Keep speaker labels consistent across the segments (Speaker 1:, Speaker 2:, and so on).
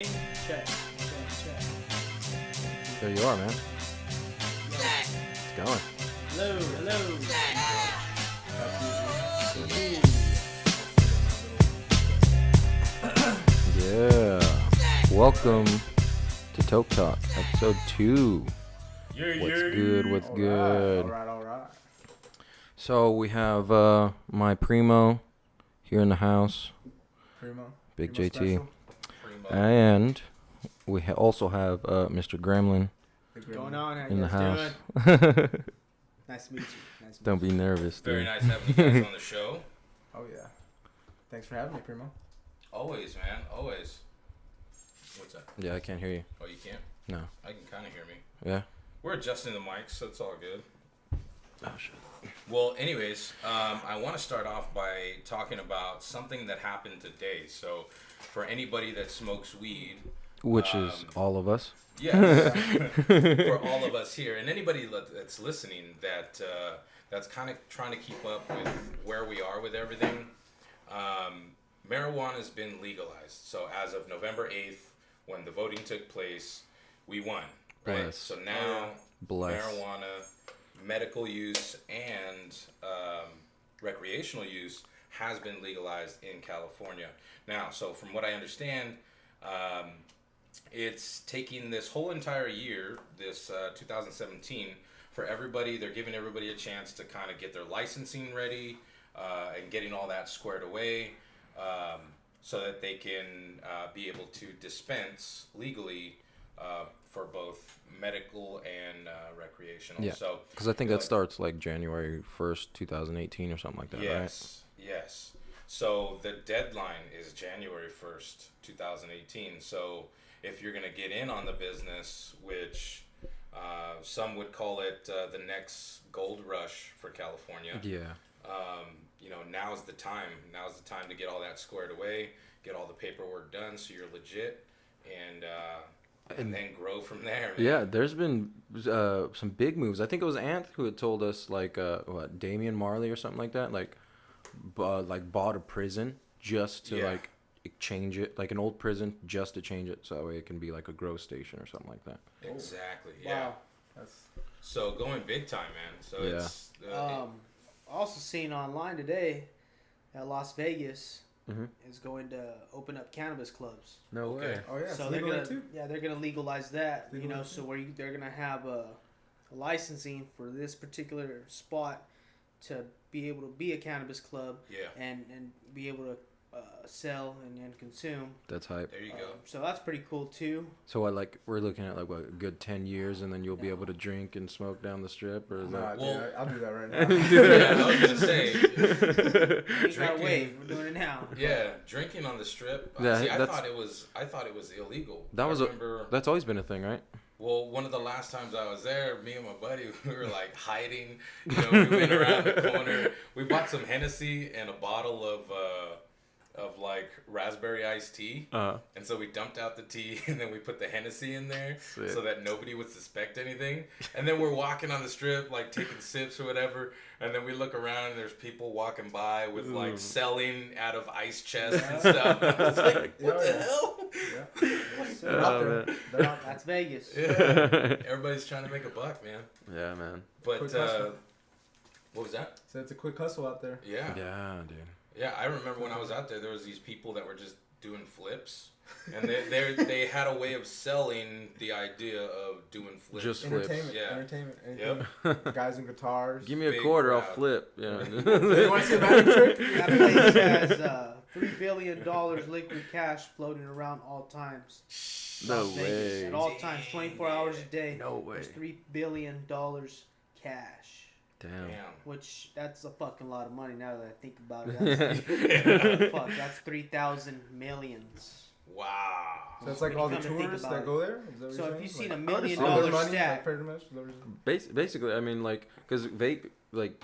Speaker 1: Check.
Speaker 2: There you are, man.
Speaker 1: It's
Speaker 2: going.
Speaker 1: Hello.
Speaker 2: Yeah. Welcome to Toke Talk, episode 2. What's good? What's good?
Speaker 1: All right.
Speaker 2: So we have my Primo here in the house,
Speaker 1: Primo.
Speaker 2: Big
Speaker 1: Primo
Speaker 2: JT,
Speaker 1: special.
Speaker 2: and we Also have Mr. Gremlin
Speaker 1: What's going on? How
Speaker 2: in
Speaker 1: you
Speaker 2: the
Speaker 1: guys
Speaker 2: house.
Speaker 1: doing? Nice to meet you.
Speaker 2: Don't be nervous,
Speaker 3: Very
Speaker 2: dude.
Speaker 3: nice having you guys on the show.
Speaker 1: Oh yeah. Thanks for having me, Primo.
Speaker 3: Always, man. Always. What's that?
Speaker 2: Yeah, I can't hear you.
Speaker 3: Oh, you can't?
Speaker 2: No.
Speaker 3: I can kind of hear me.
Speaker 2: Yeah.
Speaker 3: We're adjusting the mics, so it's all good.
Speaker 2: Oh shit.
Speaker 3: Well, anyways, I want to start off by talking about something that happened today. So, for anybody that smokes weed,
Speaker 2: Which is all of us.
Speaker 3: yes, for all of us here, and anybody that's listening that's kind of trying to keep up with where we are with everything, marijuana has been legalized. So as of November 8th, when the voting took place, we won. Right.
Speaker 2: Bless.
Speaker 3: So now
Speaker 2: Bless.
Speaker 3: marijuana, medical use, and recreational use has been legalized in California. Now, so from what I understand, it's taking this whole entire year, this 2017, for everybody. They're giving everybody a chance to kind of get their licensing ready and getting all that squared away so that they can be able to dispense legally for both medical and recreational.
Speaker 2: Yeah,
Speaker 3: So,
Speaker 2: because I think that starts like January 1st, 2018 or something like that,
Speaker 3: yes, yes. So the deadline is January 1st, 2018. So if you're going to get in on the business, which some would call it the next gold rush for California.
Speaker 2: right? Yeah.
Speaker 3: Now's the time. Now's the time to get all that squared away, get all the paperwork done so you're legit, and then grow from there, man.
Speaker 2: Yeah, there's been some big moves. I think it was Ant who had told us, like, Damian Marley or something like that, like bought a prison just to, like, change it, like an old prison just to change it so that way it can be like a grow station or something like that.
Speaker 3: Exactly, yeah.
Speaker 1: Wow. That's
Speaker 3: So going big time, man. So
Speaker 2: Yeah.
Speaker 3: it's...
Speaker 4: Also seen online today that Las Vegas
Speaker 2: Mhm.
Speaker 4: is going to open up cannabis clubs.
Speaker 2: No
Speaker 3: Okay.
Speaker 2: way.
Speaker 1: oh yeah.
Speaker 4: So
Speaker 1: it's
Speaker 4: they're
Speaker 1: legal
Speaker 4: gonna,
Speaker 1: there, too.
Speaker 4: they're gonna legalize that.
Speaker 1: Legal there,
Speaker 4: So where they're gonna have a licensing for this particular spot to be able to be a cannabis club
Speaker 3: Yeah,
Speaker 4: and be able to sell and consume.
Speaker 2: That's hype.
Speaker 3: there you go.
Speaker 4: So that's pretty cool too.
Speaker 2: So we're looking at like what, a good 10 years and then you'll be able to drink and smoke down the strip, or is
Speaker 1: Nah,
Speaker 2: that?
Speaker 1: dude,
Speaker 3: Well-
Speaker 1: I'll do that right now.
Speaker 3: Yeah, I was gonna say,
Speaker 4: You gotta
Speaker 3: Drinking.
Speaker 4: wait. We're doing it now.
Speaker 3: yeah, drinking on the strip.
Speaker 2: Yeah,
Speaker 3: See, I
Speaker 2: that's-
Speaker 3: thought it was illegal.
Speaker 2: That was
Speaker 3: I remember,
Speaker 2: That's always been a thing, right?
Speaker 3: well, one of the last times I was there, me and my buddy, we were like hiding. We went around the corner. We bought some Hennessy and a bottle of like raspberry iced tea. And so we dumped out the tea and then we put the Hennessy in there
Speaker 2: Sick.
Speaker 3: so that nobody would suspect anything. And then we're walking on the strip, like taking sips or whatever. And then we look around and there's people walking by with like selling out of ice chests and stuff. And I was like, what the hell?
Speaker 1: Yeah. They're out there.
Speaker 2: man.
Speaker 1: They're out there.
Speaker 4: That's Vegas.
Speaker 3: Yeah. Everybody's trying to make a buck, man.
Speaker 2: Yeah, man.
Speaker 3: But
Speaker 1: Quick hustle.
Speaker 3: what was that?
Speaker 1: So it's a quick hustle out there.
Speaker 3: Yeah.
Speaker 2: Yeah, dude.
Speaker 3: Yeah, I remember when I was out there was these people that were just doing flips. And they had a way of selling the idea of doing flips.
Speaker 2: Just flips.
Speaker 1: Entertainment.
Speaker 3: Yeah.
Speaker 1: Entertainment. Anything. Guys in guitars.
Speaker 2: Give me a
Speaker 3: Big
Speaker 2: quarter, I'll
Speaker 3: crowd.
Speaker 2: flip. Yeah.
Speaker 1: You want to see a magic trick?
Speaker 4: That place has $3 billion liquid cash floating around all times.
Speaker 2: No
Speaker 4: Las Vegas,
Speaker 2: way.
Speaker 4: At all times, 24 hours a day.
Speaker 2: No way.
Speaker 4: There's $3 billion cash.
Speaker 2: Damn.
Speaker 3: Damn.
Speaker 4: Which, that's a fucking lot of money now that I think about it. Fuck, that's 3,000 millions.
Speaker 3: Wow.
Speaker 1: So it's like
Speaker 4: When you
Speaker 1: all the
Speaker 4: come to think
Speaker 1: tourists
Speaker 4: about
Speaker 1: that
Speaker 4: it.
Speaker 1: go there? Is that what
Speaker 4: So
Speaker 1: you're
Speaker 4: if
Speaker 1: saying?
Speaker 4: you've seen
Speaker 1: Like,
Speaker 4: $1 million
Speaker 1: all their money,
Speaker 4: stack-
Speaker 1: like, pretty much, is that what you're saying?
Speaker 2: Basically, I mean, like, because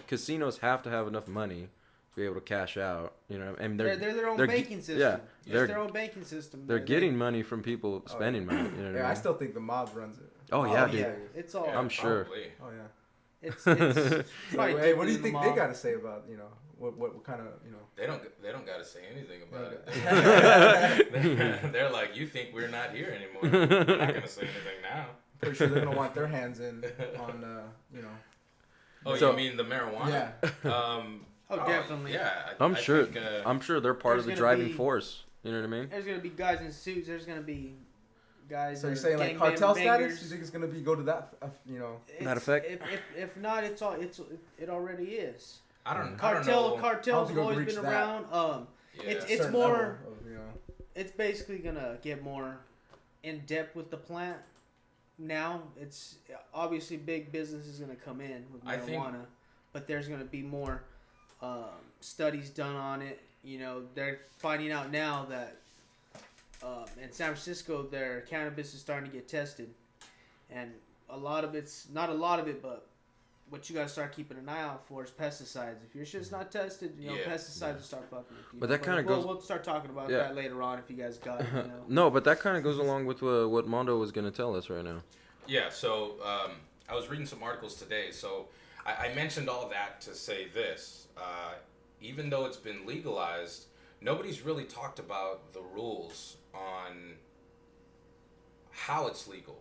Speaker 2: casinos have to have enough money to be able to cash out, you know, and
Speaker 4: They're their own
Speaker 2: they're
Speaker 4: banking system.
Speaker 2: yeah,
Speaker 4: It's
Speaker 2: they're-
Speaker 4: their own banking system.
Speaker 2: they're getting money from people spending money. You know what I
Speaker 1: Yeah, I
Speaker 2: mean?
Speaker 1: still think the mob runs it.
Speaker 2: Oh yeah, dude.
Speaker 4: It's all.
Speaker 2: I'm sure.
Speaker 3: Probably.
Speaker 1: Oh yeah.
Speaker 4: It's
Speaker 1: Like, hey, what do you think they
Speaker 4: got?
Speaker 1: got to say about, what kind of,
Speaker 3: They don't got to say anything about
Speaker 1: Okay.
Speaker 3: it. They're like, you think we're not here anymore? We're not gonna say anything now.
Speaker 1: Pretty sure they're gonna want their hands in on,
Speaker 3: Oh,
Speaker 2: So-
Speaker 3: you mean the marijuana?
Speaker 1: Yeah.
Speaker 4: Definitely.
Speaker 3: Yeah,
Speaker 2: I'm sure.
Speaker 3: Think,
Speaker 2: I'm sure they're part of
Speaker 4: there's
Speaker 2: the
Speaker 4: gonna
Speaker 2: driving
Speaker 4: be-
Speaker 2: force. You know what I mean?
Speaker 4: There's gonna be guys in suits. There's gonna be guys.
Speaker 1: So you're
Speaker 4: that are
Speaker 1: saying like
Speaker 4: gangbang
Speaker 1: cartel
Speaker 4: bangers.
Speaker 1: status? You think it's gonna go to that?
Speaker 2: That effect?
Speaker 4: If not, it already is.
Speaker 3: I don't
Speaker 4: Cartels
Speaker 1: How
Speaker 4: have
Speaker 1: to go
Speaker 4: always
Speaker 1: reach
Speaker 4: been
Speaker 1: that?
Speaker 4: around.
Speaker 3: Yeah.
Speaker 4: It's
Speaker 1: certain
Speaker 4: more.
Speaker 1: level of,
Speaker 4: It's basically gonna get more in depth with the plant. Now it's obviously big business is gonna come in with
Speaker 3: I think-
Speaker 4: marijuana, but there's gonna be more studies done on it. They're finding out now that in San Francisco, their cannabis is starting to get tested, and a lot of it's not a lot of it, but what you gotta start keeping an eye out for is pesticides. If your shit's not tested,
Speaker 3: Yeah.
Speaker 4: pesticides will start fucking with you.
Speaker 2: But that kinda goes-
Speaker 4: We'll start talking about
Speaker 2: Yeah.
Speaker 4: that later on if you guys got it.
Speaker 2: No, but that kind of goes along with what Mondo was gonna tell us right now.
Speaker 3: Yeah, so I was reading some articles today. So I mentioned all that to say this. Even though it's been legalized, nobody's really talked about the rules on how it's legal.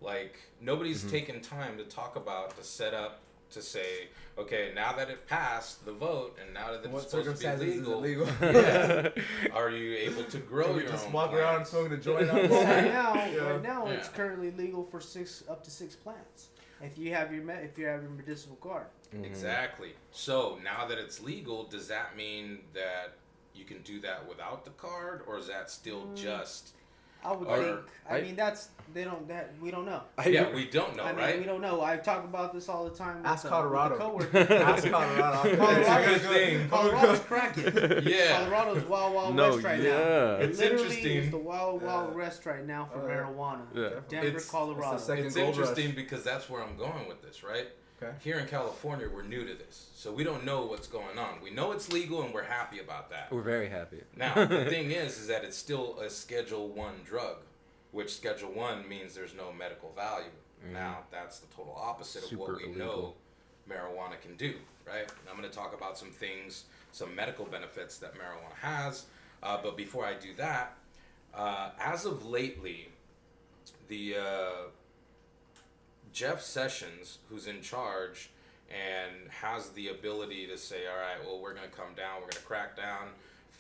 Speaker 3: Like, nobody's taken time to talk about the setup to say, okay, now that it passed the vote and now that it's
Speaker 1: what
Speaker 3: supposed to be
Speaker 1: circumstances is it
Speaker 3: legal,
Speaker 1: legal?
Speaker 3: yeah, are you able to grow
Speaker 1: Can we
Speaker 3: your
Speaker 1: just
Speaker 3: own
Speaker 1: walk around
Speaker 3: plants?
Speaker 1: smoking a joint?
Speaker 4: Well,
Speaker 1: outside?
Speaker 4: right now it's
Speaker 3: Yeah.
Speaker 4: currently legal for up to 6 plants. If you have your medicinal card.
Speaker 3: Exactly. So now that it's legal, does that mean that you can do that without the card, or is that still just?
Speaker 4: I would
Speaker 3: Or-
Speaker 4: think. I mean, we don't know.
Speaker 3: Yeah, we don't know,
Speaker 4: I mean,
Speaker 3: right?
Speaker 4: we don't know. I talk about this all the time.
Speaker 1: Ask
Speaker 4: with
Speaker 1: Colorado.
Speaker 4: coworkers.
Speaker 1: Ask Colorado.
Speaker 4: Colorado's
Speaker 3: thing.
Speaker 4: Colorado's cracking.
Speaker 3: Yeah.
Speaker 4: Colorado's wild
Speaker 2: No,
Speaker 4: west right
Speaker 2: yeah.
Speaker 4: now.
Speaker 3: It's
Speaker 4: Literally
Speaker 3: interesting.
Speaker 4: is the wild west right now for marijuana.
Speaker 2: Yeah.
Speaker 4: Denver,
Speaker 3: It's-
Speaker 4: Colorado.
Speaker 1: it's the second
Speaker 3: It's
Speaker 1: gold
Speaker 3: interesting
Speaker 1: rush.
Speaker 3: because that's where I'm going with this, right?
Speaker 1: Okay.
Speaker 3: Here in California, we're new to this, so we don't know what's going on. We know it's legal, and we're happy about that.
Speaker 2: We're very happy.
Speaker 3: Now, the thing is that it's still a Schedule 1 drug, which Schedule 1 means there's no medical value. Now, that's the total opposite of what
Speaker 2: Super
Speaker 3: we
Speaker 2: illegal.
Speaker 3: know marijuana can do, right? And I'm going to talk about some things, some medical benefits that marijuana has. But before I do that, as of lately, the Jeff Sessions, who's in charge and has the ability to say, all right, well, we're going to come down, we're going to crack down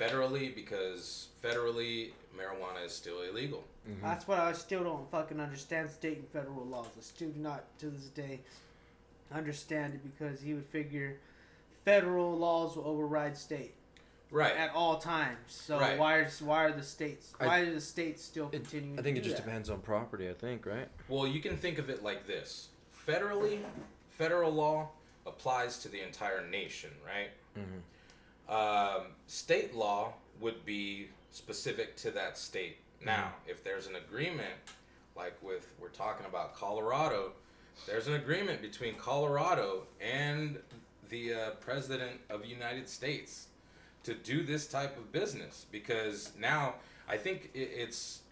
Speaker 3: federally, because federally marijuana is still illegal.
Speaker 4: That's what I still don't fucking understand, state and federal laws. I still do not, to this day, understand it, because you would figure federal laws will override state
Speaker 3: Right.
Speaker 4: at all times. So
Speaker 3: Right.
Speaker 4: why are the states still continuing?
Speaker 2: I think
Speaker 4: to
Speaker 2: it
Speaker 4: do
Speaker 2: just
Speaker 4: that?
Speaker 2: depends on property. I think, right?
Speaker 3: Well, you can think of it like this. Federally, federal law applies to the entire nation, right? State law would be specific to that state. Now, if there's an agreement, like we're talking about Colorado, there's an agreement between Colorado and the President of the United States to do this type of business, because now I think it's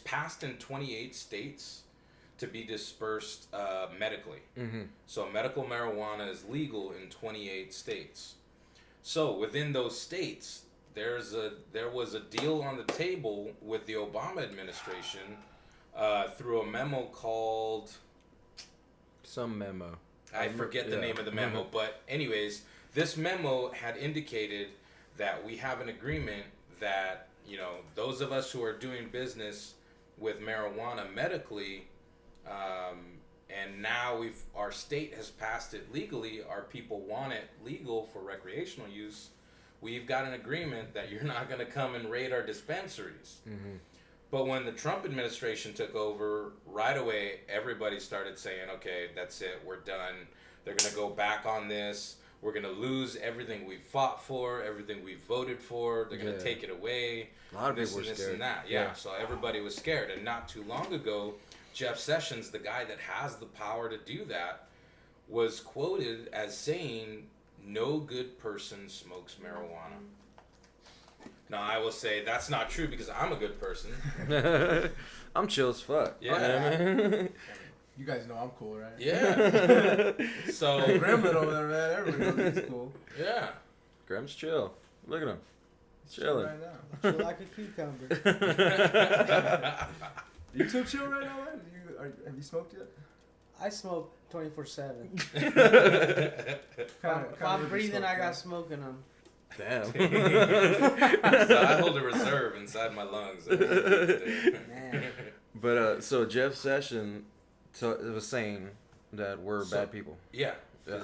Speaker 3: passed in 28 states to be dispersed medically. So medical marijuana is legal in 28 states. So within those states, there was a deal on the table with the Obama administration through a memo called,
Speaker 2: Some memo.
Speaker 3: I forget the
Speaker 2: yeah.
Speaker 3: name of the memo, but anyways, this memo had indicated that we have an agreement that, those of us who are doing business with marijuana medically, and now our state has passed it legally, our people want it legal for recreational use, we've got an agreement that you're not going to come and raid our dispensaries. But when the Trump administration took over, right away, everybody started saying, okay, that's it, we're done. They're going to go back on this. We're going to lose everything we fought for, everything we voted for. They're going to take it away.
Speaker 2: A lot of
Speaker 3: this
Speaker 2: people
Speaker 3: and
Speaker 2: were
Speaker 3: this
Speaker 2: scared.
Speaker 3: and that. Yeah, so everybody was scared. And not too long ago, Jeff Sessions, the guy that has the power to do that, was quoted as saying, no good person smokes marijuana. Now, I will say that's not true, because I'm a good person.
Speaker 2: I'm chill as fuck.
Speaker 3: Yeah.
Speaker 1: You guys know I'm cool, right?
Speaker 3: Yeah. So
Speaker 1: Gremlin over there, man. Everybody knows he's cool.
Speaker 3: yeah.
Speaker 2: Graham's chill. Look at him.
Speaker 1: He's chill
Speaker 2: Chilling.
Speaker 1: right now.
Speaker 4: Chill like a cucumber.
Speaker 1: You too chill right now, man? Have you smoked yet?
Speaker 4: I smoke 24/7. If
Speaker 1: Kinda
Speaker 4: I'm
Speaker 1: really
Speaker 4: breathing,
Speaker 1: smoke,
Speaker 4: I got
Speaker 1: man.
Speaker 4: smoke in them.
Speaker 2: Damn.
Speaker 3: So I hold a reserve inside my lungs.
Speaker 4: Man.
Speaker 2: But so Jeff Sessions was saying that we're bad people.
Speaker 3: Yeah.
Speaker 2: Yeah.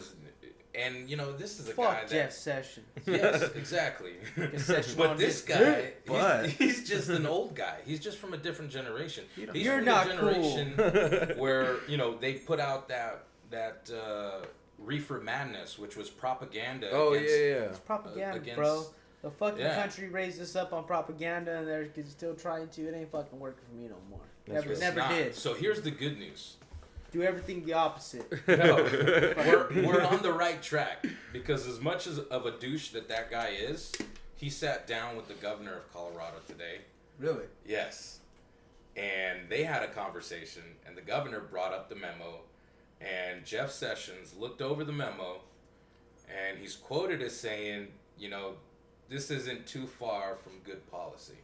Speaker 3: And this is a guy
Speaker 4: Fuck
Speaker 3: that.
Speaker 4: Jeff Sessions.
Speaker 3: Yes, exactly.
Speaker 4: Sessions
Speaker 3: But
Speaker 4: on
Speaker 3: this
Speaker 4: this-
Speaker 3: guy,
Speaker 2: But-
Speaker 3: he's just an old guy. He's just from a different generation. He's
Speaker 4: You're
Speaker 3: from
Speaker 4: not
Speaker 3: the generation where they put out that Reefer Madness, which was propaganda.
Speaker 2: Oh
Speaker 3: against,
Speaker 2: yeah.
Speaker 4: It's propaganda,
Speaker 3: against-
Speaker 4: bro. The fucking
Speaker 3: Yeah.
Speaker 4: country raised us up on propaganda, and they're still trying to. It ain't fucking working for me no more.
Speaker 2: That's right.
Speaker 3: It's
Speaker 4: Never
Speaker 3: not.
Speaker 4: did.
Speaker 3: So here's the good news.
Speaker 4: Do everything the opposite.
Speaker 3: No, we're on the right track because as much as of a douche that guy is, he sat down with the governor of Colorado today.
Speaker 1: Really?
Speaker 3: Yes. And they had a conversation, and the governor brought up the memo, and Jeff Sessions looked over the memo, and he's quoted as saying, this isn't too far from good policy.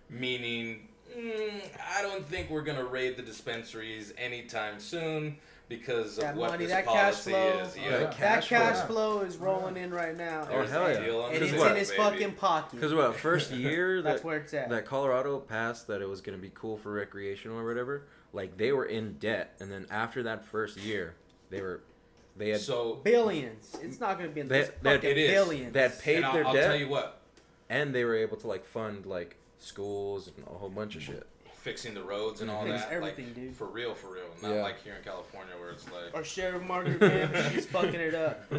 Speaker 3: Meaning, I don't think we're going to raid the dispensaries anytime soon because of
Speaker 4: That
Speaker 3: what
Speaker 4: money,
Speaker 3: this
Speaker 4: that cash
Speaker 3: policy
Speaker 4: flow,
Speaker 3: is.
Speaker 1: Oh,
Speaker 3: Yeah.
Speaker 1: yeah.
Speaker 4: that
Speaker 2: Cash
Speaker 4: cash
Speaker 1: flow.
Speaker 4: flow is rolling in right now.
Speaker 2: Oh,
Speaker 3: There's
Speaker 2: hell
Speaker 3: a
Speaker 2: yeah.
Speaker 3: deal on
Speaker 4: And
Speaker 3: the
Speaker 4: it's
Speaker 3: table,
Speaker 4: in his
Speaker 3: baby.
Speaker 4: fucking pocket.
Speaker 2: Because what first year
Speaker 4: That's
Speaker 2: that
Speaker 4: where it's at.
Speaker 2: that Colorado passed that it was gonna be cool for recreational or whatever, like they were in debt, and then after that first year, they had
Speaker 3: So,
Speaker 4: Billions. It's not going to be in
Speaker 2: They-
Speaker 4: this
Speaker 2: they-
Speaker 4: fucking
Speaker 3: it is.
Speaker 4: billions.
Speaker 2: they had paid
Speaker 3: and
Speaker 2: their
Speaker 3: I'll
Speaker 2: debt,
Speaker 3: tell you what,
Speaker 2: and they were able to like fund like schools and a whole bunch of shit.
Speaker 3: fixing the roads and all
Speaker 4: Fix
Speaker 3: that,
Speaker 4: everything,
Speaker 3: like,
Speaker 4: dude.
Speaker 3: for real. Not
Speaker 2: Yeah.
Speaker 3: like here in California where it's like,
Speaker 4: Our Sheriff Margaret Pam, she's fucking it up.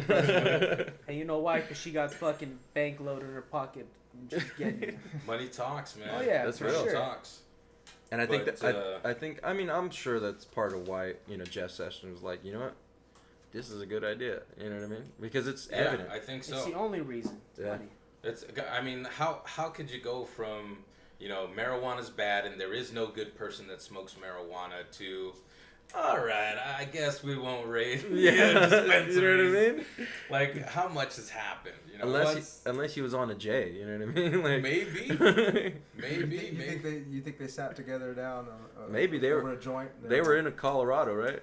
Speaker 4: And you know why? Because she got fucking bank load in her pocket. And she's getting it.
Speaker 3: money talks, man.
Speaker 4: Oh, yeah,
Speaker 2: That's
Speaker 4: for
Speaker 2: real.
Speaker 3: Money
Speaker 4: sure.
Speaker 3: talks.
Speaker 2: And I think
Speaker 3: But,
Speaker 2: that I mean I'm sure that's part of why Jeff Sessions was like, you know what, this is a good idea. You know what I mean? Because it's
Speaker 3: Yeah,
Speaker 2: evident.
Speaker 3: I think
Speaker 4: It's
Speaker 3: so.
Speaker 4: the only reason. It's
Speaker 2: Yeah.
Speaker 4: money.
Speaker 3: I mean, how could you go from, marijuana's bad and there is no good person that smokes marijuana to, all right, I guess we won't raid dispensaries.
Speaker 2: You know what I mean?
Speaker 3: Like, how much has happened?
Speaker 2: Unless he was on a J, you know what I mean? Like
Speaker 3: Maybe.
Speaker 1: You think they sat together down?
Speaker 2: Maybe they were-
Speaker 1: over a joint.
Speaker 2: they were in Colorado, right?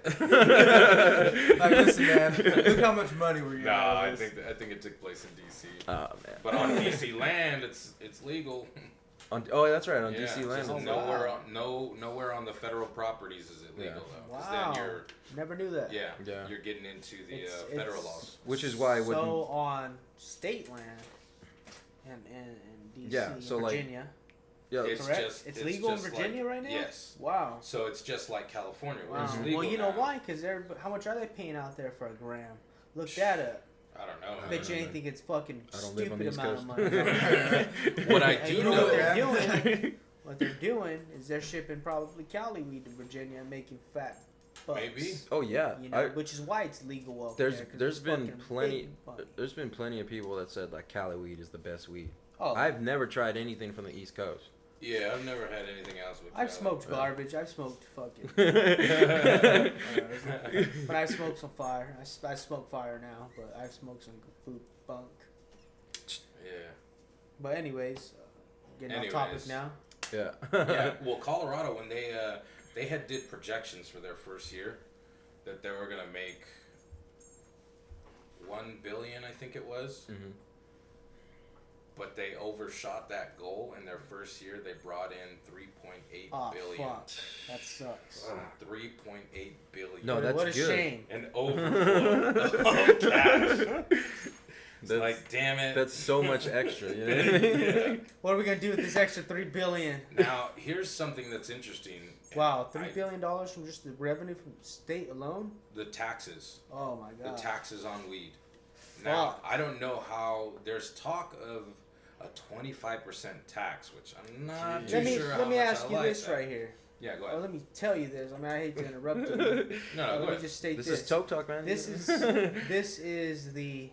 Speaker 1: Like, listen, man. Look how much money we're getting.
Speaker 3: No,
Speaker 1: out
Speaker 3: I
Speaker 1: of this.
Speaker 3: think it took place in D.C.
Speaker 2: Oh man.
Speaker 3: But on D.C. land, it's legal.
Speaker 2: Oh, that's right. On
Speaker 3: Yeah,
Speaker 2: DC land.
Speaker 3: just
Speaker 2: it's
Speaker 3: nowhere nowhere on the federal properties is it legal though. 'Cause
Speaker 4: Wow.
Speaker 3: then you're
Speaker 4: Never knew that.
Speaker 3: yeah,
Speaker 2: Yeah.
Speaker 3: you're getting into the
Speaker 4: It's-
Speaker 3: federal
Speaker 4: it's
Speaker 3: laws.
Speaker 2: Which is why I wouldn't.
Speaker 4: So on state land and DC
Speaker 2: Yeah,
Speaker 4: and
Speaker 2: so, like,
Speaker 4: Virginia.
Speaker 2: Yeah.
Speaker 3: It's
Speaker 4: correct?
Speaker 3: just-
Speaker 4: it's
Speaker 3: it's
Speaker 4: legal in
Speaker 3: just
Speaker 4: Virginia
Speaker 3: like-
Speaker 4: right now?
Speaker 3: yes.
Speaker 4: Wow.
Speaker 3: So it's just like California where
Speaker 4: Wow.
Speaker 3: it's legal.
Speaker 4: Well, you know
Speaker 3: now.
Speaker 4: why? Because how much are they paying out there for a gram? Look that up.
Speaker 3: I don't know.
Speaker 2: I
Speaker 4: Bet
Speaker 2: don't
Speaker 4: you
Speaker 2: know,
Speaker 4: ain't think it's fucking
Speaker 2: I don't live on
Speaker 4: stupid
Speaker 2: the East
Speaker 4: amount of
Speaker 2: Coast.
Speaker 4: money.
Speaker 3: What I
Speaker 4: And
Speaker 3: do
Speaker 4: you know
Speaker 3: know,
Speaker 4: what they're
Speaker 1: Yeah.
Speaker 4: doing? What they're doing is they're shipping probably Cali weed to Virginia and making fat bucks.
Speaker 3: Maybe.
Speaker 2: Oh yeah.
Speaker 4: You know, which is why it's legal up
Speaker 2: There's
Speaker 4: there. 'cause
Speaker 2: there's
Speaker 4: it's
Speaker 2: been
Speaker 4: fucking
Speaker 2: plenty
Speaker 4: big money.
Speaker 2: there's been plenty of people that said like Cali weed is the best weed.
Speaker 4: Oh,
Speaker 2: I've never tried anything from the East Coast.
Speaker 3: Yeah, I've never had anything else with.
Speaker 4: I've
Speaker 3: Cali.
Speaker 4: smoked garbage. I've smoked fucking. But I smoked some fire. I smoke fire now, but I've smoked some food bunk.
Speaker 3: Yeah.
Speaker 4: But anyways, getting off topic now.
Speaker 2: Yeah.
Speaker 3: Yeah. Well, Colorado when they had did projections for their first year that they were gonna make $1 billion, I think it was.
Speaker 2: Mhm.
Speaker 3: But they overshot that goal in their first year. They brought in $3.8
Speaker 4: Oh
Speaker 3: billion.
Speaker 4: fuck, that sucks.
Speaker 3: $3.8 billion.
Speaker 2: No, that's
Speaker 4: what a
Speaker 2: good.
Speaker 4: shame.
Speaker 3: An overflow of cash. It's
Speaker 2: That's,
Speaker 3: like, damn it.
Speaker 2: that's so much extra. You know what I mean?
Speaker 3: Yeah.
Speaker 4: What are we gonna do with this extra $3 billion?
Speaker 3: Now, here's something that's interesting.
Speaker 4: Wow,
Speaker 3: I-
Speaker 4: $3 billion from just the revenue from the state alone.
Speaker 3: The taxes.
Speaker 4: Oh my
Speaker 3: The
Speaker 4: god.
Speaker 3: taxes on weed. Now,
Speaker 4: Fuck.
Speaker 3: I don't know how. There's talk of a 25% tax, which I'm not too
Speaker 4: Let me
Speaker 3: sure how
Speaker 4: let me
Speaker 3: much
Speaker 4: ask
Speaker 3: I
Speaker 4: you
Speaker 3: like
Speaker 4: this
Speaker 3: that.
Speaker 4: right here.
Speaker 3: Yeah, go
Speaker 4: Well,
Speaker 3: ahead.
Speaker 4: let me tell you this. I mean, I hate to interrupt you.
Speaker 3: No, no,
Speaker 4: Let
Speaker 3: go
Speaker 4: me
Speaker 3: ahead.
Speaker 4: just state
Speaker 2: This
Speaker 4: this.
Speaker 2: is Toke Talk, man.
Speaker 4: This is the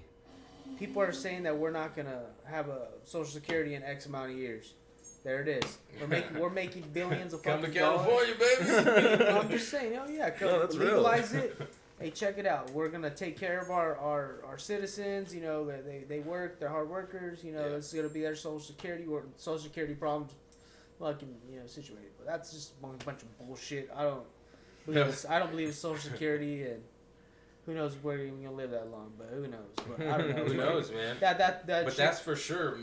Speaker 4: people are saying that we're not gonna have a Social Security in X amount of years. There it is. We're making billions of
Speaker 3: Come to
Speaker 4: fucking dollars.
Speaker 3: California, baby.
Speaker 4: I'm just saying, oh yeah, come
Speaker 2: No, that's real.
Speaker 4: legalize it. Hey, check it out. We're gonna take care of our citizens. You know, they work, they're hard workers. You know, it's gonna be their social security or social security problems, fucking situated. But that's just a bunch of bullshit. I don't believe in social security, and who knows where you're gonna live that long. But who knows? But I don't know.
Speaker 3: Who knows, man?
Speaker 4: That
Speaker 3: But
Speaker 4: shit
Speaker 3: that's for sure.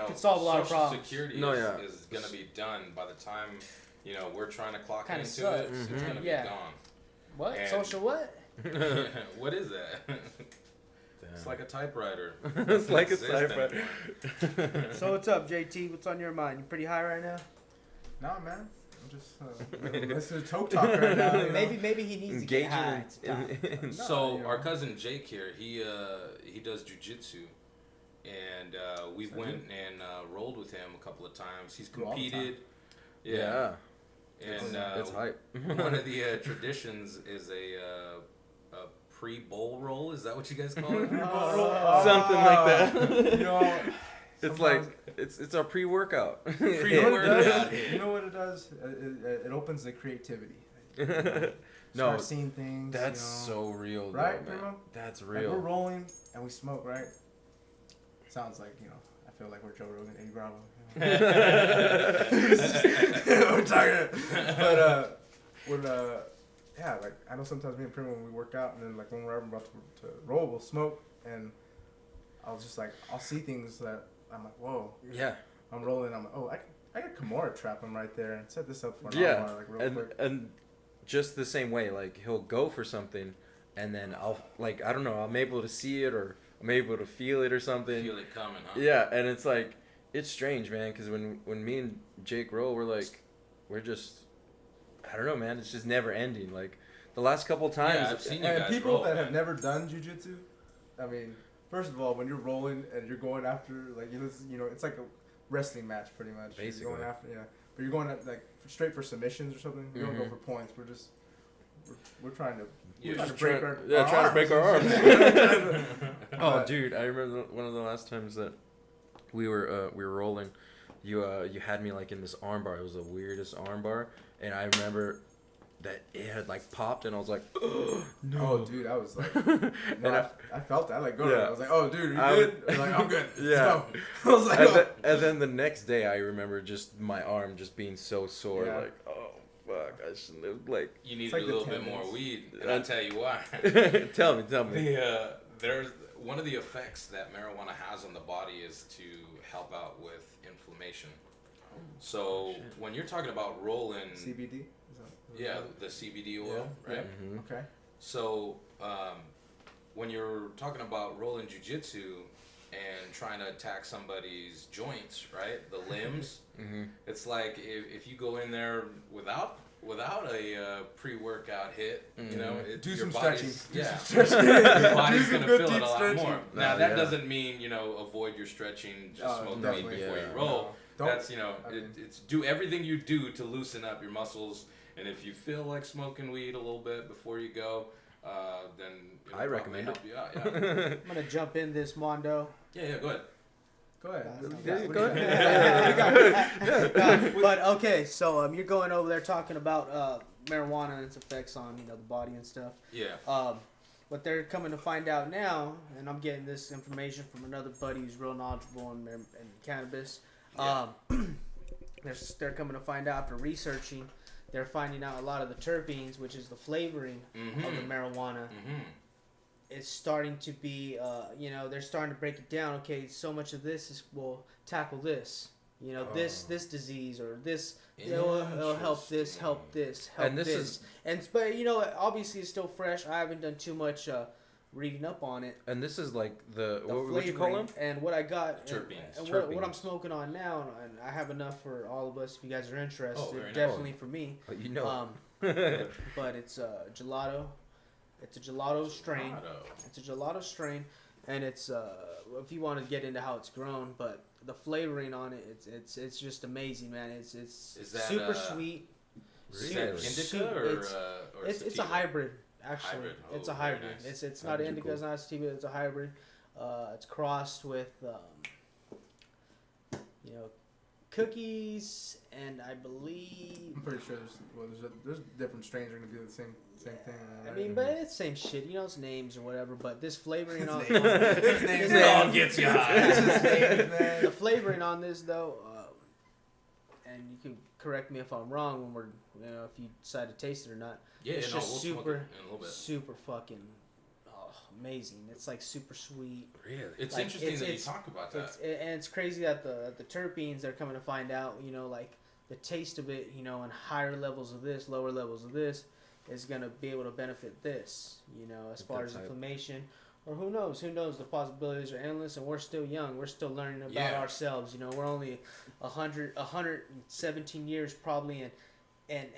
Speaker 4: could solve a lot of
Speaker 3: Social
Speaker 4: problems.
Speaker 3: Security is gonna be done by the time we're trying to clock
Speaker 4: Kinda
Speaker 3: into
Speaker 4: sucks.
Speaker 3: it. It's gonna be
Speaker 4: Yeah.
Speaker 3: gone.
Speaker 4: What
Speaker 3: And-
Speaker 4: social what?
Speaker 3: What is that? It's like a typewriter.
Speaker 2: It's like a
Speaker 3: Doesn't exist
Speaker 2: typewriter.
Speaker 3: anymore.
Speaker 4: So what's up, JT? What's on your mind? You pretty high right now?
Speaker 1: Nah, man. I'm just listening to Toke Talk right now. You know?
Speaker 4: Maybe he needs to get high. It's time.
Speaker 2: in
Speaker 3: So
Speaker 1: you
Speaker 3: our
Speaker 1: know.
Speaker 3: cousin Jake here, he does jujitsu, and we went and rolled with him a couple of times. He's
Speaker 1: Do all the time.
Speaker 3: competed.
Speaker 2: yeah.
Speaker 3: And
Speaker 2: It's hype.
Speaker 3: one of the traditions is a pre-bowl roll. Is that what you guys call it?
Speaker 2: Something like that.
Speaker 1: You know,
Speaker 2: It's
Speaker 1: sometimes-
Speaker 2: like it's our pre-workout.
Speaker 1: You know what it
Speaker 3: Workout
Speaker 1: does?
Speaker 3: hit.
Speaker 1: You know what it does? It opens the creativity.
Speaker 2: No,
Speaker 1: Start seeing things.
Speaker 2: That's
Speaker 1: you know.
Speaker 2: so real, though,
Speaker 1: Right,
Speaker 2: man.
Speaker 1: Primo?
Speaker 2: That's
Speaker 1: Like we're
Speaker 2: real.
Speaker 1: rolling and we smoke, right? Sounds like I feel like we're Joe Rogan, Eddie Bravo. We're talking, but yeah, like I know sometimes me and Primo when we work out, and then like when we're about to roll, we'll smoke, and I'll just like I'll see things that I'm like, whoa,
Speaker 2: Yeah,
Speaker 1: I'm rolling. I'm like, oh, I could Kimura trap him right there and set this up for an
Speaker 2: yeah,
Speaker 1: armbar, like real quick.
Speaker 2: and just the same way, like he'll go for something, and then I'll like I don't know, I'm able to see it or I'm able to feel it or something.
Speaker 3: Feel it coming, huh?
Speaker 2: Yeah, and it's like it's strange, man, because when me and Jake roll, we're just I don't know, man. It's just never ending. Like the last couple times,
Speaker 3: Yeah, I've seen you
Speaker 1: And
Speaker 3: guys
Speaker 1: people
Speaker 3: roll,
Speaker 1: that
Speaker 3: man.
Speaker 1: have never done jujitsu, I mean, first of all, when you're rolling and you're going after, like, it's like a wrestling match pretty much.
Speaker 2: Basically.
Speaker 1: You're going after, but you're going at, like straight for submissions or something. You don't go
Speaker 2: Mhm.
Speaker 1: for points. We're trying to.
Speaker 3: You're
Speaker 1: We're trying to
Speaker 2: just
Speaker 1: break
Speaker 2: trying- trying to break our arms. Oh,
Speaker 1: But-
Speaker 2: dude, I remember one of the last times that we were rolling. You had me like in this armbar. It was the weirdest armbar, and I remember that it had like popped, and I was like, oh, no.
Speaker 1: Oh, dude, I was like,
Speaker 2: And
Speaker 1: I felt that. Like, go.
Speaker 2: Yeah.
Speaker 1: I was like, oh, dude, are
Speaker 2: I
Speaker 1: you
Speaker 2: would-
Speaker 1: good? I was like, I'm good.
Speaker 2: Yeah.
Speaker 1: Let's go. I was like, oh.
Speaker 2: And then the next day, I remember just my arm just being so sore,
Speaker 1: Yeah.
Speaker 2: like, oh fuck, I shouldn't have like.
Speaker 3: You needed
Speaker 1: like
Speaker 3: a
Speaker 1: the
Speaker 3: little bit
Speaker 1: tendons.
Speaker 3: more weed, and I'll tell you why.
Speaker 2: tell me.
Speaker 3: There's one of the effects that marijuana has on the body is to help out with inflammation. So when you're talking about rolling,
Speaker 1: CBD. Is
Speaker 3: yeah,
Speaker 1: that-
Speaker 3: the CBD oil,
Speaker 1: Yeah,
Speaker 3: right?
Speaker 2: Mhm.
Speaker 1: Okay.
Speaker 3: So when you're talking about rolling jujitsu and trying to attack somebody's joints, right, the limbs,
Speaker 2: Mhm.
Speaker 3: it's like if you go in there without a pre-workout hit, you know,
Speaker 1: Do
Speaker 3: your
Speaker 1: some
Speaker 3: body's-
Speaker 1: stretching. Do
Speaker 3: Yeah,
Speaker 1: some stretching.
Speaker 3: your body's
Speaker 1: Do some
Speaker 3: gonna
Speaker 1: good
Speaker 3: feel it a
Speaker 1: deep
Speaker 3: lot
Speaker 1: stretching.
Speaker 3: more.
Speaker 2: No,
Speaker 3: Now that
Speaker 2: yeah.
Speaker 3: doesn't mean avoid your stretching, just smoke weed
Speaker 1: definitely.
Speaker 3: before
Speaker 2: Yeah.
Speaker 3: you roll.
Speaker 1: No. Don't-
Speaker 3: That's
Speaker 1: I mean-
Speaker 3: it's do everything you do to loosen up your muscles, and if you feel like smoking weed a little bit before you go, then it'll
Speaker 2: I
Speaker 3: probably
Speaker 2: recommend
Speaker 3: help
Speaker 2: it.
Speaker 3: you out. Yeah,
Speaker 4: I'm gonna jump in this Mondo.
Speaker 3: yeah, go ahead.
Speaker 1: Go ahead.
Speaker 2: Yeah,
Speaker 1: What
Speaker 2: go
Speaker 1: do you
Speaker 2: ahead.
Speaker 1: got?
Speaker 4: But okay, so you're going over there talking about marijuana and its effects on the body and stuff.
Speaker 3: Yeah.
Speaker 4: What they're coming to find out now, and I'm getting this information from another buddy who's real knowledgeable in cannabis.
Speaker 3: Yeah.
Speaker 4: They're coming to find out after researching. They're finding out a lot of the terpenes, which is the flavoring of the marijuana, is starting to be, they're starting to break it down. Okay, so much of this will tackle this. This disease or this. It'll help this, help this, help
Speaker 2: And this
Speaker 4: this. But obviously it's still fresh. I haven't done too much reading up on it.
Speaker 2: And this is like
Speaker 4: The
Speaker 2: what would you call
Speaker 4: flavoring
Speaker 2: them?
Speaker 4: and what I got
Speaker 3: Terpenes.
Speaker 4: and
Speaker 2: Terpenes.
Speaker 4: what I'm smoking on now, and I have enough for all of us if you guys are interested.
Speaker 3: very nice.
Speaker 4: Definitely for me.
Speaker 2: Oh, you know.
Speaker 4: But it's gelato. It's a gelato strain. It's a gelato strain, and it's if you want to get into how it's grown, but the flavoring on it, it's just amazing, man. It's
Speaker 3: Is that,
Speaker 4: super sweet.
Speaker 3: Is that
Speaker 2: Really?
Speaker 3: indica or
Speaker 4: It's a
Speaker 3: sativa?
Speaker 4: hybrid, actually.
Speaker 3: Hybrid.
Speaker 4: It's
Speaker 3: Oh,
Speaker 4: a
Speaker 3: very
Speaker 4: hybrid.
Speaker 3: nice.
Speaker 4: It's not
Speaker 2: Hybrids are
Speaker 4: indica.
Speaker 2: cool.
Speaker 4: It's not sativa. It's a hybrid. It's crossed with cookies, and I believe.
Speaker 1: I'm pretty sure there's different strains that are gonna do the same thing.
Speaker 4: I
Speaker 1: Right?
Speaker 4: mean, but it's the same shit. You know, it's names or whatever. But this flavoring on
Speaker 3: It all gets you high.
Speaker 4: the flavoring on this though, and you can correct me if I'm wrong when if you decide to taste it or not.
Speaker 3: Yeah,
Speaker 4: it's
Speaker 3: no,
Speaker 4: just
Speaker 3: we'll smoke
Speaker 4: super,
Speaker 3: it in a little bit.
Speaker 4: super fucking amazing. It's like super sweet.
Speaker 2: Really?
Speaker 3: It's
Speaker 4: like,
Speaker 3: interesting that you talk about that.
Speaker 4: And it's crazy that the terpenes they're coming to find out, like the taste of it, and higher levels of this, lower levels of this is gonna be able to benefit this, as far as inflammation, or who knows? The possibilities are endless, and we're still young. We're still learning about ourselves. We're only 117 years probably in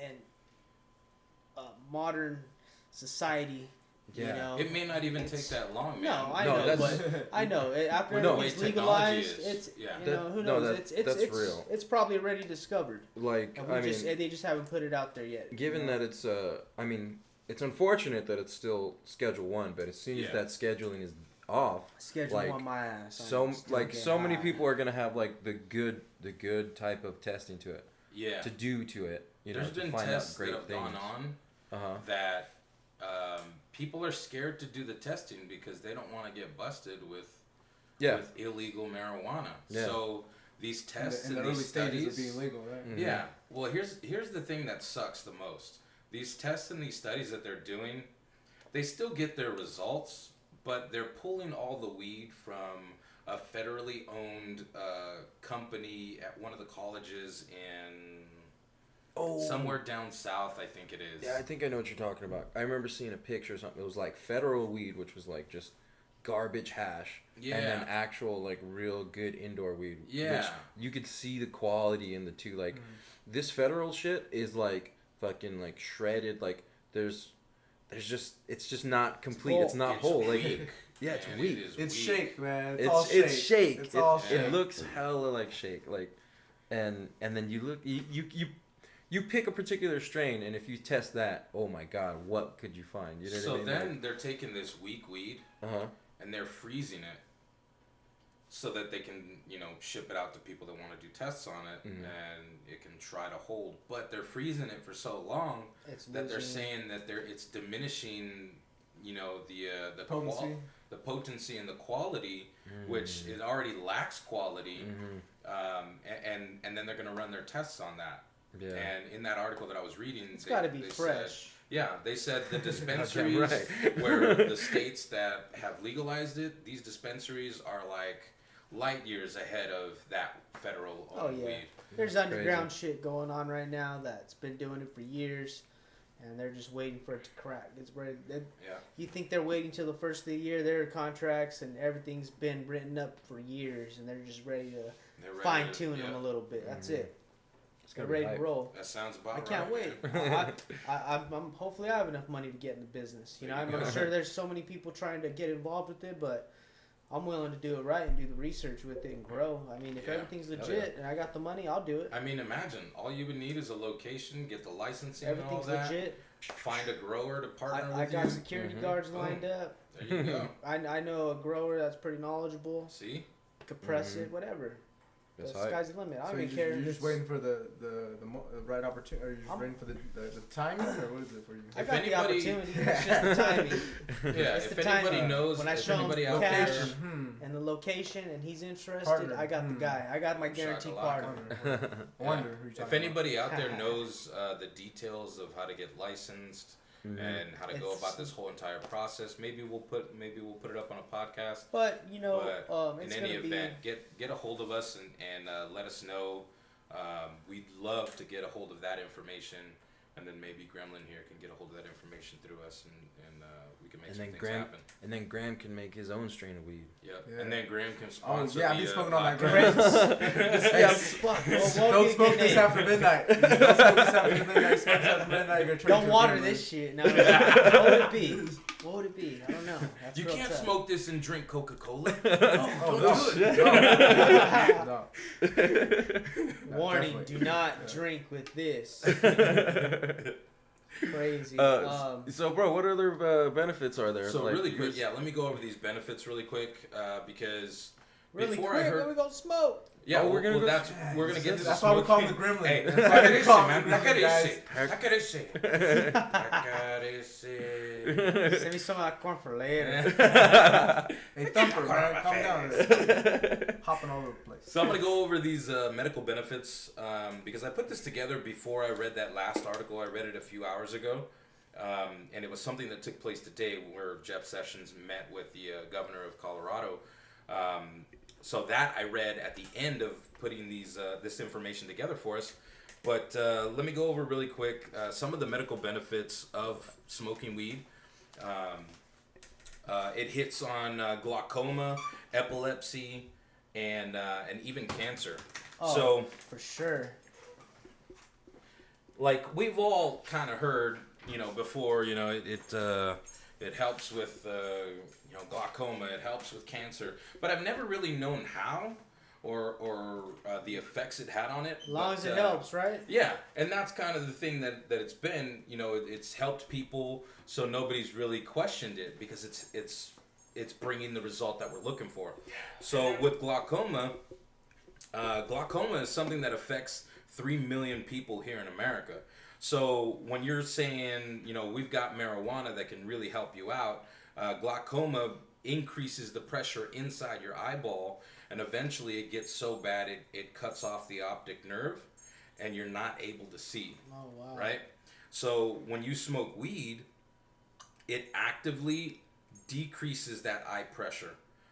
Speaker 4: modern society.
Speaker 2: Yeah.
Speaker 3: It may not even take that long, man.
Speaker 4: No, I know, but I know after everything's legalized, it's who knows? It's
Speaker 2: real.
Speaker 4: It's probably already discovered.
Speaker 2: Like
Speaker 4: they just haven't put it out there yet.
Speaker 2: Given that it's it's unfortunate that it's still Schedule 1, but as soon as that scheduling is off,
Speaker 4: Schedule on my ass.
Speaker 2: So many people are gonna have like the good type of testing to it.
Speaker 3: Yeah.
Speaker 2: To do to it,
Speaker 3: There's
Speaker 2: to
Speaker 3: been
Speaker 2: find
Speaker 3: tests
Speaker 2: out great
Speaker 3: that have
Speaker 2: things.
Speaker 3: gone on that people are scared to do the testing because they don't want to get busted with illegal marijuana.
Speaker 2: Yeah.
Speaker 3: So these tests
Speaker 1: in
Speaker 3: and
Speaker 1: the early
Speaker 3: these
Speaker 1: stages
Speaker 3: studies
Speaker 1: of being legal, right?
Speaker 2: Mhm.
Speaker 3: Yeah. Well, here's the thing that sucks the most. These tests and these studies that they're doing, they still get their results, but they're pulling all the weed from a federally owned company at one of the colleges in somewhere down south, I think it is.
Speaker 2: Yeah, I think I know what you're talking about. I remember seeing a picture or something. It was like federal weed, which was like just garbage hash.
Speaker 3: Yeah.
Speaker 2: And then actual like real good indoor weed.
Speaker 3: Yeah.
Speaker 2: Which you could see the quality in the two. Like this federal shit is like fucking like shredded. Like it's just not complete. It's not whole. Like yeah, it's
Speaker 3: Man,
Speaker 2: weak.
Speaker 1: It's
Speaker 3: weak.
Speaker 1: shake, man.
Speaker 2: It's shake.
Speaker 1: It's all
Speaker 2: It
Speaker 1: shake.
Speaker 2: looks hella like shake. Like, and then you look you pick a particular strain, and if you test that, oh my god, what could you find? You know what I mean?
Speaker 3: So then they're taking this weak weed and they're freezing it so that they can, ship it out to people that want to do tests on it and it can try to hold. But they're freezing it for so long that they're saying that it's diminishing, the potency and the quality, which it already lacks quality. And then they're going to run their tests on that. Yeah. And in that article that I was reading,
Speaker 4: it's got to be fresh.
Speaker 3: They said the dispensaries where the states that have legalized it, these dispensaries are like light years ahead of that federal weed.
Speaker 4: There's underground shit going on right now that's been doing it for years, and they're just waiting for it to crack. It's ready. You think they're waiting till the first of the year? There are contracts and everything's been written up for years, and they're just ready to fine tune them a little bit. That's it. They're ready to roll.
Speaker 3: That sounds about right.
Speaker 4: I can't wait. I'm hopefully I have enough money to get in the business. I'm sure there's so many people trying to get involved with it, but I'm willing to do it right and do the research with it and grow. I mean, if everything's legit and I got the money, I'll do it.
Speaker 3: I mean, imagine all you would need is a location, get the licensing,
Speaker 4: everything's
Speaker 3: and all that.
Speaker 4: Legit.
Speaker 3: Find a grower to partner with
Speaker 4: I got security guards lined up.
Speaker 3: There you go.
Speaker 4: I know a grower that's pretty knowledgeable.
Speaker 3: See?
Speaker 4: Compress it, whatever. The sky's the limit. I don't even care.
Speaker 1: You're just waiting for the right opportunity, or you're just waiting for the timing, or what is it for you?
Speaker 4: I got the opportunity. It's just the timing.
Speaker 3: Yeah, if anybody knows,
Speaker 4: when I show him the cash and the location, and he's interested, I got the guy. I got my guaranteed partner.
Speaker 1: I wonder who you're talking
Speaker 3: if anybody out there knows the details of how to get licensed and how to go about this whole entire process, maybe we'll put it up on a podcast.
Speaker 4: But in
Speaker 3: any event, get a hold of us and let us know. We'd love to get a hold of that information, and then maybe Gremlin here can get a hold of that information through us, and we can make some things happen.
Speaker 2: And then Graham can make his own strain of weed.
Speaker 3: Yep. Yeah. And then Graham can sponsor.
Speaker 1: I've been smoking on that Graham.
Speaker 4: Don't
Speaker 1: smoke this after midnight. Don't smoke this after midnight. Smoke this after midnight.
Speaker 4: Don't water this shit. No. What would it be? What would it be? I don't know. That's
Speaker 3: you can't smoke this and drink Coca-Cola.
Speaker 1: No.
Speaker 4: Warning: do not drink with this. Crazy.
Speaker 2: So, bro, what other benefits are there?
Speaker 3: So really quick, let me go over these benefits really quick because
Speaker 4: Really
Speaker 3: before
Speaker 4: quick,
Speaker 3: I
Speaker 4: then
Speaker 3: heard.
Speaker 4: we gonna smoke.
Speaker 3: Yeah,
Speaker 2: Oh, we're gonna go-
Speaker 3: we're gonna get to
Speaker 1: That's
Speaker 3: the
Speaker 1: why we call him
Speaker 3: smoking.
Speaker 1: the Gremlin.
Speaker 3: Hey,
Speaker 1: That's why we call him the
Speaker 3: man.
Speaker 1: Gremlin, guys.
Speaker 4: Send me some of that corn for later.
Speaker 1: Hey, Thumper, man, calm down. Hopping all over the place.
Speaker 3: So I'm going to go over these medical benefits because I put this together before I read that last article. I read it a few hours ago. And it was something that took place today where Jeff Sessions met with the governor of Colorado. So that I read at the end of putting this information together for us. But let me go over really quick some of the medical benefits of smoking weed. It hits on glaucoma, epilepsy, and even cancer.
Speaker 4: Oh,
Speaker 3: So,
Speaker 4: for sure.
Speaker 3: like we've all kind of heard, before, it helps with glaucoma, it helps with cancer, but I've never really known how or the effects it had on it.
Speaker 4: As long as it helps, right?
Speaker 3: Yeah, and that's kind of the thing that it's been. It's helped people, so nobody's really questioned it because it's bringing the result that we're looking for. So with glaucoma is something that affects 3 million people here in America. So when you're saying, we've got marijuana that can really help you out, glaucoma increases the pressure inside your eyeball, and eventually it gets so bad it cuts off the optic nerve, and you're not able to see.
Speaker 4: Oh, wow.
Speaker 3: Right? So when you smoke weed, it actively decreases that eye pressure.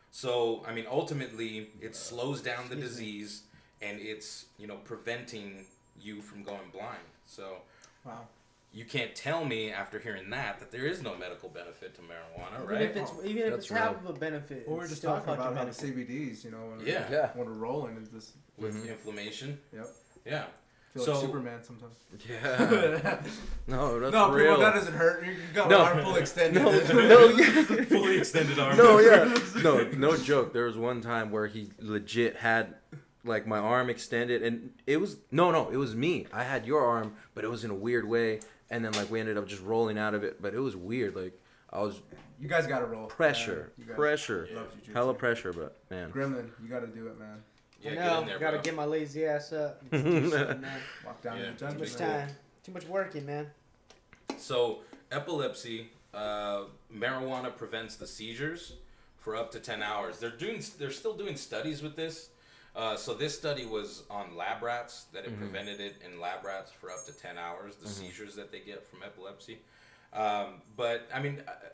Speaker 3: So, ultimately, it slows down the disease, and it's, preventing you from going blind. So,
Speaker 1: Wow.
Speaker 3: you can't tell me after hearing that there is no medical benefit to marijuana, right?
Speaker 4: Even if
Speaker 2: That's
Speaker 4: it's half
Speaker 2: real.
Speaker 4: of a benefit.
Speaker 1: Well, we're
Speaker 4: it's
Speaker 1: just
Speaker 4: still
Speaker 1: talking about
Speaker 4: fucking
Speaker 1: how the
Speaker 4: benefit.
Speaker 1: CBDs, when,
Speaker 3: Yeah.
Speaker 1: when we're rolling, is this.
Speaker 3: With inflammation.
Speaker 1: Yep.
Speaker 3: Yeah.
Speaker 1: Feel
Speaker 3: So-
Speaker 1: like Superman sometimes.
Speaker 2: Yeah. No, that's
Speaker 1: No,
Speaker 2: real.
Speaker 1: people, that doesn't hurt. You got
Speaker 2: No.
Speaker 1: my arm full extended.
Speaker 3: Fully extended arm.
Speaker 2: No, yeah. No joke. There was one time where he legit had like my arm extended, and it was it was me. I had your arm, but it was in a weird way, and then like we ended up just rolling out of it, but it was weird. Like I was
Speaker 1: You guys gotta roll.
Speaker 2: pressure,
Speaker 1: Man. You guys
Speaker 2: pressure,
Speaker 1: love jiu-jitsu.
Speaker 2: hella pressure, but man.
Speaker 1: Gremlin, you gotta do it, man.
Speaker 3: Yeah,
Speaker 4: I
Speaker 3: get
Speaker 4: know,
Speaker 3: in there,
Speaker 4: gotta
Speaker 3: bro.
Speaker 4: get my lazy ass up. And do something, man.
Speaker 1: Walk down
Speaker 3: Yeah.
Speaker 1: to the
Speaker 4: Too
Speaker 1: dungeon.
Speaker 4: much
Speaker 1: man.
Speaker 4: time. Too much working, man.
Speaker 3: So, epilepsy, marijuana prevents the seizures for up to 10 hours. They're still doing studies with this. So this study was on lab rats, that it prevented it in lab rats for up to 10 hours, the seizures that they get from epilepsy. But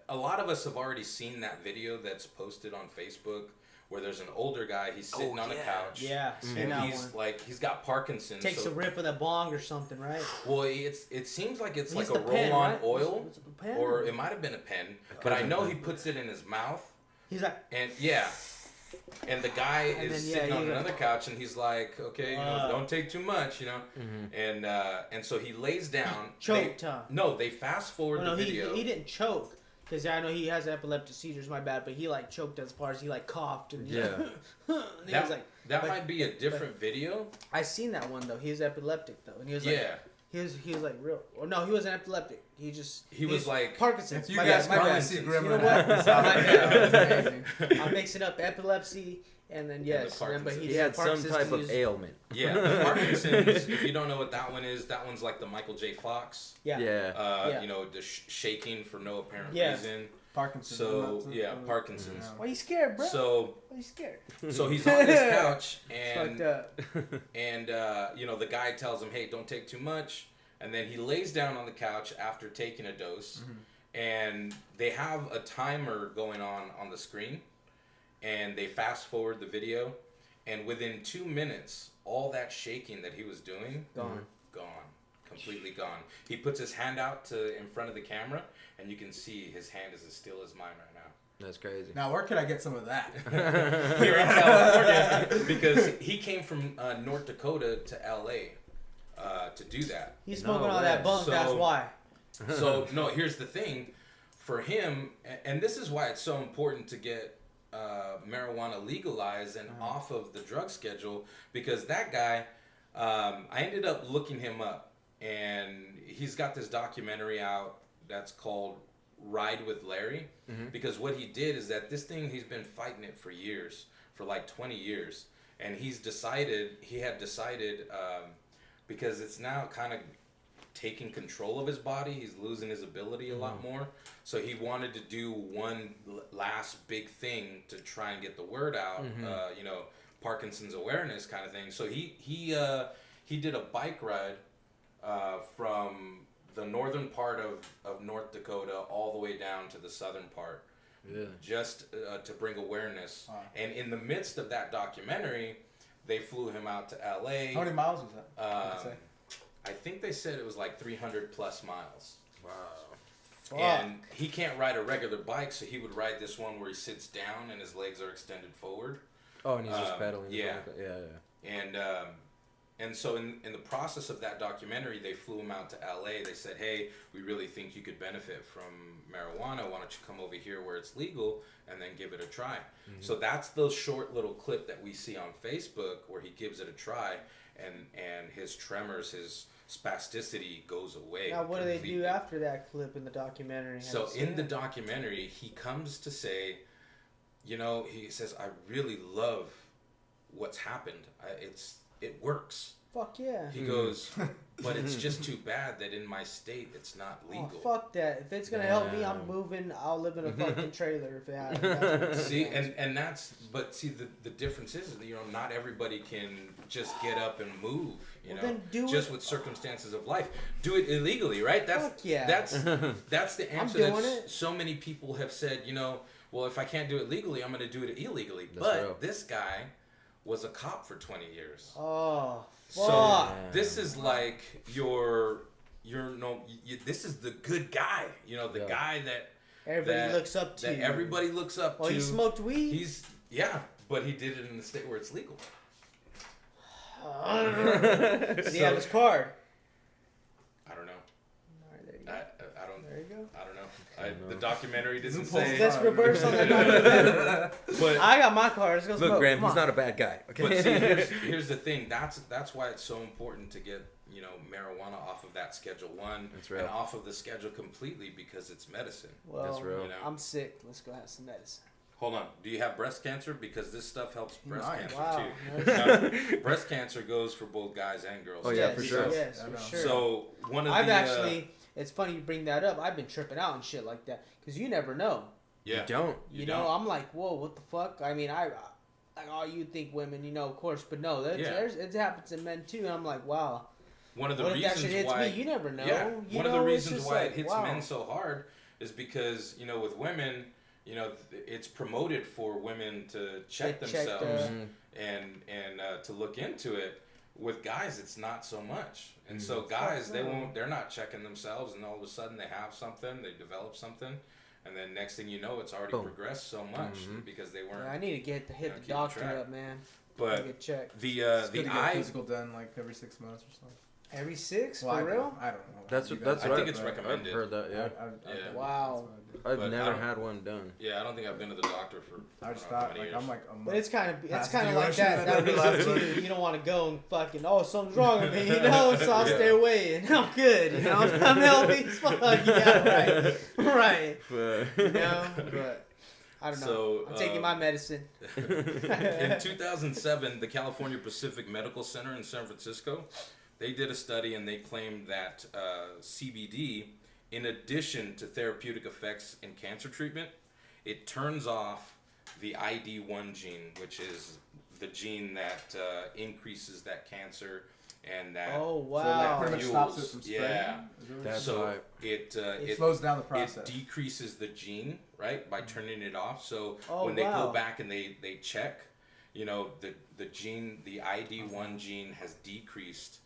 Speaker 3: a lot of us have already seen that video that's posted on Facebook where there's an older guy, he's sitting on a couch.
Speaker 4: Yeah, seen
Speaker 3: And
Speaker 4: that
Speaker 3: he's
Speaker 4: one.
Speaker 3: he's got Parkinson's.
Speaker 4: Takes a rip of the bong or something, right?
Speaker 3: Well, it seems like it's
Speaker 4: He's
Speaker 3: like a
Speaker 4: the pen,
Speaker 3: roll-on
Speaker 4: right?
Speaker 3: oil,
Speaker 4: Was it the pen?
Speaker 3: or it might have been a pen, but I know he puts it in his mouth,
Speaker 4: He's like,
Speaker 3: and and the guy
Speaker 4: And
Speaker 3: is
Speaker 4: then,
Speaker 3: sitting on
Speaker 4: he's
Speaker 3: another couch, and he's like, okay, don't take too much, and so he lays down.
Speaker 4: choked, huh?
Speaker 3: No, they fast forward
Speaker 4: No,
Speaker 3: the video.
Speaker 4: he didn't choke. Because I know he has epileptic seizures, my bad, but he like choked as far as he like coughed and
Speaker 2: Yeah.
Speaker 4: and he was like,
Speaker 3: that
Speaker 4: but-
Speaker 3: might be a different video.
Speaker 4: I seen that one though. He was epileptic though, and he was like,
Speaker 3: Yeah.
Speaker 4: he was like real. Or no, he wasn't epileptic.
Speaker 3: He was like
Speaker 4: Parkinson's.
Speaker 1: If you
Speaker 4: My
Speaker 1: guys
Speaker 4: bad, my
Speaker 1: can
Speaker 4: bad.
Speaker 1: see
Speaker 4: You
Speaker 1: Gremlin
Speaker 4: know what?
Speaker 1: act this out,
Speaker 4: My
Speaker 1: it's
Speaker 4: bad.
Speaker 1: amazing.
Speaker 4: I'm mixing up epilepsy and then yes, and then, but
Speaker 2: He had some
Speaker 4: Parkinson's
Speaker 2: type of
Speaker 4: disease.
Speaker 2: ailment.
Speaker 3: Yeah, the Parkinson's. If you don't know what that one is, that one's like the Michael J. Fox.
Speaker 4: Yeah.
Speaker 2: Yeah.
Speaker 4: Yeah.
Speaker 3: The shaking for no apparent
Speaker 4: Yeah.
Speaker 3: reason.
Speaker 1: Parkinson's.
Speaker 3: So Parkinson's.
Speaker 4: Why you scared, bro?
Speaker 3: So
Speaker 4: Why you scared?
Speaker 3: he's on this couch
Speaker 4: Fucked
Speaker 3: and
Speaker 4: up.
Speaker 3: the guy tells him, hey, don't take too much, and then he lays down on the couch after taking a dose, and they have a timer going on the screen, and they fast forward the video, and within 2 minutes, all that shaking that he was doing,
Speaker 4: Gone.
Speaker 3: completely gone. He puts his hand out in front of the camera, and you can see his hand is as still as mine right now.
Speaker 2: That's crazy.
Speaker 1: Now, where could I get some of that?
Speaker 3: Here in California, because he came from North Dakota to LA to do that.
Speaker 4: He's smoking
Speaker 2: No
Speaker 4: all that
Speaker 2: way.
Speaker 4: bunk.
Speaker 3: So-
Speaker 4: That's why.
Speaker 3: So no, here's the thing, for him, and this is why it's so important to get marijuana legalized and off of the drug schedule, because that guy, I ended up looking him up, and he's got this documentary out that's called Ride with Larry, because what he did is that this thing, he's been fighting it for years. for like 20 years. And he had decided, because it's now kind of taking control of his body, he's losing his ability a lot more. So he wanted to do one last big thing to try and get the word out, you know, Parkinson's awareness kind of thing. So he did a bike ride from the northern part of North Dakota all the way down to the southern part. Just to bring awareness. And in the midst of that documentary, they flew him out to LA.
Speaker 1: How many miles was that?
Speaker 3: I think they said it was like 300 plus miles.
Speaker 2: Wow.
Speaker 3: And he can't ride a regular bike, so he would ride this one where he sits down and his legs are extended forward.
Speaker 2: Oh, and he's just pedaling.
Speaker 3: Yeah.
Speaker 2: Yeah.
Speaker 3: And so in the process of that documentary, they flew him out to LA. They said, hey, we really think you could benefit from marijuana. Why don't you come over here where it's legal and then give it a try? So that's the short little clip that we see on Facebook where he gives it a try and his tremors, his spasticity goes away.
Speaker 4: Now, what do they do after that clip in the documentary?
Speaker 3: So in the documentary, he comes to say, you know, he says, I really love what's happened. It works.
Speaker 4: Fuck yeah.
Speaker 3: He goes, but it's just too bad that in my state it's not legal.
Speaker 4: Oh, fuck that. If it's going to help me, I'm moving. I'll live in a fucking trailer if it happens.
Speaker 3: See, and that's, but see, the difference is, you know, not everybody can just get up and move, you know,
Speaker 4: then do
Speaker 3: just
Speaker 4: it.
Speaker 3: with circumstances of life. Do it illegally, right?
Speaker 4: Fuck yeah.
Speaker 3: That's the answer
Speaker 4: doing
Speaker 3: that
Speaker 4: it.
Speaker 3: so many people have said, you know, well, if I can't do it legally, I'm going to do it illegally.
Speaker 2: That's
Speaker 3: but
Speaker 2: real.
Speaker 3: this guy was a cop for 20 years.
Speaker 4: Oh,
Speaker 3: So
Speaker 4: fuck.
Speaker 3: this is like this is the good guy, you know, the guy that
Speaker 4: Everybody looks up to.
Speaker 3: that everybody looks up to.
Speaker 4: Well, he smoked weed?
Speaker 3: But he did it in the state where it's legal.
Speaker 4: Does he have his card?
Speaker 3: I don't know.
Speaker 4: All right, there you go.
Speaker 3: I don't.
Speaker 4: There you go.
Speaker 3: I don't know. The documentary doesn't
Speaker 1: Loopholes.
Speaker 3: say.
Speaker 4: Let's reverse on the documentary.
Speaker 3: But
Speaker 4: I got my card. Let's go
Speaker 2: Look,
Speaker 4: smoke.
Speaker 2: Graham,
Speaker 4: Come
Speaker 2: he's
Speaker 4: on.
Speaker 2: not a bad guy. Okay.
Speaker 3: But see, here's the thing. That's why it's so important to get, you know, marijuana off of that Schedule 1
Speaker 2: That's real.
Speaker 3: and off of the schedule completely, because it's medicine.
Speaker 4: Well,
Speaker 2: That's real.
Speaker 3: You know?
Speaker 4: I'm sick. Let's go have some medicine.
Speaker 3: Hold on. Do you have breast cancer? Because this stuff helps breast
Speaker 1: Nice.
Speaker 3: cancer
Speaker 4: Wow.
Speaker 3: too. Now, breast cancer goes for both guys and girls.
Speaker 2: Oh, yeah,
Speaker 4: Yes,
Speaker 2: for sure.
Speaker 4: Yes,
Speaker 1: I
Speaker 4: for
Speaker 1: know.
Speaker 4: sure.
Speaker 3: So one of
Speaker 4: I've
Speaker 3: the
Speaker 4: actually, it's funny you bring that up. I've been tripping out and shit like that because you never know.
Speaker 3: yeah.
Speaker 2: You don't.
Speaker 4: You know, I'm like, whoa, what the fuck? I mean, like, oh, you think women, you know, of course, but no, it happens in men too. And I'm like, wow.
Speaker 3: One of the
Speaker 4: What if that shit
Speaker 3: reasons
Speaker 4: hits
Speaker 3: why
Speaker 4: me? You never know.
Speaker 3: Yeah.
Speaker 4: You
Speaker 3: One of
Speaker 4: know,
Speaker 3: the
Speaker 4: it's
Speaker 3: reasons
Speaker 4: just
Speaker 3: why
Speaker 4: like,
Speaker 3: it hits
Speaker 4: wow.
Speaker 3: men so hard is because, you know, with women, you know, it's promoted for women to check
Speaker 4: Get checked,
Speaker 3: themselves and to look into it. With guys, it's not so much. And so guys, they're not checking themselves, and all of a sudden they have something, they develop something, and then next thing you know, it's already progressed so much because they weren't.
Speaker 4: Yeah, I need to hit
Speaker 3: you know,
Speaker 4: the
Speaker 3: keeping
Speaker 4: doctor
Speaker 3: track.
Speaker 4: up, man.
Speaker 3: But
Speaker 4: Get checked.
Speaker 3: the
Speaker 1: It's good
Speaker 3: the
Speaker 1: to get
Speaker 3: eye,
Speaker 1: physical done like every 6 months or something.
Speaker 4: Every 6
Speaker 1: Well,
Speaker 4: for real?
Speaker 1: I don't know.
Speaker 2: That's
Speaker 1: You
Speaker 2: what.
Speaker 1: guys-
Speaker 2: That's
Speaker 3: I
Speaker 2: what
Speaker 3: think it's recommended.
Speaker 2: I've heard that. Yeah.
Speaker 3: Yeah.
Speaker 4: Wow.
Speaker 2: I've
Speaker 3: But
Speaker 2: never
Speaker 3: I don't-
Speaker 2: had one done.
Speaker 3: yeah, I don't think I've been to the doctor for.
Speaker 1: I just
Speaker 3: don't know how
Speaker 1: thought
Speaker 3: many
Speaker 1: like
Speaker 3: years.
Speaker 1: I'm like a month.
Speaker 4: But it's kind
Speaker 1: Past
Speaker 4: of
Speaker 1: due, I
Speaker 4: like
Speaker 1: should've
Speaker 4: that
Speaker 1: been
Speaker 4: reason
Speaker 1: relaxed.
Speaker 4: too. You don't want to go and fucking, oh, something's wrong with me, you know, so I'll
Speaker 3: Yeah.
Speaker 4: stay away and I'm good, you know, I'm healthy as fuck. Yeah, right. You know, but I don't know.
Speaker 3: So,
Speaker 4: I'm taking my medicine.
Speaker 3: In 2007, the California Pacific Medical Center in San Francisco, they did a study and they claimed that CBD, in addition to therapeutic effects in cancer treatment, it turns off the ID1 gene, which is the gene that increases that cancer and that
Speaker 4: Oh,
Speaker 1: So
Speaker 4: wow.
Speaker 1: that pretty much stops it
Speaker 3: fuels-
Speaker 1: from spreading.
Speaker 3: yeah.
Speaker 1: Is that what
Speaker 2: That's
Speaker 3: so
Speaker 2: right.
Speaker 1: it slows down the process.
Speaker 3: It decreases the gene, right, by turning it off. So
Speaker 4: Oh,
Speaker 3: when they
Speaker 4: wow.
Speaker 3: go back and they check, you know, the gene, the ID1 gene has decreased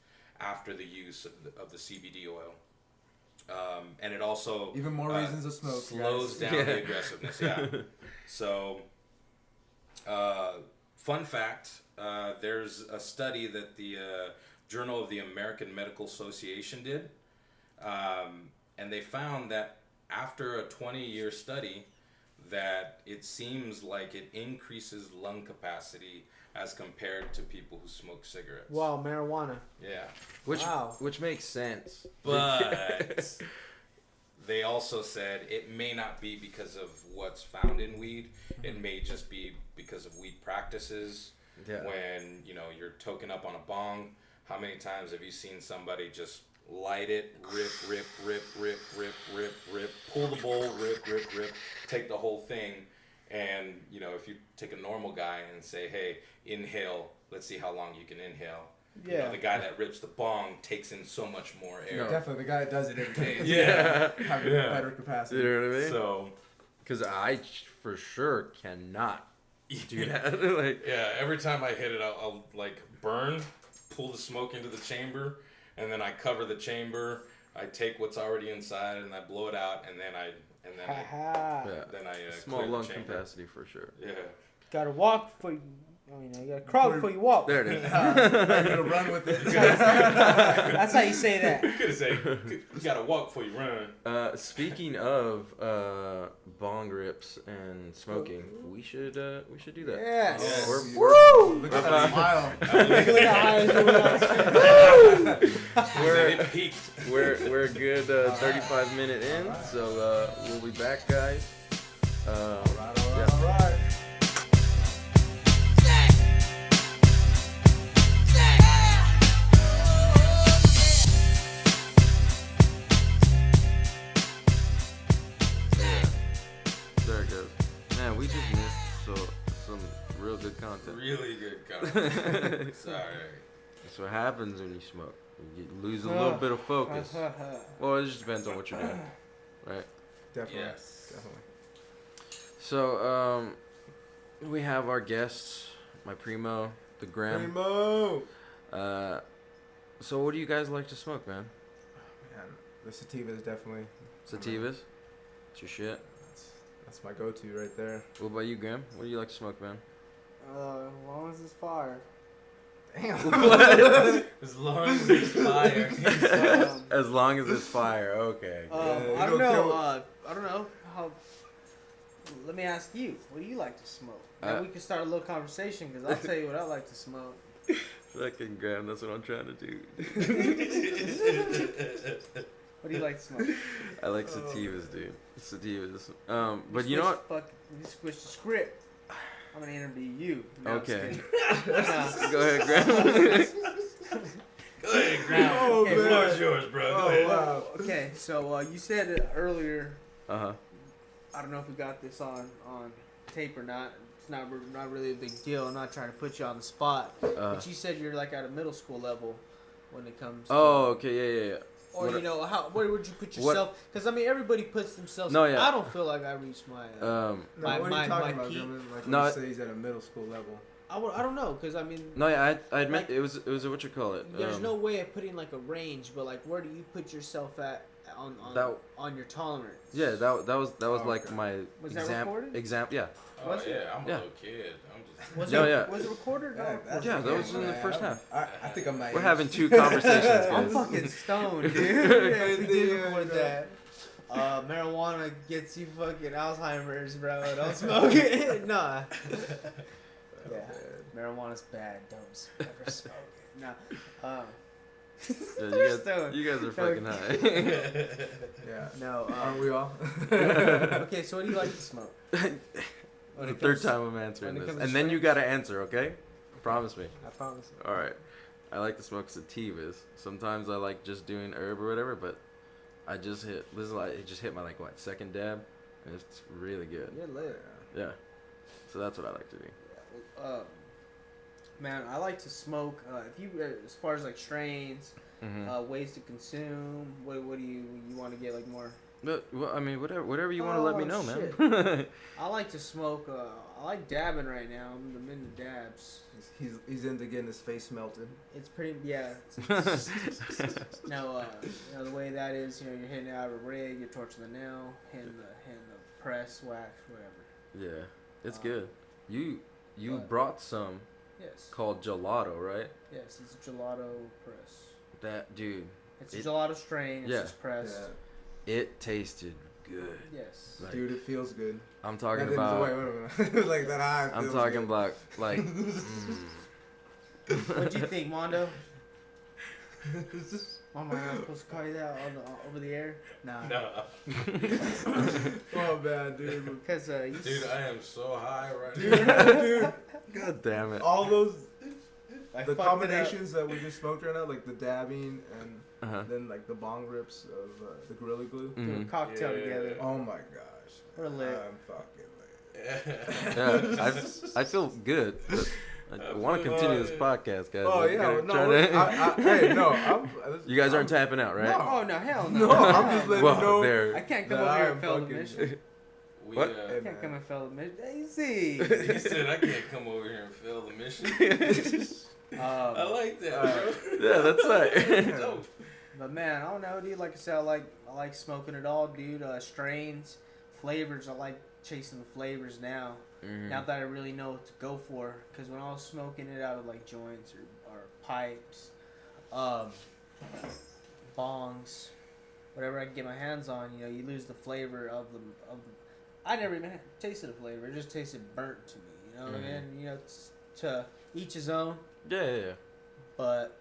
Speaker 3: after the use of the CBD oil. And it also
Speaker 1: Even more reasons to smoke.
Speaker 3: slows
Speaker 1: guys.
Speaker 3: down the aggressiveness. Yeah. So, fun fact: there's a study that the Journal of the American Medical Association did, and they found that after a 20-year study, that it seems like it increases lung capacity as compared to people who smoke cigarettes.
Speaker 4: Wow, marijuana.
Speaker 3: Yeah.
Speaker 2: Which
Speaker 4: Wow.
Speaker 2: which makes sense.
Speaker 3: But they also said it may not be because of what's found in weed. It may just be because of weed practices.
Speaker 2: Yeah.
Speaker 3: When, you know, you're toking up on a bong, how many times have you seen somebody just light it, rip, pull the bowl, rip, take the whole thing. And, you know, if you take a normal guy and say, hey, inhale, let's see how long you can inhale.
Speaker 4: Yeah.
Speaker 3: You know, the guy that rips the bong takes in so much more air.
Speaker 1: No. Definitely, the guy that does it every day.
Speaker 3: Yeah.
Speaker 1: Having better capacity.
Speaker 2: You know what I mean?
Speaker 3: So,
Speaker 2: because I for sure cannot do that. Like,
Speaker 3: yeah, every time I hit it, I'll like burn, pull the smoke into the chamber, and then I cover the chamber. I take what's already inside and I blow it out, and then I
Speaker 2: small
Speaker 3: clear
Speaker 2: lung
Speaker 3: the chamber.
Speaker 2: capacity for sure.
Speaker 3: Yeah.
Speaker 4: Gotta walk before you. I mean, you gotta crawl before you walk.
Speaker 2: There it is.
Speaker 1: You're gonna run with it.
Speaker 4: That's how you say that.
Speaker 3: You could say you gotta walk before you run.
Speaker 2: Speaking of bong rips and smoking, we should do that.
Speaker 4: Yes.
Speaker 3: Yes.
Speaker 4: Woo!
Speaker 1: Look at that smile.
Speaker 3: It peaked.
Speaker 2: We're a good 35 minute in, so we'll be back, guys.
Speaker 1: All right.
Speaker 2: There it goes. Man, we just missed some real good content.
Speaker 3: Really good content. Sorry.
Speaker 2: That's what happens when you smoke. You lose a little bit of focus. Well, it just depends on what you're doing, right?
Speaker 1: Definitely.
Speaker 3: Yes.
Speaker 1: Definitely.
Speaker 2: So, we have our guests, my Primo, the Grem.
Speaker 1: Primo.
Speaker 2: So what do you guys like to smoke, man?
Speaker 1: Man, the sativa is definitely.
Speaker 2: Sativas? It's your shit.
Speaker 1: That's my go-to right there.
Speaker 2: What about you, Graham? What do you like to smoke, man?
Speaker 4: As long as it's fire.
Speaker 1: Damn.
Speaker 3: As long as it's fire.
Speaker 2: As long as it's fire, okay.
Speaker 4: I don't know. I don't know how. Let me ask you. What do you like to smoke? Now we can start a little conversation because I'll tell you what I like to smoke.
Speaker 2: Fucking Graham, that's what I'm trying to do.
Speaker 4: What do you like to smoke?
Speaker 2: I like sativas, dude. Sativas. But you know what?
Speaker 4: You switch the script. I'm gonna interview you. No,
Speaker 2: Okay.
Speaker 4: Nah.
Speaker 2: Go ahead, Graham.
Speaker 3: Go ahead, Graham.
Speaker 1: Oh,
Speaker 3: The
Speaker 1: man.
Speaker 3: floor is yours, bro. Go
Speaker 1: Oh,
Speaker 3: ahead.
Speaker 1: wow.
Speaker 4: Okay, so you said it earlier.
Speaker 2: Uh-huh.
Speaker 4: I don't know if we got this on tape or not. It's not really a big deal. I'm not trying to put you on the spot. But you said you're like at a middle school level when it comes.
Speaker 2: Oh, okay, yeah.
Speaker 4: Or
Speaker 2: What
Speaker 4: you know, where would you put yourself? Because I mean, everybody puts themselves.
Speaker 2: No, yeah.
Speaker 4: I don't feel like I reached my.
Speaker 1: No, what are you talking about,
Speaker 4: peak.
Speaker 1: Gremlin? Like
Speaker 2: No,
Speaker 1: when you say he's at a middle school level.
Speaker 4: I don't know, because I mean.
Speaker 2: No, yeah, I admit
Speaker 4: Like-
Speaker 2: it was a, what you call it.
Speaker 4: There's no way of putting like a range, but like, where do you put yourself at on your tolerance?
Speaker 2: Yeah, that was like
Speaker 1: okay.
Speaker 2: my
Speaker 4: Was that recorded?
Speaker 2: yeah.
Speaker 3: Oh,
Speaker 4: Was it?
Speaker 3: yeah, I'm a
Speaker 2: Yeah.
Speaker 3: little kid. I'm just.
Speaker 4: Was
Speaker 2: No,
Speaker 4: it?
Speaker 2: yeah.
Speaker 4: Was it recorded?
Speaker 1: Yeah,
Speaker 4: No.
Speaker 2: Yeah, that was in the first half.
Speaker 1: I think I'm
Speaker 2: We're having two conversations,
Speaker 4: I'm
Speaker 2: guys.
Speaker 4: fucking stoned, dude. Yeah, we did record that. Marijuana gets you fucking Alzheimer's, bro. Don't smoke it. Nah. Yeah, marijuana's bad. Don't ever smoke it. Nah.
Speaker 2: Yeah, you guys are fucking high.
Speaker 1: Yeah.
Speaker 4: No.
Speaker 1: Aren't we all?
Speaker 4: Okay, so what do you like to smoke?
Speaker 2: The third time I'm answering
Speaker 4: when it
Speaker 2: this,
Speaker 4: comes to
Speaker 2: and then you
Speaker 4: strength?
Speaker 2: gotta answer, okay? Promise me.
Speaker 4: I promise.
Speaker 2: All right. I like to smoke sativas. Sometimes I like just doing herb or whatever, but I just hit. This is like it just hit my like what second dab, and it's really good.
Speaker 4: You're lit.
Speaker 2: Yeah. So that's what I like to do.
Speaker 4: Man, I like to smoke. If you, as far as like strains, ways to consume, what do you want to get like more?
Speaker 2: But well, I mean, whatever you want to let me know,
Speaker 4: shit.
Speaker 2: man.
Speaker 4: I like to smoke. I like dabbing right now. I'm into dabs.
Speaker 1: He's into getting his face melted.
Speaker 4: It's pretty, yeah. No, the way that is, you're hitting out a rig, you're torching the nail, hitting the press, wax, whatever.
Speaker 2: Yeah, it's good. You
Speaker 4: What?
Speaker 2: brought some
Speaker 4: Yes.
Speaker 2: called gelato, right?
Speaker 4: Yes, it's a gelato press.
Speaker 2: That dude,
Speaker 4: It's a gelato strain. It's
Speaker 2: yeah.
Speaker 4: just pressed.
Speaker 2: it tasted good.
Speaker 4: Yes.
Speaker 2: Like,
Speaker 1: Dude, it feels good.
Speaker 2: I'm talking
Speaker 1: Wait,
Speaker 2: about.
Speaker 1: wait a minute. Like that high.
Speaker 2: I'm
Speaker 1: feels
Speaker 2: talking
Speaker 1: good.
Speaker 2: about like.
Speaker 4: What'd you think, Mondo? Oh my God, I'm supposed to call you that over the air? Nah.
Speaker 3: No.
Speaker 1: Oh man, dude.
Speaker 4: Because
Speaker 3: Dude, I am so high right
Speaker 1: Dude,
Speaker 3: now.
Speaker 1: dude.
Speaker 2: God damn it.
Speaker 1: All those
Speaker 4: I
Speaker 1: the
Speaker 4: fucked it
Speaker 1: combinations that we just smoked right now, like the dabbing and
Speaker 2: Uh-huh.
Speaker 1: then like the bong rips of the Gorilla Glue.
Speaker 4: up. Do a
Speaker 2: Mhm.
Speaker 4: cocktail
Speaker 3: Yeah.
Speaker 4: together.
Speaker 1: Oh my gosh.
Speaker 4: We're lit.
Speaker 1: I'm fucking lit.
Speaker 2: Yeah, I feel good. But I want to continue this podcast, guys.
Speaker 1: Oh
Speaker 2: Like,
Speaker 1: yeah,
Speaker 2: gotta
Speaker 1: no.
Speaker 2: try to-
Speaker 1: Hey, no.
Speaker 2: You guys aren't tapping out, right?
Speaker 1: No.
Speaker 4: Oh, no, hell no.
Speaker 1: No, I'm just letting
Speaker 2: Well,
Speaker 1: you know.
Speaker 4: I
Speaker 2: there.
Speaker 4: can't come
Speaker 1: that
Speaker 4: over
Speaker 1: I
Speaker 4: here
Speaker 1: am
Speaker 4: and fail the
Speaker 1: fucking-
Speaker 4: mission.
Speaker 3: We,
Speaker 2: What?
Speaker 1: Hey,
Speaker 4: I can't
Speaker 1: man.
Speaker 4: come and fail the mission. Easy.
Speaker 3: He said I can't come over here and fail the mission. I like that, bro.
Speaker 2: Yeah, that's right.
Speaker 3: Dope.
Speaker 4: But man, I don't know, dude. Like I said, I like smoking it all, dude. Strains, flavors. I like chasing the flavors now.
Speaker 2: Mhm.
Speaker 4: Now that I really know what to go for, because when I was smoking it out of like joints or pipes, bongs, whatever I can get my hands on, you know, you lose the flavor of the. I never even tasted the flavor. It just tasted burnt to me. You know what I mean? You know, to each his own.
Speaker 2: Yeah.
Speaker 4: But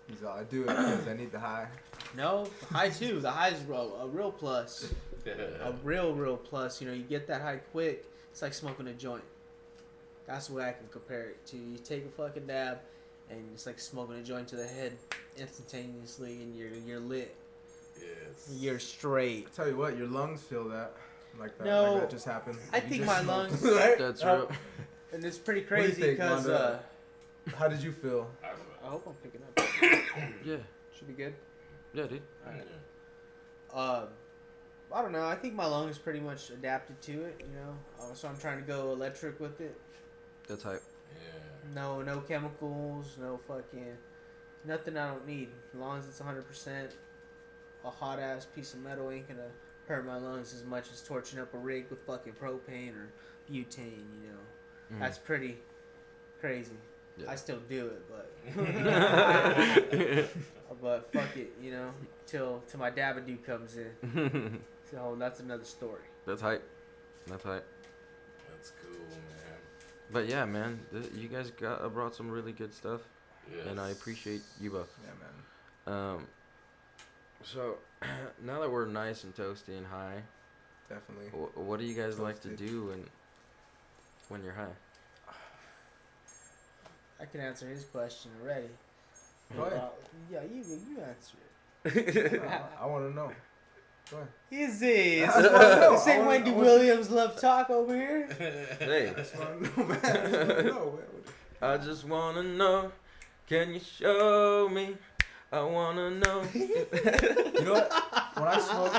Speaker 1: He's all, I do it because I need the high.
Speaker 4: no, high too. The high is a real plus. A real plus. You know, you get that high quick. It's like smoking a joint. That's the way I can compare it to. You take a fucking dab, and it's like smoking a joint to the head instantaneously, and you're lit.
Speaker 3: Yes.
Speaker 4: You're straight.
Speaker 1: I tell you what, your lungs feel that. Like that.
Speaker 4: No,
Speaker 1: like that just happened.
Speaker 4: I
Speaker 1: You
Speaker 4: think
Speaker 1: just
Speaker 4: my
Speaker 1: smoked.
Speaker 4: lungs-
Speaker 1: Right?
Speaker 2: That's
Speaker 4: Oh.
Speaker 2: real.
Speaker 4: And it's pretty
Speaker 1: What do you
Speaker 4: crazy
Speaker 1: think,
Speaker 4: because
Speaker 1: Wanda? How did you feel?
Speaker 4: I hope I'm picking up.
Speaker 2: Yeah.
Speaker 4: Should be good.
Speaker 2: Yeah, dude.
Speaker 4: I don't know. I think my lungs pretty much adapted to it. You know, so I'm trying to go electric with it.
Speaker 2: That's hype.
Speaker 3: Yeah.
Speaker 4: No chemicals, no fucking nothing I don't need. As long as it's 100%, a hot ass piece of metal ain't gonna hurt my lungs as much as torching up a rig with fucking propane or butane. You know, that's pretty crazy.
Speaker 2: Yeah.
Speaker 4: I still do it, but fuck it, you know, till my dabadoo comes in. So that's another story.
Speaker 2: That's hype. That's hype.
Speaker 3: That's cool, man.
Speaker 2: But yeah, man, you guys brought some really good stuff,
Speaker 3: Yes.
Speaker 2: and I appreciate you both.
Speaker 1: Yeah, man.
Speaker 2: So now that we're nice and toasty and high,
Speaker 1: Definitely.
Speaker 2: what do you guys like to
Speaker 1: Toasty.
Speaker 2: do when you're high?
Speaker 4: I can answer his question already.
Speaker 1: Go ahead.
Speaker 4: Yeah, you answer it.
Speaker 1: I want to know. Go ahead.
Speaker 4: Easy.
Speaker 1: That's what I know.
Speaker 4: The same
Speaker 1: I
Speaker 4: way
Speaker 1: wanna-
Speaker 4: do Williams love talk over here.
Speaker 2: Hey,
Speaker 1: I just want to know, man. I just wanna know, man.
Speaker 2: I just wanna know, can you show me? I wanna know.
Speaker 1: You know what? When I smoke,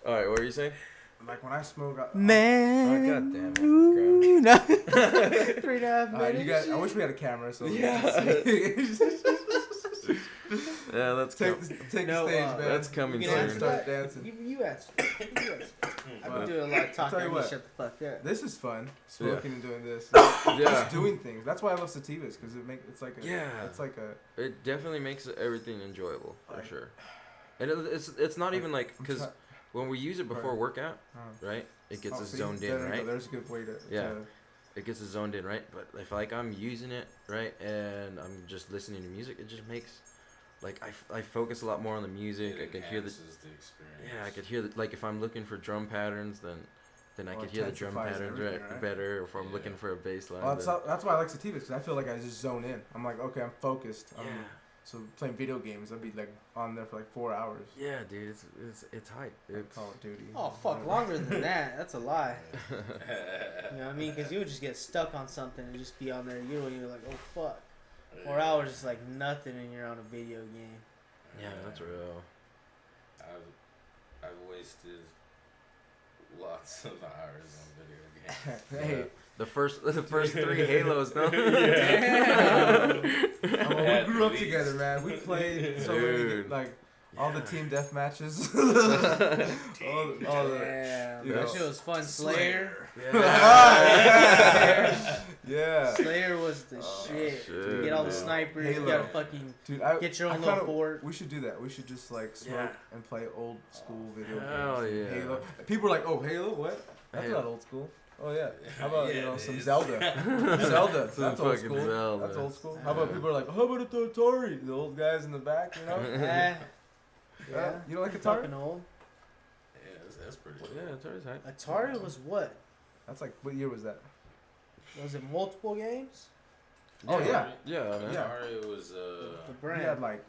Speaker 2: All right, what were you saying?
Speaker 1: like when I smoke,
Speaker 4: Man.
Speaker 2: Oh, God damn it, Graham.
Speaker 4: 3.5 minutes.
Speaker 1: you guys. I wish we had a camera so we
Speaker 2: Yeah.
Speaker 1: could see.
Speaker 2: Yeah, that's
Speaker 1: take
Speaker 2: com-
Speaker 1: the
Speaker 4: No,
Speaker 1: stage, man.
Speaker 2: that's coming
Speaker 4: You
Speaker 1: Start-
Speaker 4: can
Speaker 2: soon.
Speaker 1: Start dancing.
Speaker 4: You answer. You answer. I've
Speaker 1: But
Speaker 4: been doing a lot of talking.
Speaker 1: tell you
Speaker 4: I need
Speaker 1: what.
Speaker 4: to shut the fuck up.
Speaker 1: This is fun, smoking and doing this.
Speaker 2: Yeah.
Speaker 1: Just doing things. That's why I love sativas because it's like a,
Speaker 2: Yeah.
Speaker 1: it's like a.
Speaker 2: It definitely makes everything enjoyable for
Speaker 1: Like-
Speaker 2: sure. And it's not even like
Speaker 1: I'm
Speaker 2: because
Speaker 1: try-
Speaker 2: when we use it before
Speaker 1: Right.
Speaker 2: workout,
Speaker 1: uh,
Speaker 2: right? It gets
Speaker 1: oh,
Speaker 2: us
Speaker 1: see,
Speaker 2: zoned
Speaker 1: there
Speaker 2: in,
Speaker 1: you go.
Speaker 2: right?
Speaker 1: There's a good way to.
Speaker 2: Yeah.
Speaker 1: to-
Speaker 2: It gets us zoned in, right? But if like I'm using it, right, and I'm just listening to music, it just makes like I focus a lot more on the music. I can hear the
Speaker 3: enhances the experience.
Speaker 2: yeah, I could hear like if I'm looking for drum patterns, then I
Speaker 1: Well,
Speaker 2: could hear the drum
Speaker 1: intensifies
Speaker 2: patterns
Speaker 1: everything,
Speaker 2: right,
Speaker 1: right?
Speaker 2: better. Or if I'm
Speaker 3: Yeah.
Speaker 2: looking for a bass line.
Speaker 1: Well,
Speaker 2: then-
Speaker 1: that's why I like sativas because I feel like I just zone in. I'm like, okay, I'm focused.
Speaker 2: yeah,
Speaker 1: So playing video games, I'd be like on there for like 4 hours.
Speaker 2: yeah, dude, it's hype.
Speaker 1: Like
Speaker 2: It's
Speaker 1: Call of Duty.
Speaker 4: Oh fuck, longer than that. That's a lie. You know what I mean? Because you would just get stuck on something and just be on there. You don't even like, oh fuck. 4 hours is like nothing, and you're on a video game.
Speaker 2: yeah, that's real.
Speaker 3: I've wasted lots of hours on video games.
Speaker 1: Hey,
Speaker 2: The first 3 Halos, no?
Speaker 4: Damn.
Speaker 1: we
Speaker 3: At
Speaker 1: grew up
Speaker 3: least.
Speaker 1: together, man. We played so many,
Speaker 2: Dude.
Speaker 1: like all the
Speaker 2: Yeah.
Speaker 1: team death matches. all the,
Speaker 4: Damn,
Speaker 1: you
Speaker 4: that
Speaker 1: know,
Speaker 4: shit was fun. Slayer.
Speaker 2: Yeah.
Speaker 1: yeah,
Speaker 4: Slayer was the
Speaker 1: Oh,
Speaker 4: shit.
Speaker 2: shit,
Speaker 4: You get all the
Speaker 2: dude.
Speaker 4: snipers. You
Speaker 1: Halo.
Speaker 4: gotta fucking
Speaker 1: dude.
Speaker 4: get your
Speaker 1: I
Speaker 4: own little
Speaker 1: kinda-
Speaker 4: fort.
Speaker 1: We should do that. We should just like smoke
Speaker 2: Yeah.
Speaker 1: and play old school video
Speaker 2: Hell
Speaker 1: games.
Speaker 2: yeah.
Speaker 1: Halo. People are like, oh, Halo, what? That's
Speaker 2: Halo.
Speaker 1: not old school. Oh yeah. How about
Speaker 3: Yeah,
Speaker 1: some
Speaker 3: it
Speaker 1: Zelda? Zelda.
Speaker 2: Some
Speaker 1: That's old
Speaker 2: fucking
Speaker 1: school.
Speaker 2: Zelda.
Speaker 1: That's old school. How about people are like, how about the Atari? The old guys in the back, you know?
Speaker 4: Yeah.
Speaker 1: You don't like Atari?
Speaker 4: Fucking old.
Speaker 3: Yeah, that's pretty cool.
Speaker 2: Yeah, it's always hype.
Speaker 4: Atari was what?
Speaker 1: That's like, what year was that?
Speaker 4: Was it multiple games?
Speaker 1: Oh yeah.
Speaker 2: Yeah, man.
Speaker 1: Yeah.
Speaker 3: Atari was
Speaker 4: The
Speaker 1: We
Speaker 4: brand.
Speaker 1: had like,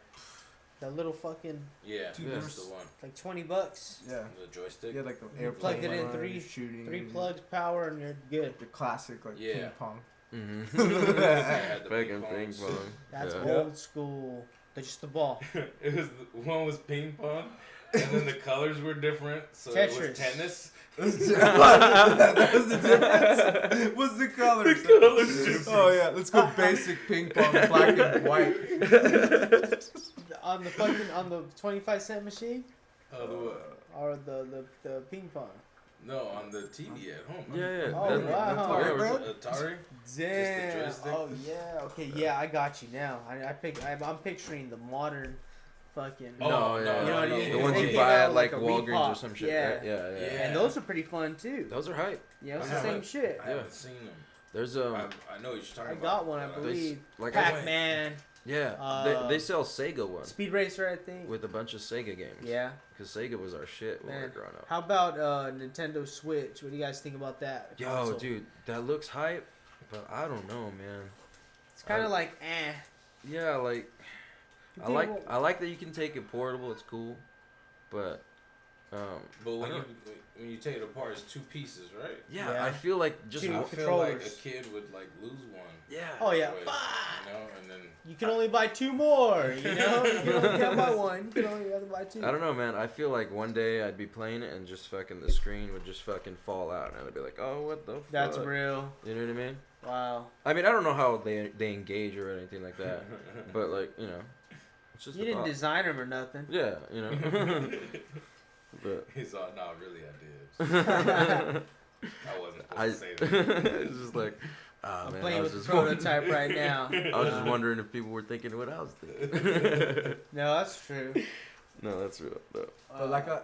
Speaker 4: That little fucking
Speaker 3: yeah,
Speaker 1: Dude,
Speaker 3: that's
Speaker 1: there's-
Speaker 3: the one.
Speaker 4: like $20.
Speaker 1: yeah.
Speaker 3: The joystick.
Speaker 1: You had like the
Speaker 4: You
Speaker 1: airplane.
Speaker 4: plugged it in
Speaker 1: one,
Speaker 4: three-
Speaker 1: shooting.
Speaker 4: 3 plugs, power, and you're good.
Speaker 1: The classic like
Speaker 3: Yeah.
Speaker 1: ping pong.
Speaker 2: Mm-hmm.
Speaker 3: had the
Speaker 2: Fucking
Speaker 3: ping
Speaker 2: ping
Speaker 3: pongs.
Speaker 2: pong.
Speaker 4: That's
Speaker 2: Yeah.
Speaker 4: old school. That's just the ball.
Speaker 3: It was one was ping pong, and then the colors were different. So it
Speaker 4: Tetris.
Speaker 3: was tennis.
Speaker 1: That was the difference. What's the colors?
Speaker 3: The colors difference.
Speaker 1: Oh yeah, let's go basic ping pong, black and white.
Speaker 4: on the 25-cent machine or the ping pong.
Speaker 3: No, on the TV at home.
Speaker 2: Yeah.
Speaker 4: Oh,
Speaker 2: That's-
Speaker 4: wow.
Speaker 2: yeah,
Speaker 1: Atari,
Speaker 3: Atari.
Speaker 4: Damn.
Speaker 3: joystick.
Speaker 4: Oh yeah. Okay. Yeah, I got you now. I'm picturing the modern fucking.
Speaker 3: Oh,
Speaker 2: No,
Speaker 3: no,
Speaker 2: yeah.
Speaker 3: no,
Speaker 4: You know what I
Speaker 3: no,
Speaker 4: mean?
Speaker 2: The ones
Speaker 4: They
Speaker 2: you
Speaker 4: came
Speaker 2: buy
Speaker 4: out
Speaker 2: at like
Speaker 4: a
Speaker 2: Walgreens
Speaker 4: repop.
Speaker 2: or some shit.
Speaker 4: Yeah.
Speaker 2: Right? Yeah.
Speaker 3: Yeah.
Speaker 4: And those are pretty fun too.
Speaker 2: Those are hype.
Speaker 4: Yeah, it's
Speaker 3: I
Speaker 4: the same
Speaker 3: haven't-
Speaker 4: shit.
Speaker 3: I haven't seen them.
Speaker 2: There's
Speaker 3: I know what you're talking
Speaker 4: I
Speaker 3: about.
Speaker 4: got one, I
Speaker 3: but
Speaker 4: believe.
Speaker 2: like
Speaker 4: Pac-Man,
Speaker 2: yeah. They sell Sega ones
Speaker 4: Speed Racer, I think.
Speaker 2: with a bunch of Sega games.
Speaker 4: Yeah.
Speaker 2: Because Sega was our shit when we were
Speaker 4: Man.
Speaker 2: growing up.
Speaker 4: How about Nintendo Switch? What do you guys think about that?
Speaker 2: Yo,
Speaker 4: console?
Speaker 2: dude, that looks hype, but I don't know, man.
Speaker 4: It's kind of like eh.
Speaker 2: Yeah, like
Speaker 4: You
Speaker 2: I
Speaker 4: think
Speaker 2: like
Speaker 4: we'll-
Speaker 2: I like that you can take it portable. It's cool, but
Speaker 3: But
Speaker 2: I don't-
Speaker 3: when you take it apart, it's two pieces, right?
Speaker 2: yeah,
Speaker 4: Yeah.
Speaker 2: I feel like just
Speaker 4: Two
Speaker 3: I
Speaker 2: one-
Speaker 3: feel like a
Speaker 4: controllers.
Speaker 3: kid would like lose one.
Speaker 2: yeah.
Speaker 4: Oh yeah.
Speaker 3: Way,
Speaker 4: Bah!
Speaker 3: you know, and then
Speaker 4: You can only buy 2 more. You know, you only can't buy one. You can only have to buy 2.
Speaker 2: I don't know, man. I feel like one day I'd be playing it and just fucking the screen would just fucking fall out, and I'd be like, oh, what the fuck?
Speaker 4: That's real.
Speaker 2: You know what I mean?
Speaker 4: Wow.
Speaker 2: I mean, I don't know how they engage or anything like that, but like it's just
Speaker 4: You
Speaker 2: a
Speaker 4: didn't
Speaker 2: thought.
Speaker 4: design them or nothing.
Speaker 2: Yeah, but
Speaker 3: he's all, no, really, I did. I wasn't supposed to say that.
Speaker 2: it's just like, ah,
Speaker 4: I'm
Speaker 2: man. I
Speaker 4: playing
Speaker 2: was
Speaker 4: with the
Speaker 2: just wondering,
Speaker 4: prototype right now.
Speaker 2: I was just wondering if people were thinking what I was thinking.
Speaker 4: No, that's true.
Speaker 2: No, that's real. No.
Speaker 1: But like I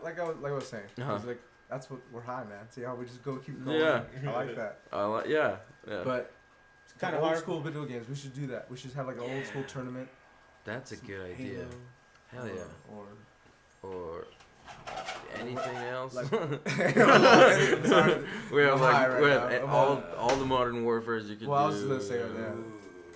Speaker 1: was saying,
Speaker 2: Uh-huh.
Speaker 1: it's like that's what we're high, man. See how we just keep going.
Speaker 2: Yeah.
Speaker 1: I like that.
Speaker 2: Yeah.
Speaker 1: But
Speaker 4: It's kind of
Speaker 1: old
Speaker 4: hard.
Speaker 1: school video games. We should do that. We should have like an old school tournament.
Speaker 2: That's a good idea.
Speaker 1: Halo,
Speaker 2: Hell yeah.
Speaker 1: Or
Speaker 2: Or anything else?
Speaker 1: like-
Speaker 2: Sorry. We have
Speaker 1: I'm high
Speaker 2: like
Speaker 1: right
Speaker 2: we
Speaker 1: now.
Speaker 2: have
Speaker 1: I'm
Speaker 2: all the modern warfares you could do.
Speaker 1: Well, I was gonna say, yeah.
Speaker 3: Ooh,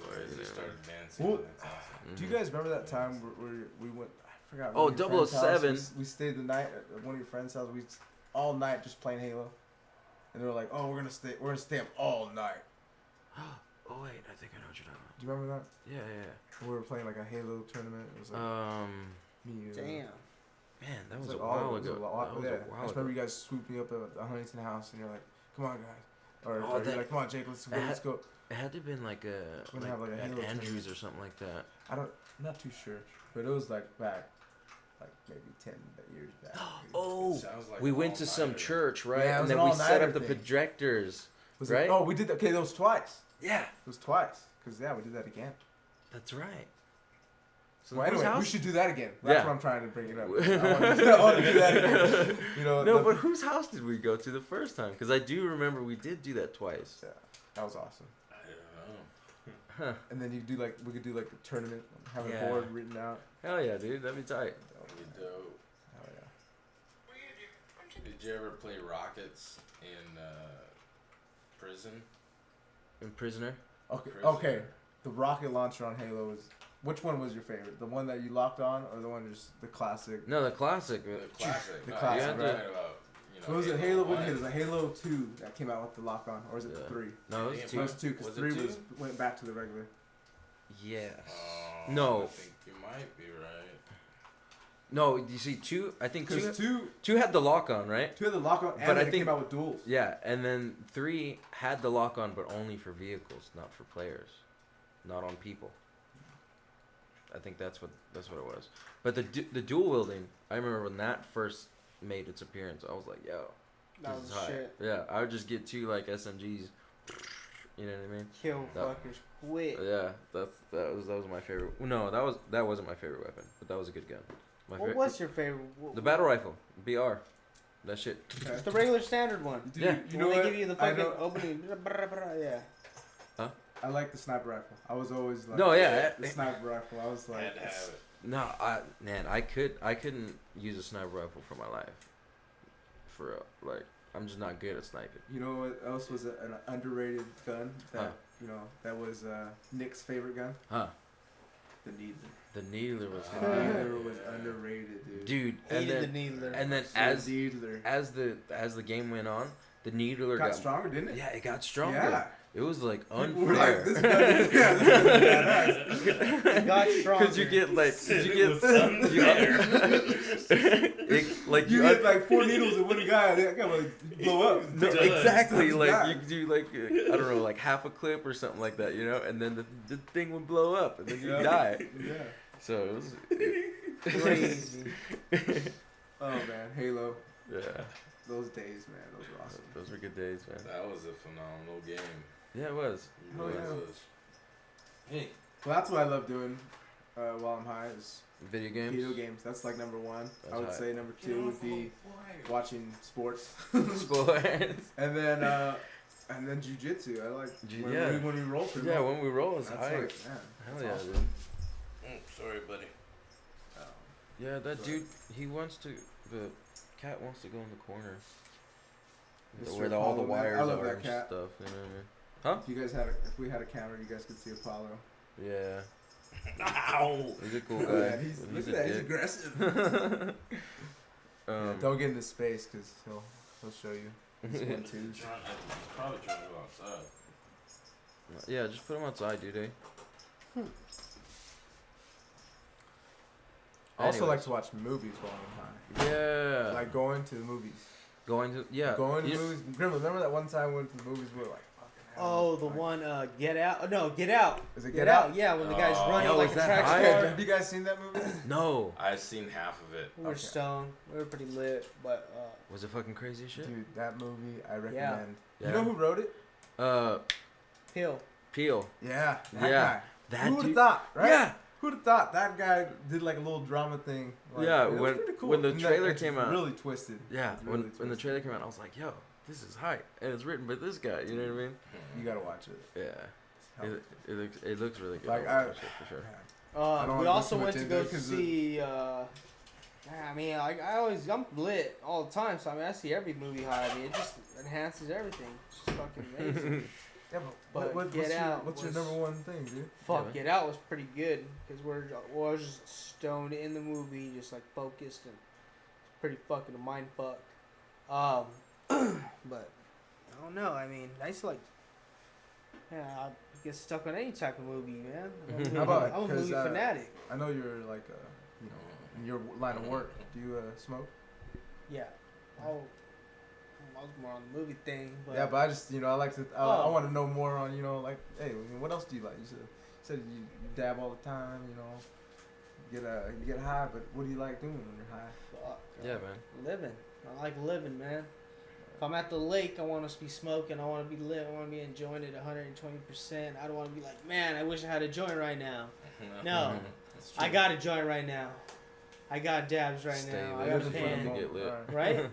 Speaker 2: Or,
Speaker 3: as he
Speaker 2: you know.
Speaker 3: started dancing.
Speaker 1: Well,
Speaker 3: that's awesome.
Speaker 1: do you guys remember that time where we went? I forgot.
Speaker 2: Oh,
Speaker 1: one of your friends' house,
Speaker 2: 007.
Speaker 1: We stayed the night at one of your friends' house. We all night just playing Halo, and they were like, "Oh, we're gonna stay up all night."
Speaker 2: Oh wait, I think I know what you're talking about.
Speaker 1: Do you remember that?
Speaker 2: Yeah.
Speaker 1: We were playing like a Halo tournament. It was like me, you,
Speaker 4: Damn.
Speaker 2: Man, that
Speaker 1: It
Speaker 2: was
Speaker 1: like
Speaker 2: a while
Speaker 1: it was
Speaker 2: ago.
Speaker 1: a lot,
Speaker 2: That was
Speaker 1: yeah.
Speaker 2: a
Speaker 1: I
Speaker 2: while
Speaker 1: just
Speaker 2: ago.
Speaker 1: remember you guys swooped me up at the Huntington house, and you're like, "Come on, guys," or
Speaker 2: Oh,
Speaker 1: you're
Speaker 2: that-
Speaker 1: like, "Come on, Jake, let's go."
Speaker 2: It had to have been like a
Speaker 1: We're gonna have, like, a
Speaker 2: at
Speaker 1: Halo
Speaker 2: Andrews
Speaker 1: tournament.
Speaker 2: or something like that.
Speaker 1: I'm not too sure, but it was like back, like maybe 10 years back.
Speaker 2: Oh,
Speaker 3: It sounds like
Speaker 2: we
Speaker 3: an
Speaker 2: went to some
Speaker 3: all-nighter.
Speaker 2: church, right?
Speaker 1: Yeah, it
Speaker 2: and
Speaker 1: was
Speaker 2: then
Speaker 1: an
Speaker 2: we set
Speaker 1: all-nighter
Speaker 2: up the
Speaker 1: thing.
Speaker 2: projectors.
Speaker 1: Was
Speaker 2: right?
Speaker 1: It, oh, we did that. Okay, that was twice.
Speaker 2: Yeah,
Speaker 1: It was twice. Cause yeah, we did that again.
Speaker 2: that's right. So
Speaker 1: Well,
Speaker 2: whose
Speaker 1: anyway, we
Speaker 2: house-
Speaker 1: should do that again. That's
Speaker 2: Yeah.
Speaker 1: what I'm trying to bring it up. I want to do that again. You know,
Speaker 2: No, but whose house did we go to the first time? Because I do remember we did do that twice.
Speaker 1: yeah, that was awesome.
Speaker 3: I don't know.
Speaker 2: Huh.
Speaker 1: And then we could do like a tournament, have
Speaker 2: Yeah.
Speaker 1: a board written out.
Speaker 2: Hell yeah, dude. That'd be tight.
Speaker 3: That would be dope.
Speaker 1: Oh yeah.
Speaker 3: Did you ever play Rockets in prison?
Speaker 2: In Prisoner?
Speaker 1: Okay.
Speaker 3: Prisoner.
Speaker 1: Okay. The rocket launcher on Halo is. Which one was your favorite? The one that you locked on, or the one just the classic?
Speaker 2: No, the classic.
Speaker 3: The classic.
Speaker 1: The
Speaker 3: No,
Speaker 1: classic,
Speaker 3: I'm
Speaker 2: right?
Speaker 3: talking about, you know,
Speaker 1: What was it? Halo. What
Speaker 3: one.
Speaker 1: is it? Halo 2 that came out with the lock on, or is it
Speaker 2: Yeah.
Speaker 1: 3?
Speaker 2: No, it
Speaker 3: Yeah,
Speaker 2: was
Speaker 1: It
Speaker 2: 2.
Speaker 1: was 2 because
Speaker 3: Was it
Speaker 1: 3
Speaker 3: two?
Speaker 1: went back to the regular.
Speaker 2: Yes.
Speaker 3: Oh,
Speaker 2: No.
Speaker 3: I think you might be right.
Speaker 2: No, you see, 2, I think 2,
Speaker 1: Because 2
Speaker 2: 2 had the lock on, right?
Speaker 1: had the lock on, and
Speaker 2: But I
Speaker 1: then it
Speaker 2: think-
Speaker 1: came out with duels.
Speaker 2: Yeah, and then 3 had the lock on, but only for vehicles, not for players, not on people. I think that's what it was. But the dual wielding, I remember when that first made its appearance, I was like, yo,
Speaker 4: That
Speaker 2: this
Speaker 4: was
Speaker 2: is hype.
Speaker 4: shit.
Speaker 2: Yeah, I would just get 2 like SMGs. You know what I mean?
Speaker 4: Kill
Speaker 2: That-
Speaker 4: fuckers quick.
Speaker 2: Yeah, that was my favorite. No, that wasn't my favorite weapon, but that was a good gun. My
Speaker 4: What was your favorite?
Speaker 2: the battle rifle, BR. That shit.
Speaker 1: Okay.
Speaker 4: It's the regular standard one.
Speaker 1: Dude,
Speaker 2: Yeah.
Speaker 1: you know
Speaker 4: When
Speaker 1: what?
Speaker 4: they give you the
Speaker 1: I
Speaker 4: fucking
Speaker 1: know-
Speaker 4: opening. Yeah.
Speaker 1: I like the sniper rifle. I was always like,
Speaker 2: No, yeah.
Speaker 1: the sniper rifle. I was
Speaker 3: I
Speaker 1: like,
Speaker 3: had to have it.
Speaker 2: No, I couldn't use a sniper rifle for my life. For real. Like, I'm just not good at sniping.
Speaker 1: you know what else was an underrated gun that that was Nick's favorite gun?
Speaker 2: Huh.
Speaker 1: The Needler.
Speaker 2: The needler was
Speaker 1: The
Speaker 2: good.
Speaker 1: Needler was underrated, dude.
Speaker 2: Dude, and
Speaker 4: Hated the
Speaker 2: then
Speaker 4: needler.
Speaker 2: and then
Speaker 1: The Needler
Speaker 2: as the game went on, the needler
Speaker 1: got stronger, didn't it?
Speaker 2: Yeah, it got stronger.
Speaker 1: Yeah.
Speaker 2: It was like
Speaker 1: We're
Speaker 2: unfair.
Speaker 1: like, this gun is, yeah, this gun is badass.
Speaker 4: It got stronger.
Speaker 2: Because you get like,
Speaker 1: You hit like 4 needles in one guy, that guy would blow up.
Speaker 2: No,
Speaker 3: It does.
Speaker 2: exactly.
Speaker 1: It's
Speaker 2: Like
Speaker 1: not.
Speaker 2: you could do like I don't know, like half a clip or something like that, you know, and then the thing would blow up and then you die.
Speaker 1: Yeah.
Speaker 2: So it was
Speaker 4: crazy.
Speaker 1: Oh man, Halo.
Speaker 2: yeah.
Speaker 1: Those days, man, those were awesome.
Speaker 2: Those were good days, man.
Speaker 3: That was a phenomenal game.
Speaker 2: Yeah, it was.
Speaker 3: It
Speaker 1: Oh,
Speaker 3: really
Speaker 1: yeah.
Speaker 3: was. Hey,
Speaker 1: Well, that's what I love doing while I'm high is
Speaker 2: Video games.
Speaker 1: video games. That's like number one.
Speaker 2: That's
Speaker 1: I would
Speaker 2: high.
Speaker 1: say number 2 would be watching sports,
Speaker 2: Sports.
Speaker 1: and then jujitsu. I like
Speaker 2: Yeah.
Speaker 1: when we roll. Pretty
Speaker 2: Yeah,
Speaker 1: well.
Speaker 2: when we roll, it's
Speaker 1: That's
Speaker 2: high.
Speaker 1: like, man,
Speaker 2: Hell
Speaker 1: that's
Speaker 2: yeah,
Speaker 1: awesome.
Speaker 2: dude.
Speaker 3: sorry, buddy.
Speaker 2: Yeah, that dude, he wants to. The cat wants to go in the corner.
Speaker 1: Mr.
Speaker 2: Where all the
Speaker 1: Apollo, man.
Speaker 2: wires
Speaker 1: I love
Speaker 2: are
Speaker 1: that
Speaker 2: and
Speaker 1: cat.
Speaker 2: stuff. You know what
Speaker 1: If you guys if we had a camera, you guys could see Apollo.
Speaker 2: I mean? Yeah.
Speaker 3: Ow!
Speaker 2: He's a cool
Speaker 1: Look
Speaker 2: guy.
Speaker 1: at that, look
Speaker 2: a
Speaker 1: at that, he's
Speaker 2: dick.
Speaker 1: aggressive. Don't get into space because he'll show you. He's one too.
Speaker 3: He's probably trying to go outside.
Speaker 2: Yeah, just put him outside, dude. Eh?
Speaker 1: I also like
Speaker 2: Anyways.
Speaker 1: to watch movies while I'm high.
Speaker 2: Yeah.
Speaker 1: Like going to the movies.
Speaker 2: going to
Speaker 1: Going to
Speaker 2: you-
Speaker 1: the movies. Gremlin, remember that one time we went to the movies? We were like, fucking hell.
Speaker 4: Oh, the
Speaker 1: Like,
Speaker 4: one, Get Out. Oh, no, Get Out.
Speaker 1: Is it
Speaker 4: Get Out? Yeah, when the guy's
Speaker 3: Oh.
Speaker 4: running
Speaker 2: Yo,
Speaker 4: like
Speaker 2: is
Speaker 4: a
Speaker 2: that
Speaker 4: track
Speaker 2: high?
Speaker 4: star.
Speaker 1: Have you guys seen that movie?
Speaker 2: No.
Speaker 3: I've seen half of it.
Speaker 4: We were
Speaker 1: Okay.
Speaker 4: stoned. We were pretty lit, but
Speaker 2: Was it fucking crazy as shit?
Speaker 1: Dude, that movie I recommend.
Speaker 2: Yeah.
Speaker 1: You know who wrote it?
Speaker 4: Hill.
Speaker 2: Peel.
Speaker 1: Yeah, that
Speaker 2: Yeah.
Speaker 1: guy.
Speaker 2: That
Speaker 1: Who would have
Speaker 2: dude.
Speaker 1: thought, right?
Speaker 2: Yeah.
Speaker 1: Who'd have thought that guy did like a little drama thing? Like,
Speaker 2: Yeah,
Speaker 1: it was
Speaker 2: when-
Speaker 1: pretty cool.
Speaker 2: when the
Speaker 1: And
Speaker 2: trailer
Speaker 1: it's
Speaker 2: came out.
Speaker 1: really twisted.
Speaker 2: Yeah.
Speaker 1: It's really
Speaker 2: When the
Speaker 1: twisted.
Speaker 2: trailer came out, I was like, yo, this is hype, and it's written by this guy. You know what I mean?
Speaker 1: You gotta watch it.
Speaker 2: Yeah. It looks really good.
Speaker 1: Like,
Speaker 2: I'll watch it for sure.
Speaker 1: Man, I don't
Speaker 4: We
Speaker 1: wanna
Speaker 4: also
Speaker 1: go
Speaker 4: went
Speaker 1: too
Speaker 4: to
Speaker 1: much
Speaker 4: go
Speaker 1: into it 'cause
Speaker 4: see. I mean, I'm lit all the time, so I mean, I see every movie high. I mean, it just enhances everything. It's just fucking amazing.
Speaker 1: Yeah,
Speaker 4: But
Speaker 1: what's
Speaker 4: Get Out
Speaker 1: what's
Speaker 4: was-
Speaker 1: your number one thing, dude?
Speaker 4: Fuck,
Speaker 2: man.
Speaker 4: Get Out was pretty good because I was just stoned in the movie, just like focused, and it's pretty fucking a mind fuck. But I don't know. I mean, I used to like. Yeah, I get stuck on any type of movie, man.
Speaker 1: How about-
Speaker 4: I'm a
Speaker 1: 'cause,
Speaker 4: movie fanatic.
Speaker 1: I know you're like, in your line of work. Do you smoke?
Speaker 4: Yeah. I was more on the movie thing, but
Speaker 1: Yeah, but I just, I like to. I
Speaker 4: Oh.
Speaker 1: want to know more on, like, hey, what else do you like? You said you dab all the time, you get high, but what do you like doing when you're high?
Speaker 4: fuck,
Speaker 2: Yeah, man.
Speaker 4: living. I like living, man. If I'm at the lake, I want to be smoking. I want to be lit. I want to be enjoying it 120%. I don't want to be like, man, I wish I had a joint right now. No,
Speaker 3: That's true.
Speaker 4: I got a joint right now. I got dabs right
Speaker 2: Stay
Speaker 4: now. I
Speaker 2: lit
Speaker 4: got a
Speaker 1: Living for the
Speaker 4: pan.
Speaker 1: moment.
Speaker 2: Get lit.
Speaker 1: Alright.
Speaker 4: Right?
Speaker 1: Hey,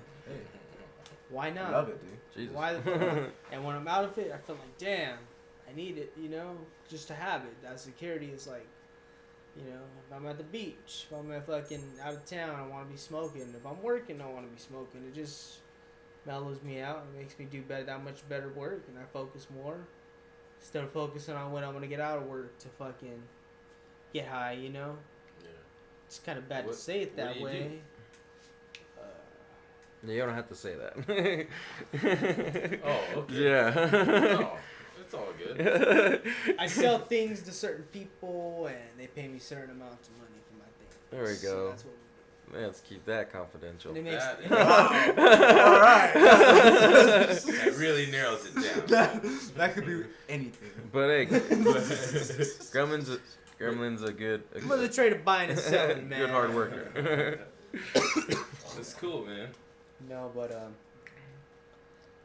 Speaker 4: Why
Speaker 1: I
Speaker 4: not?
Speaker 1: love it, dude.
Speaker 2: Jesus.
Speaker 4: Why the fuck? And when I'm out of it, I feel like, damn, I need it, just to have it. That security is like, if I'm at the beach, if I'm at fucking out of town, I want to be smoking. If I'm working, I want to be smoking. It just mellows me out and makes me do that much better work, and I focus more instead of focusing on when I'm gonna get out of work to fucking get high.
Speaker 3: Yeah.
Speaker 4: It's kind of bad
Speaker 3: What-
Speaker 4: to say it
Speaker 3: what
Speaker 4: that
Speaker 3: do you
Speaker 4: way.
Speaker 2: Yeah, you don't have to say that.
Speaker 3: Oh, okay.
Speaker 2: Yeah.
Speaker 3: No, it's all good.
Speaker 4: I sell things to certain people, and they pay me certain amounts of money for my thing.
Speaker 2: There we
Speaker 4: So
Speaker 2: go.
Speaker 4: that's what we do.
Speaker 2: Let's keep that confidential.
Speaker 4: And it makes
Speaker 3: That,
Speaker 1: All right.
Speaker 3: that really narrows it down.
Speaker 1: that could be anything.
Speaker 2: But hey, Gremlin's a good,
Speaker 4: I'm in the trade of buying and selling, man.
Speaker 2: good hard worker.
Speaker 3: That's cool, man.
Speaker 4: No, but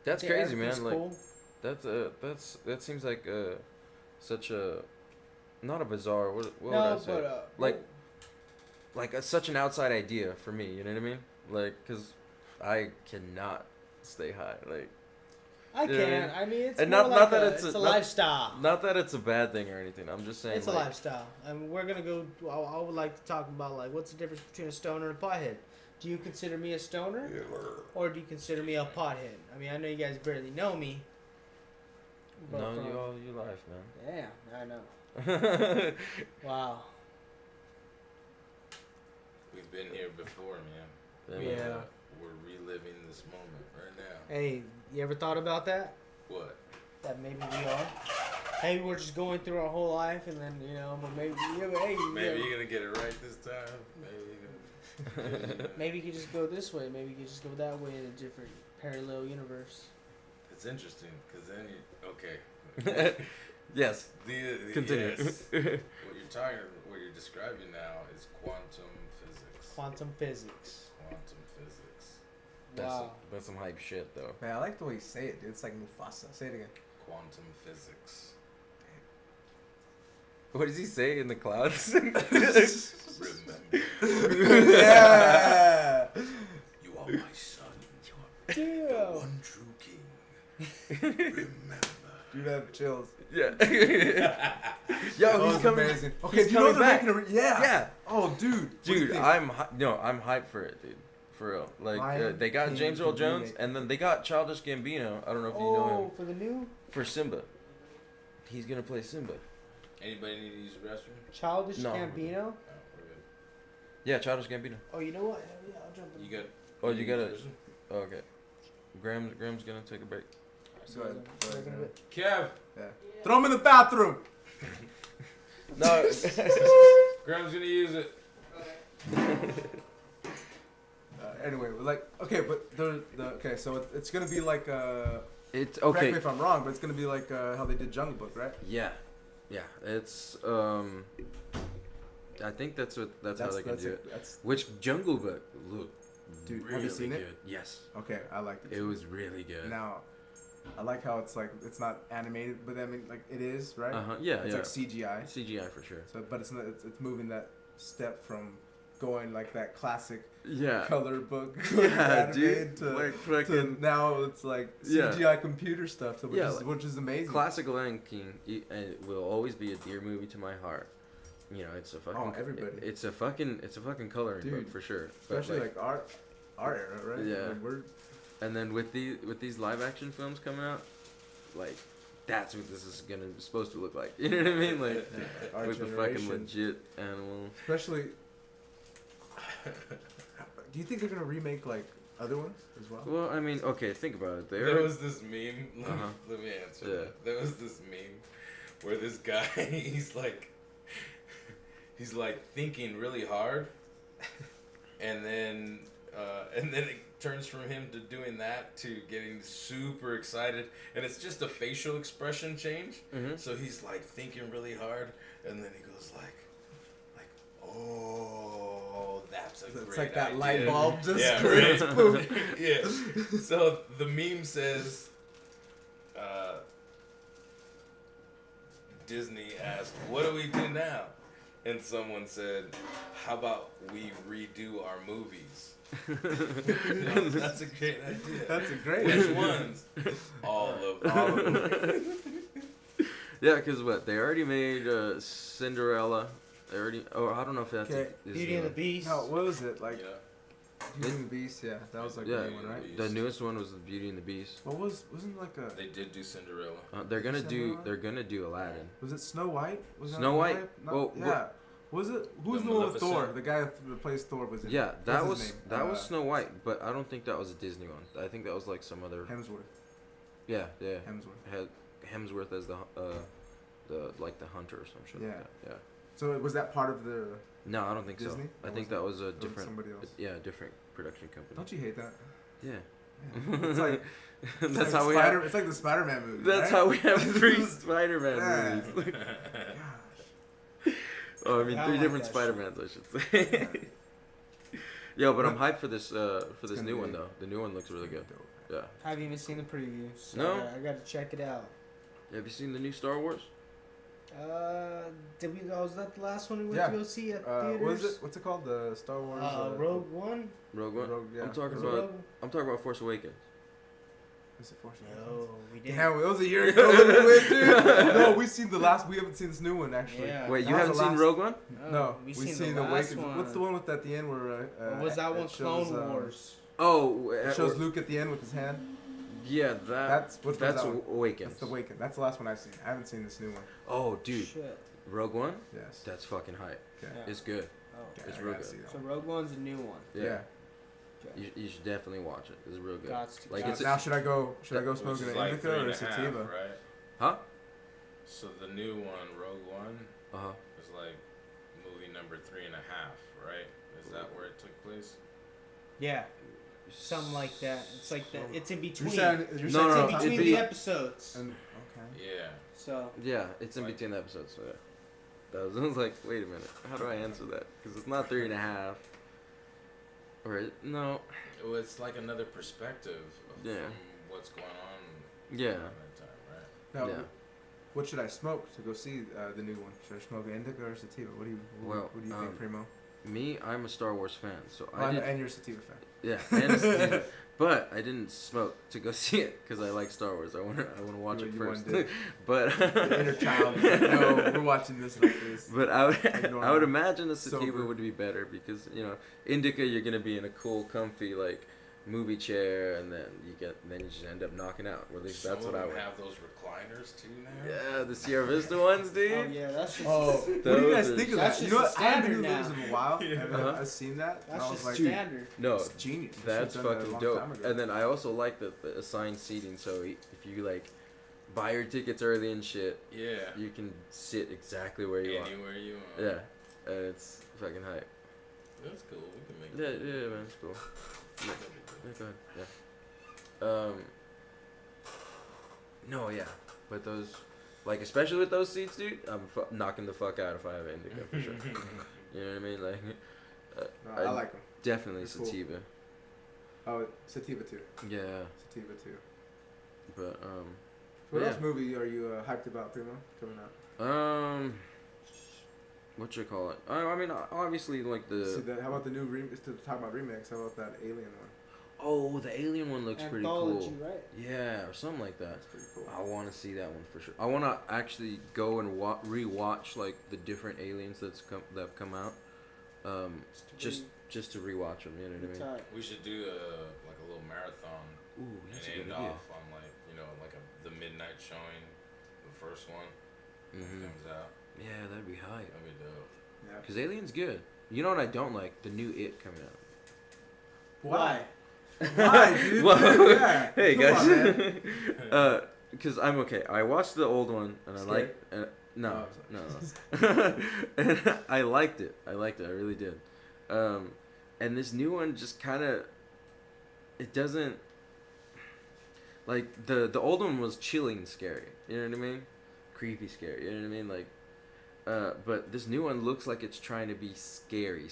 Speaker 2: That's
Speaker 4: yeah,
Speaker 2: crazy, man.
Speaker 4: everything's
Speaker 2: Like
Speaker 4: cool.
Speaker 2: that seems like such a not a bizarre. What would
Speaker 4: No,
Speaker 2: I say?
Speaker 4: but
Speaker 2: like such an outside idea for me. You know what I mean? Like, cause I cannot stay high. Like,
Speaker 4: I
Speaker 2: you know what I
Speaker 4: can.
Speaker 2: mean?
Speaker 4: I mean, it's
Speaker 2: And
Speaker 4: more
Speaker 2: not
Speaker 4: like
Speaker 2: that
Speaker 4: a,
Speaker 2: it's
Speaker 4: it's a
Speaker 2: not-
Speaker 4: lifestyle.
Speaker 2: not that it's a bad thing or anything. I'm just saying.
Speaker 4: It's a
Speaker 2: like,
Speaker 4: lifestyle. And we're going to go. I would like to talk about, like, what's the difference between a stoner and a pothead? Do you consider me a stoner? Or do you consider me a pothead? I mean, I know you guys barely know me. but
Speaker 2: No,
Speaker 4: from-
Speaker 2: you all your life, man.
Speaker 4: Yeah, I know. Wow.
Speaker 3: We've been here before, man.
Speaker 4: Yeah.
Speaker 3: We're reliving this moment right now.
Speaker 4: Hey, you ever thought about that?
Speaker 3: What?
Speaker 4: That maybe we are. Maybe we're just going through our whole life, and then but maybe hey,
Speaker 3: Maybe you're gonna get it right this time. Maybe you're gonna.
Speaker 4: maybe you could just go this way. Maybe you could just go that way in a different parallel universe.
Speaker 3: It's interesting because then you okay.
Speaker 2: Yes. Continue.
Speaker 3: Yes. What you're describing now is quantum physics.
Speaker 4: Quantum physics.
Speaker 3: Quantum physics.
Speaker 4: Wow.
Speaker 2: That's some hype shit, though.
Speaker 1: Man, I like the way you say it, dude. It's like Mufasa. Say it again.
Speaker 3: Quantum physics.
Speaker 2: What does he say in the clouds?
Speaker 3: Remember,
Speaker 1: Yeah.
Speaker 3: you are my son.
Speaker 4: Damn.
Speaker 3: The one true king. Remember.
Speaker 1: Dude, I have chills.
Speaker 2: Yeah.
Speaker 1: That
Speaker 2: Yo, he's
Speaker 1: was
Speaker 2: coming.
Speaker 1: amazing. Okay,
Speaker 2: He's
Speaker 1: do you know
Speaker 2: coming
Speaker 1: they're
Speaker 2: back.
Speaker 1: making yeah.
Speaker 2: Yeah.
Speaker 1: Oh, dude. What do you
Speaker 2: Dude,
Speaker 1: think?
Speaker 2: I'm hyped for it, dude. For real. Like,
Speaker 1: Lion
Speaker 2: they got
Speaker 1: King
Speaker 2: James Earl Jones,
Speaker 1: remake.
Speaker 2: and then they got Childish Gambino. I don't know if you know him.
Speaker 4: For the new
Speaker 2: For Simba. He's gonna play Simba.
Speaker 3: Anybody need to use the restroom?
Speaker 4: Childish
Speaker 2: No.
Speaker 4: Gambino.
Speaker 3: Oh, we're good.
Speaker 2: Yeah, Childish Gambino.
Speaker 4: Oh, you know what? Hell yeah, I'll jump in.
Speaker 3: You got.
Speaker 2: Oh, you gotta.
Speaker 3: use the restroom?
Speaker 2: Oh, okay. Graham's gonna take a break.
Speaker 1: Go ahead. Go ahead, man.
Speaker 3: Kev.
Speaker 1: Yeah. Throw him in the bathroom.
Speaker 2: No.
Speaker 3: Graham's gonna use it.
Speaker 1: Anyway, like, okay, but okay, so it's gonna be like
Speaker 2: It's
Speaker 1: correct me
Speaker 2: okay.
Speaker 1: if I'm wrong, but it's gonna be like how they did Jungle Book, right?
Speaker 2: Yeah. It's I think that's how they can do it.
Speaker 1: That's
Speaker 2: Which Jungle Book? Look,
Speaker 1: Dude,
Speaker 2: really
Speaker 1: have you seen it?
Speaker 2: good. Yes,
Speaker 1: okay. I liked it.
Speaker 2: it was really good.
Speaker 1: Now, I like how it's like it's not animated, but I mean like it is, right?
Speaker 2: Yeah,
Speaker 1: It's
Speaker 2: yeah.
Speaker 1: like CGI.
Speaker 2: CGI for sure.
Speaker 1: So, but it's not. It's moving that step from going like that classic
Speaker 2: Yeah.
Speaker 1: color book,
Speaker 2: Yeah, dude.
Speaker 1: animated to,
Speaker 2: Like
Speaker 1: to
Speaker 2: fucking
Speaker 1: now it's like
Speaker 2: Yeah.
Speaker 1: CGI computer stuff, so
Speaker 2: Yeah, like
Speaker 1: which is amazing.
Speaker 2: classic Lion King. It will always be a dear movie to my heart. You know, it's a fucking.
Speaker 1: Oh, everybody.
Speaker 2: It's a fucking coloring book
Speaker 1: Dude,
Speaker 2: for sure. But,
Speaker 1: Especially like our era, right?
Speaker 2: Yeah.
Speaker 1: Like we're
Speaker 2: And then with these live action films coming out, like that's what this is supposed to look like. You know what I mean? Like
Speaker 1: our
Speaker 2: with the fucking
Speaker 1: generation.
Speaker 2: legit animal.
Speaker 1: Especially. Do you think they're gonna remake like other ones as well?
Speaker 2: Well, I mean, okay, think about it.
Speaker 3: There was this meme.
Speaker 2: Uh-huh.
Speaker 3: Let me answer
Speaker 2: Yeah.
Speaker 3: that. There was this meme where this guy he's like thinking really hard, and then it turns from him to doing that to getting super excited, and it's just a facial expression change.
Speaker 2: Mhm.
Speaker 3: So he's like thinking really hard, and then he goes like, oh, that's a
Speaker 1: It's
Speaker 3: great
Speaker 1: like that
Speaker 3: idea.
Speaker 1: light bulb just
Speaker 3: Yeah,
Speaker 1: creates
Speaker 3: right.
Speaker 1: boom.
Speaker 3: Yeah. So the meme says, Disney asked, "What do we do now?" And someone said, "How about we redo our movies?" That's a great idea.
Speaker 1: That's a great.
Speaker 3: Which ones? All of them.
Speaker 2: Yeah, because what they already made Cinderella. They already. Oh, I don't know if that's
Speaker 1: Okay.
Speaker 2: a
Speaker 4: Beauty and the
Speaker 2: one.
Speaker 4: Beast.
Speaker 1: No, what was it like?
Speaker 3: Yeah.
Speaker 1: Beauty and the Beast. Yeah, that was like
Speaker 2: Yeah,
Speaker 1: the new one, right?
Speaker 2: the newest one was the Beauty and the Beast.
Speaker 1: What wasn't like a?
Speaker 3: They did do Cinderella.
Speaker 2: They're gonna
Speaker 1: Cinderella?
Speaker 2: do Aladdin.
Speaker 1: Was it Snow White? Was that
Speaker 2: Snow
Speaker 1: Snow
Speaker 2: White? Well,
Speaker 1: yeah. Was it? Who's
Speaker 3: The
Speaker 1: the one with Thor?
Speaker 3: Maleficent.
Speaker 1: The guy that plays Thor was in.
Speaker 2: Yeah, that
Speaker 1: What's his
Speaker 2: was
Speaker 1: name?
Speaker 2: Snow White, but I don't think that was a Disney one. I think that was like some other.
Speaker 1: Hemsworth.
Speaker 2: Yeah, yeah.
Speaker 1: Hemsworth.
Speaker 2: Had Hemsworth as the like the hunter or some shit.
Speaker 1: Yeah.
Speaker 2: Like that. Yeah.
Speaker 1: So was that part of the?
Speaker 2: No, I don't think
Speaker 1: Disney?
Speaker 2: so. I
Speaker 1: That
Speaker 2: think that was a
Speaker 1: was
Speaker 2: different.
Speaker 1: somebody else.
Speaker 2: Yeah, different production company.
Speaker 1: Don't you hate that?
Speaker 2: Yeah.
Speaker 1: Yeah. It's like
Speaker 2: That's
Speaker 1: it's
Speaker 2: how
Speaker 1: like
Speaker 2: we
Speaker 1: Spider,
Speaker 2: have.
Speaker 1: It's like the Spider-Man movie.
Speaker 2: That's
Speaker 1: right?
Speaker 2: how we have 3 Spider-Man
Speaker 1: Yeah.
Speaker 2: movies.
Speaker 1: Gosh.
Speaker 2: Oh, I mean,
Speaker 4: I
Speaker 2: 3
Speaker 4: like
Speaker 2: different
Speaker 4: that
Speaker 2: Spider-Mans, I should say. Yo, but I'm hyped for this
Speaker 1: gonna
Speaker 2: new one
Speaker 1: be-
Speaker 2: though. The new one looks really good. Yeah.
Speaker 4: I haven't even seen the preview. So
Speaker 2: No?
Speaker 4: I gotta check it out.
Speaker 2: Have you seen the new Star Wars?
Speaker 4: Was that the last one we went
Speaker 1: Yeah.
Speaker 4: to go see at
Speaker 1: What
Speaker 4: theaters?
Speaker 1: is it? What's it called? The Star Wars.
Speaker 4: Rogue One.
Speaker 2: Rogue One.
Speaker 1: Rogue, yeah.
Speaker 2: I'm talking
Speaker 1: Is
Speaker 2: about.
Speaker 1: it
Speaker 4: Rogue?
Speaker 2: I'm talking about Force Awakens.
Speaker 1: Is it Force
Speaker 4: No,
Speaker 1: Awakens?
Speaker 4: we didn't.
Speaker 1: Damn, it was a year ago when we went, dude. No, we seen the last. We haven't seen this new one actually.
Speaker 4: Yeah.
Speaker 2: Wait,
Speaker 1: That
Speaker 2: you
Speaker 1: was
Speaker 2: haven't
Speaker 1: the
Speaker 2: seen
Speaker 1: last-
Speaker 2: Rogue One?
Speaker 1: No,
Speaker 4: we
Speaker 1: we
Speaker 4: seen
Speaker 1: seen
Speaker 4: the
Speaker 1: the
Speaker 4: last
Speaker 1: Awakens.
Speaker 4: one.
Speaker 1: What's the one with at the end where?
Speaker 4: Or was that
Speaker 1: it
Speaker 4: one
Speaker 1: shows,
Speaker 4: Clone Wars?
Speaker 2: Oh,
Speaker 1: It shows Luke at the end with his hand.
Speaker 2: Yeah,
Speaker 1: That's what's
Speaker 2: that's
Speaker 1: that one?
Speaker 2: Awakens.
Speaker 1: That's the Awaken. That's the last one I've seen. I haven't seen this new one.
Speaker 2: Oh, dude,
Speaker 4: Shit.
Speaker 2: Rogue One.
Speaker 1: Yes.
Speaker 2: That's fucking hype.
Speaker 1: Okay.
Speaker 4: Yeah.
Speaker 2: It's good.
Speaker 4: Oh.
Speaker 1: Okay,
Speaker 2: It's
Speaker 1: I
Speaker 2: real
Speaker 1: gotta
Speaker 2: good.
Speaker 1: see that
Speaker 4: So
Speaker 1: one.
Speaker 4: Rogue One's a new one.
Speaker 2: Yeah.
Speaker 4: Okay.
Speaker 2: You should definitely watch it. It's real good.
Speaker 4: Gots to-
Speaker 2: Like
Speaker 1: Now,
Speaker 2: it's
Speaker 1: now should I go
Speaker 3: Which
Speaker 1: smoking
Speaker 3: is
Speaker 1: an
Speaker 3: like
Speaker 1: indica
Speaker 3: 3.5,
Speaker 1: or a sativa?
Speaker 3: right?
Speaker 2: huh?
Speaker 3: So the new one, Rogue One,
Speaker 2: Uh huh.
Speaker 3: is like movie number 3.5, right? Is that where it took place?
Speaker 4: Yeah, something like that. It's like that. It's in between.
Speaker 1: You're
Speaker 2: No,
Speaker 4: It's
Speaker 2: no,
Speaker 4: in
Speaker 2: it'd
Speaker 4: between
Speaker 2: be-
Speaker 4: the episodes.
Speaker 1: Okay.
Speaker 3: Yeah.
Speaker 4: So
Speaker 2: Yeah, it's in
Speaker 3: Like-
Speaker 2: between the episodes. So yeah. I was like, wait a minute, how do I answer that? Because it's not 3.5. Or no.
Speaker 3: Well, it's like another perspective of,
Speaker 2: Yeah.
Speaker 3: from what's going on
Speaker 2: Yeah.
Speaker 3: around that time, right?
Speaker 1: Now,
Speaker 2: Yeah.
Speaker 1: what should I smoke to go see the new one? Should I smoke an indica or a sativa? What do you?
Speaker 2: Well,
Speaker 1: what do you think, Primo?
Speaker 2: Me, I'm a Star Wars fan, so
Speaker 1: Oh,
Speaker 2: I did.
Speaker 1: and you're a sativa fan.
Speaker 2: Yeah, and a sativa. But I didn't smoke to go see it because I like Star Wars. I want to watch
Speaker 1: You-
Speaker 2: it
Speaker 1: you
Speaker 2: first.
Speaker 1: wanted
Speaker 2: But
Speaker 1: The inner child. is like, no, we're watching this like this.
Speaker 2: But I would,
Speaker 1: Ignore
Speaker 2: I would
Speaker 1: me.
Speaker 2: imagine a sativa
Speaker 1: Sober.
Speaker 2: would be better because indica you're gonna be in a cool, comfy like movie chair, and then you just end up knocking out. Or at least that's
Speaker 3: Some
Speaker 2: what I
Speaker 3: of them
Speaker 2: would.
Speaker 3: have those recliners too now.
Speaker 2: Yeah, the Sierra Vista ones, dude.
Speaker 4: oh yeah, that's just
Speaker 1: Oh, what do you guys
Speaker 2: Those
Speaker 1: think of
Speaker 4: that's
Speaker 1: that? You
Speaker 4: just
Speaker 1: know
Speaker 4: a
Speaker 1: what? I haven't been to
Speaker 4: standard
Speaker 1: those in a while.
Speaker 3: Yeah.
Speaker 1: And
Speaker 2: Uh-huh.
Speaker 1: I've seen that. and
Speaker 4: that's
Speaker 1: I was
Speaker 4: just
Speaker 1: like,
Speaker 4: standard.
Speaker 2: No,
Speaker 1: it's genius. They
Speaker 2: that's
Speaker 1: should've done that a
Speaker 2: fucking
Speaker 1: long
Speaker 2: dope.
Speaker 1: time ago.
Speaker 2: And then I also like the assigned seating. So if you like buy your tickets early and shit,
Speaker 3: Yeah.
Speaker 2: you can sit exactly where you
Speaker 3: Anywhere you want.
Speaker 2: want. Yeah, and it's fucking hype.
Speaker 3: That's cool. We can make
Speaker 2: Yeah,
Speaker 3: that.
Speaker 2: yeah, man, it's cool. Yeah,
Speaker 3: That'd be cool.
Speaker 2: go ahead. Yeah. No, yeah, but those, like, especially with those seats, dude, I'm knocking the fuck out if I have an indica for sure. You know what I mean? Like,
Speaker 1: No, I like them.
Speaker 2: definitely
Speaker 1: They're cool.
Speaker 2: sativa.
Speaker 1: Oh, sativa too.
Speaker 2: Yeah,
Speaker 1: Sativa too.
Speaker 2: but
Speaker 1: So what
Speaker 2: Yeah.
Speaker 1: else movie are you hyped about, Primo, coming out?
Speaker 2: what you call it? I mean, obviously, like
Speaker 1: See
Speaker 2: the
Speaker 1: how about the new to talk about remakes? How about that Alien one?
Speaker 2: the alien one looks pretty
Speaker 4: Anthology,
Speaker 2: cool.
Speaker 4: right?
Speaker 2: Yeah, or something like that.
Speaker 1: That's pretty cool.
Speaker 2: I want to see that one for sure. I want to actually go and rewatch like the different aliens that have come out, just to rewatch them. You know what I mean?
Speaker 3: We should do like a little marathon
Speaker 2: Ooh,
Speaker 3: and
Speaker 2: that's a
Speaker 3: end
Speaker 2: good idea.
Speaker 3: off on like the midnight showing, the first one that
Speaker 2: Mhm.
Speaker 3: comes out.
Speaker 2: Yeah, that'd be hype.
Speaker 3: That'd be dope.
Speaker 1: Yeah.
Speaker 2: Cause Alien's good. You know what I don't like? The new It coming out.
Speaker 1: Why? Why, dude?
Speaker 2: Well,
Speaker 1: Yeah.
Speaker 2: hey
Speaker 1: Come on,
Speaker 2: guys.
Speaker 1: man.
Speaker 2: Cause I'm okay. I watched the old one and I
Speaker 1: Scared?
Speaker 2: like. No,
Speaker 1: Oh,
Speaker 2: no. And I liked it. I really did. And this new one just kind of. It doesn't. Like the old one was chilling scary. You know what I mean? Creepy scary. You know what I mean? Like. But this new one looks like it's trying to be scary.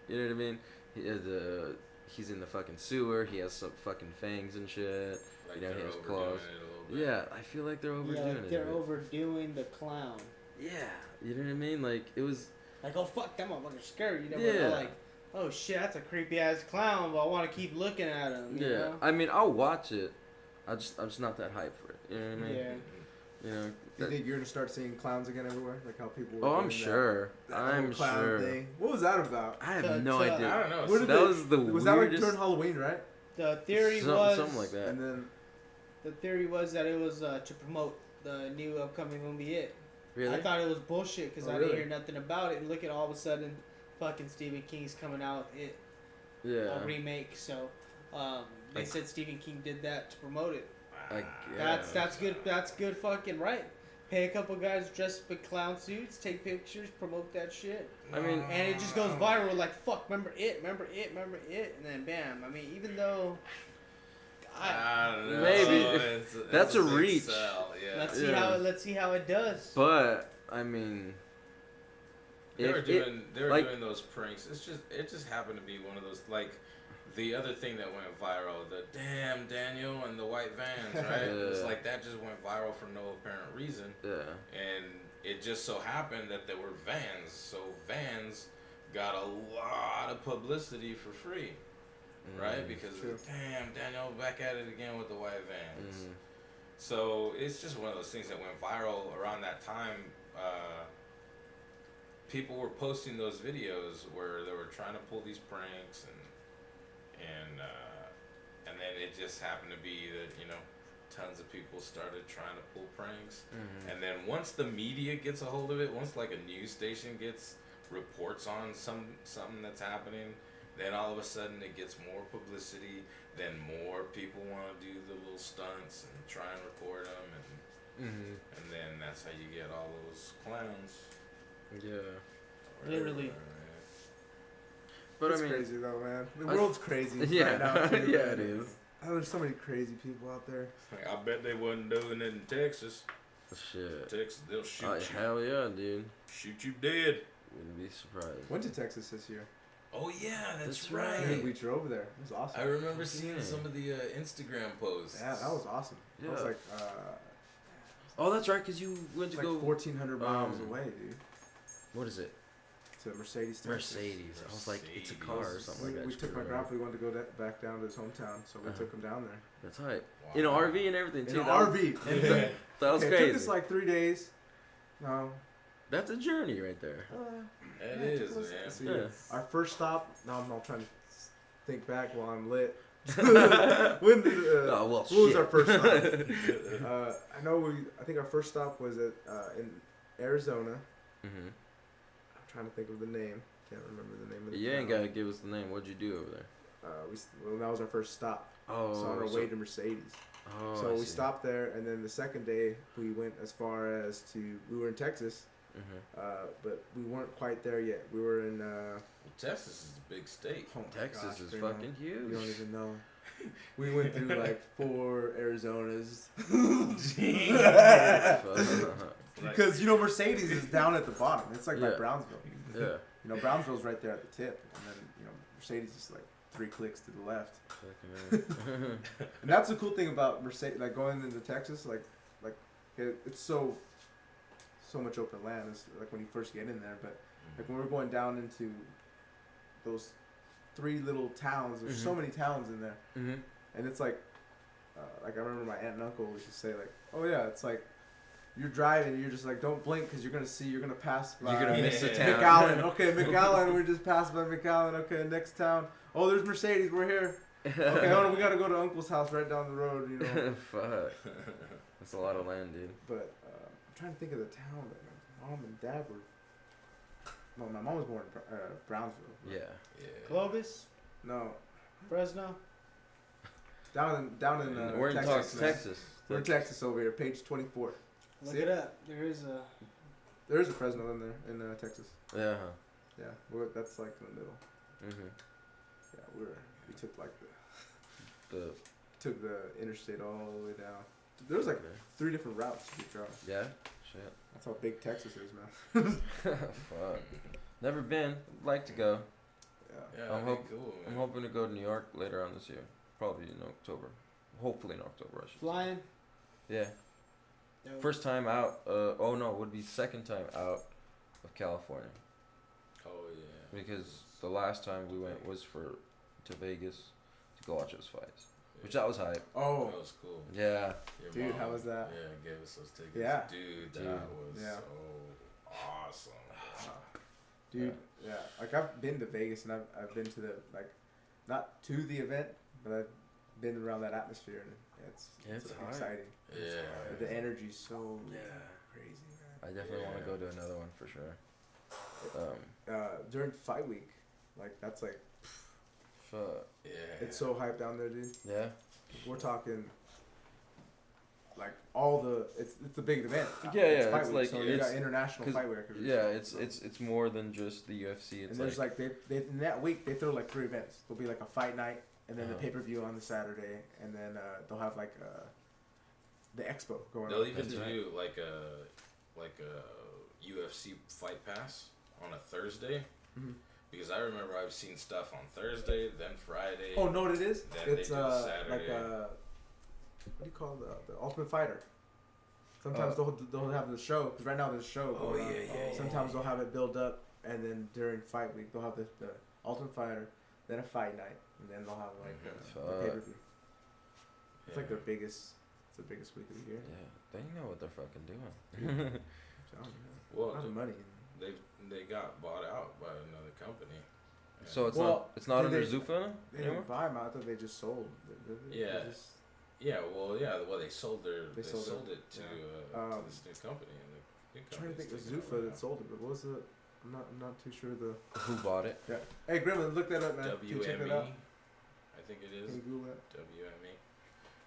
Speaker 2: You know what I mean? He's in the fucking sewer. He has some fucking fangs and shit.
Speaker 3: Like
Speaker 2: You know, he
Speaker 3: they're
Speaker 2: has
Speaker 3: overdoing
Speaker 2: claws.
Speaker 3: it a little bit.
Speaker 2: Yeah, I feel like they're overdoing
Speaker 4: Yeah, like
Speaker 2: it.
Speaker 4: they're
Speaker 2: a bit.
Speaker 4: overdoing the clown.
Speaker 2: Yeah, you know what I mean? Like it was.
Speaker 4: Like, oh fuck, that motherfucker's scary. You know, but
Speaker 2: Yeah.
Speaker 4: they're like, oh shit, that's a creepy ass clown, but I want to keep looking at him. You
Speaker 2: Yeah,
Speaker 4: know?
Speaker 2: I mean, I'll watch it. I'm just not that hyped for it. You know what I mean?
Speaker 4: Yeah.
Speaker 2: You know.
Speaker 1: You think you're gonna start seeing clowns again everywhere? Like how people were
Speaker 2: Oh, I'm
Speaker 1: doing
Speaker 2: sure.
Speaker 1: that whole
Speaker 2: I'm
Speaker 1: clown
Speaker 2: sure.
Speaker 1: thing. What was that about?
Speaker 2: I have
Speaker 4: The-
Speaker 2: no
Speaker 4: the-
Speaker 2: idea.
Speaker 3: I don't know.
Speaker 1: Where did
Speaker 2: That
Speaker 1: they-
Speaker 2: was the
Speaker 1: Was that like
Speaker 2: weirdest.
Speaker 1: during Halloween, right?
Speaker 4: The theory was
Speaker 2: something like that.
Speaker 1: And then
Speaker 4: the theory was that it was to promote the new upcoming movie. It.
Speaker 2: Really?
Speaker 4: I thought it was bullshit because
Speaker 1: Oh,
Speaker 4: I
Speaker 1: really?
Speaker 4: didn't hear nothing about it. And look at all of a sudden, fucking Stephen King's coming out with it
Speaker 2: Yeah.
Speaker 4: a remake. So they
Speaker 2: Like-
Speaker 4: said Stephen King did that to promote it. That's good. That's good. Fucking right. Pay a couple guys dressed up in clown suits, take pictures, promote that shit,
Speaker 2: I mean,
Speaker 4: and it just goes viral. Like fuck, remember it, and then bam. I mean, even though.
Speaker 3: I don't know.
Speaker 2: Maybe.
Speaker 3: It's
Speaker 2: That's a
Speaker 3: big
Speaker 2: reach.
Speaker 3: sell, yeah.
Speaker 4: Let's see how it does.
Speaker 2: but I mean,
Speaker 3: They were
Speaker 2: if
Speaker 3: doing
Speaker 2: like-
Speaker 3: doing those pranks. It just happened to be one of those like the other thing that went viral, the damn Daniel and the white vans, right? It's like that just went viral for no apparent reason.
Speaker 2: Yeah.
Speaker 3: And it just so happened that there were vans, so vans got a lot of publicity for free, right? Because damn, Daniel back at it again with the white vans. So it's just one of those things that went viral around that time. People were posting those videos where they were trying to pull these pranks, and then it just happened to be that, you know, tons of people started trying to pull pranks. And then once the media gets a hold of it, once like a news station gets reports on something that's happening, then all of a sudden it gets more publicity, then more people want to do the little stunts and try and record them, and then that's how you get all those clowns.
Speaker 2: Yeah.
Speaker 4: Literally.
Speaker 2: But
Speaker 1: it's
Speaker 2: I mean,
Speaker 1: crazy though, man. The world's crazy
Speaker 2: yeah,
Speaker 1: right now. Too,
Speaker 2: yeah,
Speaker 1: man.
Speaker 2: it is.
Speaker 1: Oh, there's so many crazy people out there.
Speaker 3: Like, I bet they wasn't doing it in Texas.
Speaker 2: Shit.
Speaker 3: Texas, they'll shoot you.
Speaker 2: Hell yeah, dude.
Speaker 3: Shoot you dead.
Speaker 2: Wouldn't be surprised.
Speaker 1: Went to Texas this year.
Speaker 3: Oh yeah, that's
Speaker 2: right.
Speaker 3: right.
Speaker 1: We drove there. It was awesome.
Speaker 3: I remember seeing some of the Instagram posts.
Speaker 1: Yeah, that was awesome.
Speaker 2: Yeah.
Speaker 1: It was like,
Speaker 2: Oh, that's right, because you went to
Speaker 1: like
Speaker 2: go
Speaker 1: 1,400 miles away, dude.
Speaker 2: What is it?
Speaker 1: To Mercedes, Texas.
Speaker 2: Mercedes. I was like, it's a car or something like that.
Speaker 1: We took my grandpa. We wanted to go back down to his hometown, so we took him down there.
Speaker 2: That's hype.
Speaker 3: Wow.
Speaker 2: In an RV and everything too.
Speaker 1: In an RV.
Speaker 2: That was
Speaker 1: It
Speaker 2: crazy.
Speaker 1: took us like 3 days. No.
Speaker 2: That's a journey right there.
Speaker 3: It
Speaker 1: Yeah,
Speaker 3: is,
Speaker 1: took us-
Speaker 3: man.
Speaker 1: see,
Speaker 2: Yeah.
Speaker 1: Our first stop. Now I'm not trying to think back while I'm lit. When did,
Speaker 2: Oh, well,
Speaker 1: what was
Speaker 2: shit.
Speaker 1: our first stop? I think our first stop was at in Arizona.
Speaker 2: Mm-hmm.
Speaker 1: I'm trying to think of the name. Can't remember the name of the
Speaker 2: You ain't
Speaker 1: town.
Speaker 2: gotta give us the name. What'd you do over there?
Speaker 1: That was our first stop.
Speaker 2: Oh,
Speaker 1: So on our way to Mercedes.
Speaker 2: Oh,
Speaker 1: So
Speaker 2: I
Speaker 1: we
Speaker 2: see.
Speaker 1: stopped there, and then the second day we went as far as we were in Texas, but we weren't quite there yet. We were in.
Speaker 3: Texas is a big state.
Speaker 1: Oh my
Speaker 2: Texas
Speaker 1: gosh,
Speaker 2: is
Speaker 1: Primo.
Speaker 2: fucking huge.
Speaker 1: You don't even know. We went through like 4 Arizonas. Because Mercedes is down at the bottom. It's like by
Speaker 2: Yeah.
Speaker 1: Brownsville.
Speaker 2: Yeah.
Speaker 1: Brownsville's right there at the tip, and then Mercedes is like 3 clicks to the left.
Speaker 2: Fucking
Speaker 1: And that's the cool thing about Mercedes, like going into Texas, it's so much open land. It's like when you first get in there, but like when we're going down into those 3 little towns, there's so many towns in there, and it's like I remember my aunt and uncle used to say like, oh yeah, it's like you're driving, you're just like, don't blink because you're gonna pass by.
Speaker 2: You're gonna miss the town.
Speaker 1: McAllen. Okay, McAllen. We just passed by McAllen. Okay, next town. Oh, there's Mercedes. We're here. Okay, hold on. We gotta go to Uncle's house right down the road.
Speaker 2: Fuck. That's a lot of land, dude.
Speaker 1: But I'm trying to think of the town that my mom and dad were. Well, my mom was born in Brownsville.
Speaker 2: Yeah.
Speaker 4: Clovis,
Speaker 1: No,
Speaker 4: Fresno.
Speaker 1: down in
Speaker 2: We're in
Speaker 1: Texas.
Speaker 2: Texas.
Speaker 1: We're in Texas over here, page 24.
Speaker 4: Look
Speaker 1: See
Speaker 4: it up. There is a.
Speaker 1: There's a Fresno in there in Texas.
Speaker 2: Yeah.
Speaker 1: Yeah, that's like in the middle.
Speaker 2: Mhm.
Speaker 1: Yeah, we took like took the interstate all the way down. There was like 3 different routes you could drive.
Speaker 2: Yeah. Shit.
Speaker 1: That's how big Texas is, man.
Speaker 2: Fuck. Never been. Like to go.
Speaker 1: Yeah.
Speaker 3: Yeah,
Speaker 2: I'm,
Speaker 3: that'd be cool,
Speaker 2: I'm
Speaker 3: man.
Speaker 2: hoping to go to New York later on this year. Probably in October. Hopefully in October, I should
Speaker 4: Flying.
Speaker 2: say. Yeah.
Speaker 4: Dope.
Speaker 2: First time out. Oh no, would be second time out of California.
Speaker 3: Oh yeah.
Speaker 2: Because the last time we went was to Vegas to go watch those fights. Which that was hype.
Speaker 1: Oh,
Speaker 3: That was cool.
Speaker 2: Yeah.
Speaker 3: Your
Speaker 1: Dude,
Speaker 3: mom,
Speaker 1: how was that?
Speaker 3: Yeah, gave us those tickets.
Speaker 1: Yeah.
Speaker 3: Dude, that
Speaker 2: Dude.
Speaker 3: was
Speaker 1: Yeah.
Speaker 3: so awesome.
Speaker 1: dude. Yeah. Like I've been to Vegas and I've been to the not to the event, but I've been around that atmosphere and it's
Speaker 2: high.
Speaker 1: exciting.
Speaker 3: Yeah.
Speaker 1: The energy's so
Speaker 2: Yeah.
Speaker 1: crazy,
Speaker 2: I definitely want to go to another one for sure.
Speaker 1: man. During fight week, that's like
Speaker 2: Fuck.
Speaker 3: Yeah.
Speaker 1: it's so hyped down there, dude.
Speaker 2: Yeah.
Speaker 1: We're talking like all the it's a big event.
Speaker 2: Yeah,
Speaker 1: It's
Speaker 2: yeah,
Speaker 1: fight
Speaker 2: it's
Speaker 1: week,
Speaker 2: like-
Speaker 1: so you
Speaker 2: it's-
Speaker 1: got international
Speaker 2: 'cause-
Speaker 1: fight records.
Speaker 2: Yeah, it's more than just the UFC. It's
Speaker 1: And there's like they in that week they throw like 3 events. There'll be like a fight night, and then the
Speaker 2: Uh-huh.
Speaker 1: pay-per-view on the Saturday, and then they'll have like the expo going
Speaker 3: They'll
Speaker 1: on.
Speaker 3: even
Speaker 2: That's
Speaker 3: do like a UFC fight pass on a Thursday.
Speaker 1: Mhm.
Speaker 3: Because I remember I've seen stuff on Thursday, then Friday.
Speaker 1: Oh, know what it is?
Speaker 3: Then
Speaker 1: It's
Speaker 3: they do Saturday.
Speaker 1: like what do you call the Ultimate Fighter? Sometimes they'll have the show, because right now there's a show going on. Sometimes they'll have it build up, and then during fight week they'll have the Ultimate Fighter, then a fight night, and then they'll have like the pay-per-view. It's like it's the biggest week of the year.
Speaker 2: Yeah, they know what they're fucking doing.
Speaker 3: Well,
Speaker 1: money.
Speaker 3: They got bought out by another company.
Speaker 2: So it's not under Zuffa
Speaker 1: They didn't buy them. I thought they just sold.
Speaker 3: Well, they sold it to this new company, and the new
Speaker 1: I'm trying to think of Zuffa that sold it, but what was it? I'm not too sure
Speaker 2: who bought it.
Speaker 1: Yeah. Hey, Gremlin, look that up, man. Can you check that out?
Speaker 3: I think it is.
Speaker 1: Can you Google that?
Speaker 3: WME.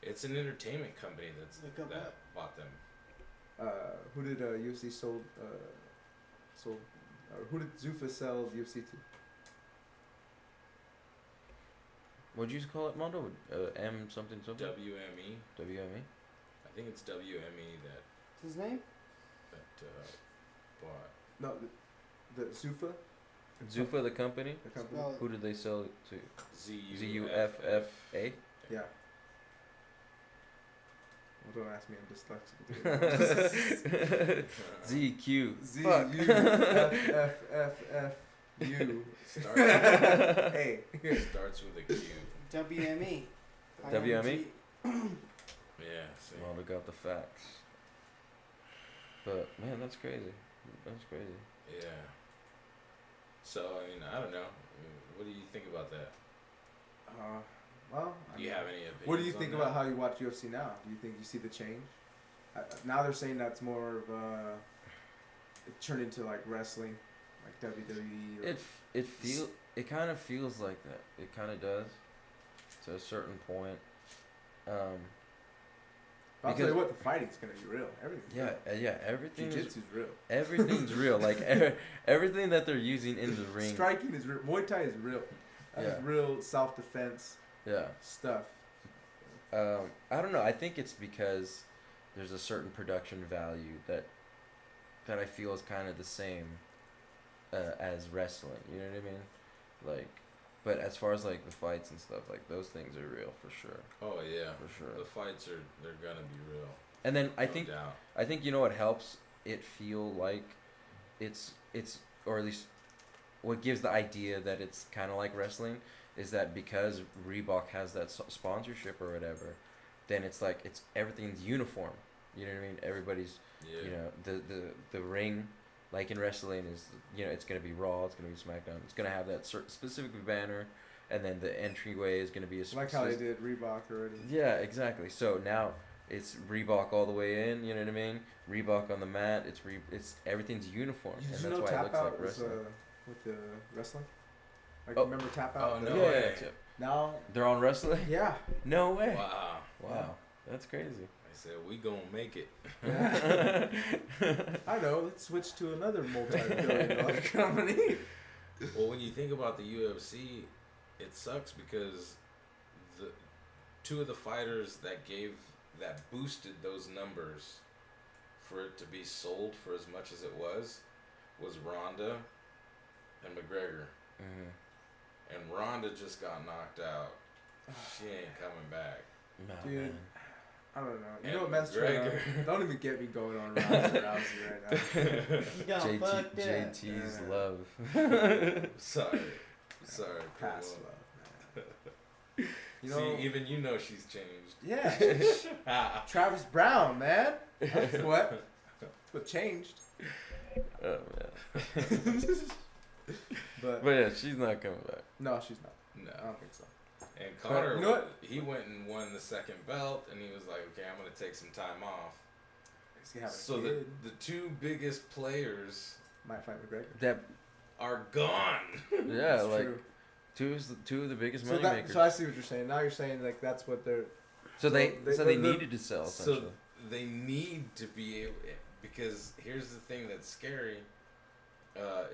Speaker 3: It's an entertainment company that bought them.
Speaker 1: Who did UFC sold? Who did Zuffa sell UFC to?
Speaker 2: What'd you call it, Mondo? M something?
Speaker 3: WME.
Speaker 2: WME.
Speaker 3: I think it's WME that
Speaker 4: His name?
Speaker 3: bought.
Speaker 1: No, the Zuffa.
Speaker 2: Zuffa, the company.
Speaker 1: The company.
Speaker 2: Who did they sell it to? ZUFFA.
Speaker 1: Yeah. Well, don't ask me, I'm dyslexic.
Speaker 2: ZQ.
Speaker 1: ZUFFFU.
Speaker 3: Starts with a Q.
Speaker 4: WME.
Speaker 2: WME?
Speaker 3: Yeah, see.
Speaker 2: Well, look out the facts. But, man, that's crazy. That's crazy.
Speaker 3: Yeah. So, I mean, I don't know. What do you think about that? Do you have any opinions?
Speaker 1: What do you think about how you watch UFC now? Do you think you see the change? Now they're saying that's more of it turned into like wrestling, like WWE.
Speaker 2: It kind of feels like that. It kind of does, to a certain point.
Speaker 1: I'll tell you what, the fighting's gonna be real. Everything's
Speaker 2: real. Everything.
Speaker 1: Jiu-jitsu's real.
Speaker 2: Everything's real. Like everything that they're using in the ring.
Speaker 1: Striking is real. Muay Thai is real. That's real self-defense. Stuff.
Speaker 2: I don't know. I think it's because there's a certain production value that I feel is kind of the same as wrestling. You know what I mean? Like, but as far as like the fights and stuff, like those things are real for sure.
Speaker 3: Oh yeah,
Speaker 2: for sure.
Speaker 3: The fights they're gonna be real.
Speaker 2: And then I think you know what helps it feel like it's or at least what gives the idea that it's kind of like wrestling is that because Reebok has that sponsorship or whatever, then it's like everything's uniform. You know what I mean? Everybody's you know the ring, like in wrestling, is it's gonna be Raw, it's gonna be SmackDown, it's gonna have that specific banner, and then the entryway is gonna be a
Speaker 1: like how they did Reebok already.
Speaker 2: Yeah, exactly. So now it's Reebok all the way in. You know what I mean? Reebok on the mat. It's everything's uniform, and that's why it looks like wrestling.
Speaker 1: With the wrestling. Like remember Tap Out?
Speaker 3: Oh no way!
Speaker 1: Now
Speaker 2: they're on wrestling.
Speaker 1: Yeah.
Speaker 2: No way.
Speaker 3: Wow.
Speaker 2: Yeah. That's crazy.
Speaker 3: I said we gonna make it.
Speaker 1: I know. Let's switch to another multi-billion-dollar company.
Speaker 3: Well, when you think about the UFC, it sucks because the two of the fighters that boosted those numbers for it to be sold for as much as it was Ronda and McGregor.
Speaker 2: Mm-hmm.
Speaker 3: And Ronda just got knocked out. She ain't coming back.
Speaker 2: No,
Speaker 1: dude,
Speaker 2: man.
Speaker 1: I don't know. You
Speaker 3: And
Speaker 1: know what, Master? Don't even get me going on Rousey right now.
Speaker 2: JT's love.
Speaker 3: Sorry.
Speaker 1: Pass
Speaker 3: love,
Speaker 1: man. You know,
Speaker 3: see, even she's changed.
Speaker 1: Yeah. Travis Brown, man. That's what changed.
Speaker 2: Oh man. But yeah, she's not coming back.
Speaker 1: No, she's not.
Speaker 3: No,
Speaker 1: I don't think so.
Speaker 3: And Conor,
Speaker 1: you know what?
Speaker 3: He went and won the second belt, and he was like, "Okay, I'm gonna take some time off." So the two biggest players
Speaker 1: might fight McGregor.
Speaker 2: That
Speaker 3: are gone.
Speaker 2: Yeah, like two of the biggest money makers.
Speaker 1: So I see what you're saying. Now you're saying like that's what they're.
Speaker 2: So they needed to sell. Essentially.
Speaker 3: So they need to be able, because here's the thing that's scary.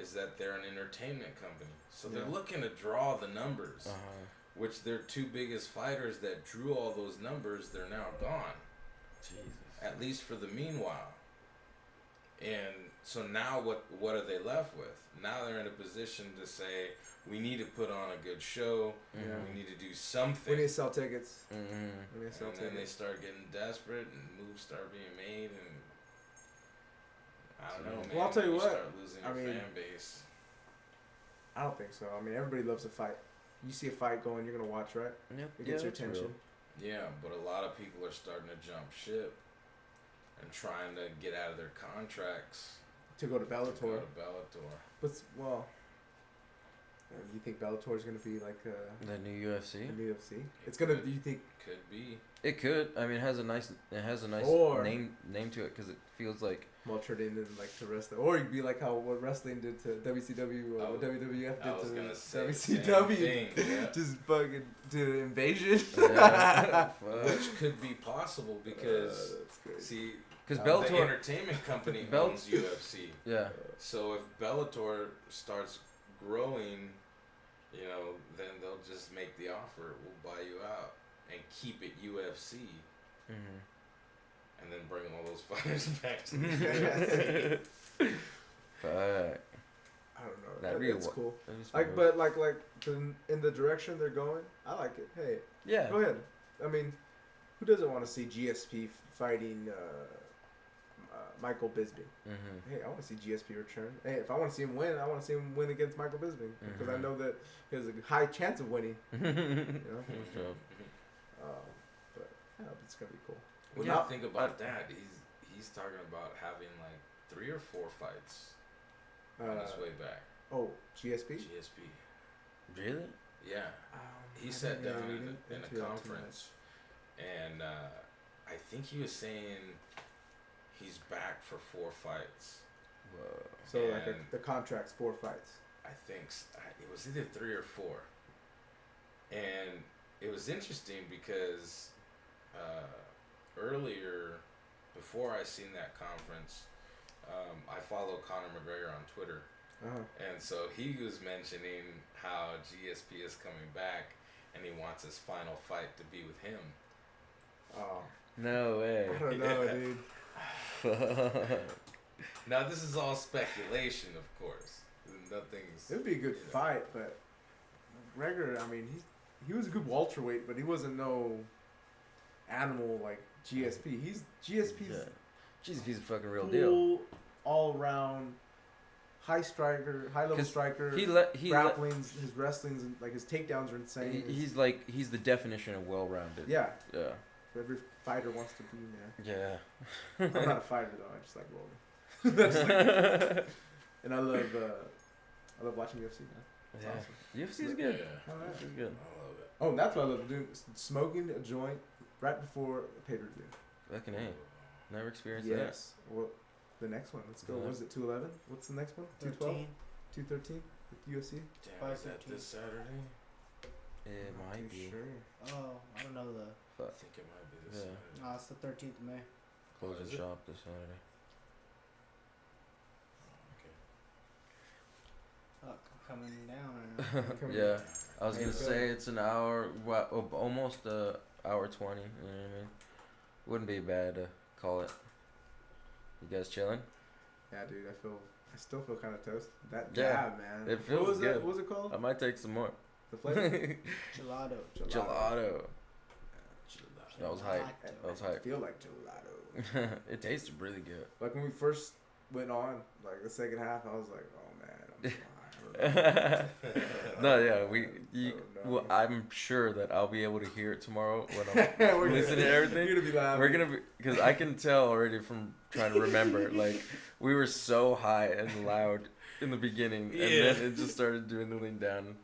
Speaker 3: Is that they're an entertainment company, so they're looking to draw the numbers, which their two biggest fighters that drew all those numbers, they're now gone.
Speaker 2: Jesus.
Speaker 3: At least for the meanwhile. And So now what are they left with? Now they're in a position to say, we need to put on a good show.
Speaker 1: Yeah.
Speaker 3: We need to do something.
Speaker 1: We need to sell tickets.
Speaker 2: Mm-hmm.
Speaker 1: We need to sell
Speaker 3: And
Speaker 1: tickets.
Speaker 3: then they start getting desperate, and moves start being made, and I don't know, man.
Speaker 1: Well, I'll tell you what,
Speaker 3: Start losing your fan base.
Speaker 1: I don't think so. I mean, everybody loves a fight. You see a fight going, you're gonna watch, right?
Speaker 2: Yep.
Speaker 1: It gets your attention.
Speaker 3: Yeah, but a lot of people are starting to jump ship and trying to get out of their contracts
Speaker 1: To go to Bellator.
Speaker 3: to go to Bellator.
Speaker 1: But well, you think Bellator is gonna be like
Speaker 2: The new UFC.
Speaker 1: the UFC? It's gonna. Do you think?
Speaker 3: Could be.
Speaker 2: It could. I mean, it has a nice
Speaker 1: Or-
Speaker 2: name to it because it feels like.
Speaker 1: Well, turn into like to wrestling, or you'd be like how what wrestling did to WCW, or what WWF
Speaker 3: I was
Speaker 1: did
Speaker 3: gonna
Speaker 1: to
Speaker 3: say the
Speaker 1: WCW.
Speaker 3: same thing, yeah.
Speaker 1: Just fucking did an invasion.
Speaker 2: Yeah.
Speaker 3: Which could be possible because
Speaker 1: that's crazy.
Speaker 3: see,
Speaker 2: Because
Speaker 3: the
Speaker 2: Bellator.
Speaker 3: entertainment company
Speaker 2: Bell-
Speaker 3: owns UFC.
Speaker 2: Yeah.
Speaker 3: So if Bellator starts growing, you know, then they'll just make the offer. We'll buy you out and keep it UFC,
Speaker 2: Mm-hmm.
Speaker 3: and then bring all those fighters back to the UFC.
Speaker 2: Fuck.
Speaker 1: I don't know.
Speaker 2: That'd be
Speaker 1: That's
Speaker 2: wa-
Speaker 1: cool.
Speaker 2: That'd be
Speaker 1: Like,
Speaker 2: smart.
Speaker 1: but like in the direction they're going, I like it. Hey,
Speaker 2: Yeah.
Speaker 1: go ahead. I mean, who doesn't want to see GSP fighting Michael Bisping?
Speaker 2: Mm-hmm.
Speaker 1: Hey, I want to see GSP return. Hey, if I want to see him win, I want to see him win against Michael Bisping because I
Speaker 2: Mhm.
Speaker 1: know that he has a high chance of winning. You know, but yeah, it's gonna be cool.
Speaker 3: What
Speaker 1: Well,
Speaker 3: do you think about that? He's talking about having like 3 or 4 fights on his way back.
Speaker 1: Oh, GSP.
Speaker 3: GSP.
Speaker 2: Really?
Speaker 3: Yeah. He
Speaker 1: I
Speaker 3: sat
Speaker 1: didn't
Speaker 3: down
Speaker 1: really
Speaker 3: in
Speaker 1: read
Speaker 3: a
Speaker 1: into that too
Speaker 3: conference, and I think he was saying he's back for 4 fights.
Speaker 2: Whoa.
Speaker 1: So like
Speaker 3: And-
Speaker 1: the contract's 4 fights.
Speaker 3: I think it was either 3 or 4. And it was interesting because earlier, before I seen that conference, I follow Conor McGregor on Twitter. And so he was mentioning how GSP is coming back and he wants his final fight to be with him.
Speaker 1: Oh,
Speaker 2: No way.
Speaker 1: I don't know,
Speaker 3: Yeah.
Speaker 1: dude.
Speaker 2: Fuck.
Speaker 3: Now, this is all speculation, of course. Nothing's...
Speaker 1: It would be a good
Speaker 3: you know.
Speaker 1: fight, but McGregor, I mean, he was a good welterweight, but he wasn't no animal like GSP. GSP's
Speaker 2: Yeah. Jesus, he's a fucking real
Speaker 1: full,
Speaker 2: deal.
Speaker 1: all around, high level
Speaker 2: 'Cause
Speaker 1: striker.
Speaker 2: He let
Speaker 1: grapplings, his wrestling's like his takedowns are insane.
Speaker 2: he's the definition of well-rounded.
Speaker 1: Yeah,
Speaker 2: Yeah.
Speaker 1: every fighter wants to be there.
Speaker 2: Yeah.
Speaker 1: I'm not a fighter though. I just like rolling. That's like, and I love watching UFC. Man. It's
Speaker 2: Yeah.
Speaker 1: awesome.
Speaker 2: UFC's good.
Speaker 3: Yeah.
Speaker 1: Alright.
Speaker 2: UFC's good.
Speaker 3: I love it.
Speaker 1: Oh, and that's what I love doing: smoking a joint right before a pay-per-view.
Speaker 2: Fucking A. Never experienced
Speaker 1: Yes. Well, the next one. Let's go.
Speaker 2: Yeah.
Speaker 1: What is it? 211. What's the next one? 212.
Speaker 4: 13.
Speaker 1: 213 with UFC.
Speaker 3: Damn, is that this Saturday?
Speaker 2: that. It might be.
Speaker 1: Sure.
Speaker 4: Oh, I don't know the.
Speaker 3: I think it might be this
Speaker 2: Yeah.
Speaker 3: Saturday.
Speaker 4: No, it's the 13th of May.
Speaker 2: Closing
Speaker 3: is it?
Speaker 2: shop this Saturday.
Speaker 3: Okay.
Speaker 4: Fuck, I'm coming down.
Speaker 1: Coming
Speaker 2: Yeah. I was
Speaker 1: There
Speaker 2: gonna
Speaker 1: you go.
Speaker 2: say it's an hour, almost hour 20. You know what I mean? Wouldn't be bad to call it. You guys chilling?
Speaker 1: Yeah, dude. I still feel kind of toast. That
Speaker 2: Yeah,
Speaker 1: jab, man.
Speaker 2: it feels
Speaker 1: what was
Speaker 2: good.
Speaker 1: That? What was it called?
Speaker 2: I might take some more.
Speaker 1: The flavor.
Speaker 4: Gelato.
Speaker 2: Gelato. That was hype.
Speaker 4: Gelato.
Speaker 2: That was
Speaker 1: I
Speaker 2: hype.
Speaker 1: feel like gelato.
Speaker 2: It tasted really good.
Speaker 1: Like when we first went on, like the second half, I was like, oh man, I'm so high.
Speaker 2: No, yeah,
Speaker 1: Oh, no.
Speaker 2: well, I'm sure that I'll be able to hear it tomorrow when
Speaker 1: We're
Speaker 2: I'm listening to everything.
Speaker 1: You're gonna be laughing.
Speaker 2: We're gonna be, because I can tell already from trying to remember. Like we were so high and loud in the beginning, and then it just started dwindling down.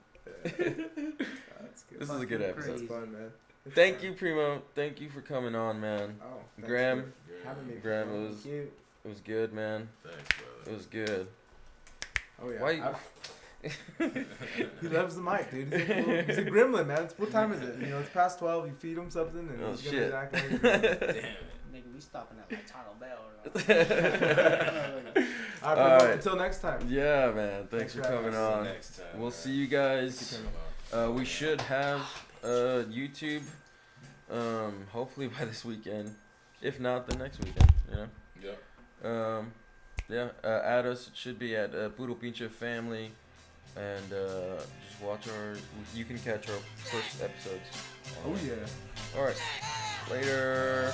Speaker 1: That's good.
Speaker 2: This is a good
Speaker 4: Fucking
Speaker 2: episode.
Speaker 1: It's fun, man. It's
Speaker 2: Thank
Speaker 1: fun.
Speaker 2: you, Primo. Thank you for coming on, man.
Speaker 1: Oh, thanks
Speaker 2: Graham.
Speaker 1: for having me.
Speaker 2: Graham,
Speaker 1: Primo.
Speaker 2: it was-
Speaker 1: Thank you.
Speaker 2: It was good, man.
Speaker 3: Thanks,
Speaker 2: It
Speaker 3: brother.
Speaker 2: was good.
Speaker 1: Oh yeah.
Speaker 2: Why?
Speaker 1: He loves the mic, dude. He's a gremlin, man. What time is it? You know, it's past 12. You feed him something, and
Speaker 2: Oh,
Speaker 1: he's
Speaker 2: shit.
Speaker 1: gonna act like.
Speaker 3: Damn it.
Speaker 4: Nigga, we stopping at like Taco Bell.
Speaker 1: All right,
Speaker 2: All right.
Speaker 1: until next time.
Speaker 2: Yeah, man. Thanks for
Speaker 1: for having
Speaker 2: coming
Speaker 1: us.
Speaker 2: on.
Speaker 3: Next time.
Speaker 2: We'll
Speaker 3: man.
Speaker 2: see you guys.
Speaker 3: Come on.
Speaker 2: We should have YouTube. Hopefully by this weekend. If not, the next weekend. You know.
Speaker 3: Yep.
Speaker 2: Yeah, add us. It should be at Puro Pinche Family, and just watch our. You can catch our first episodes.
Speaker 1: Oh yeah.
Speaker 2: All right. Later.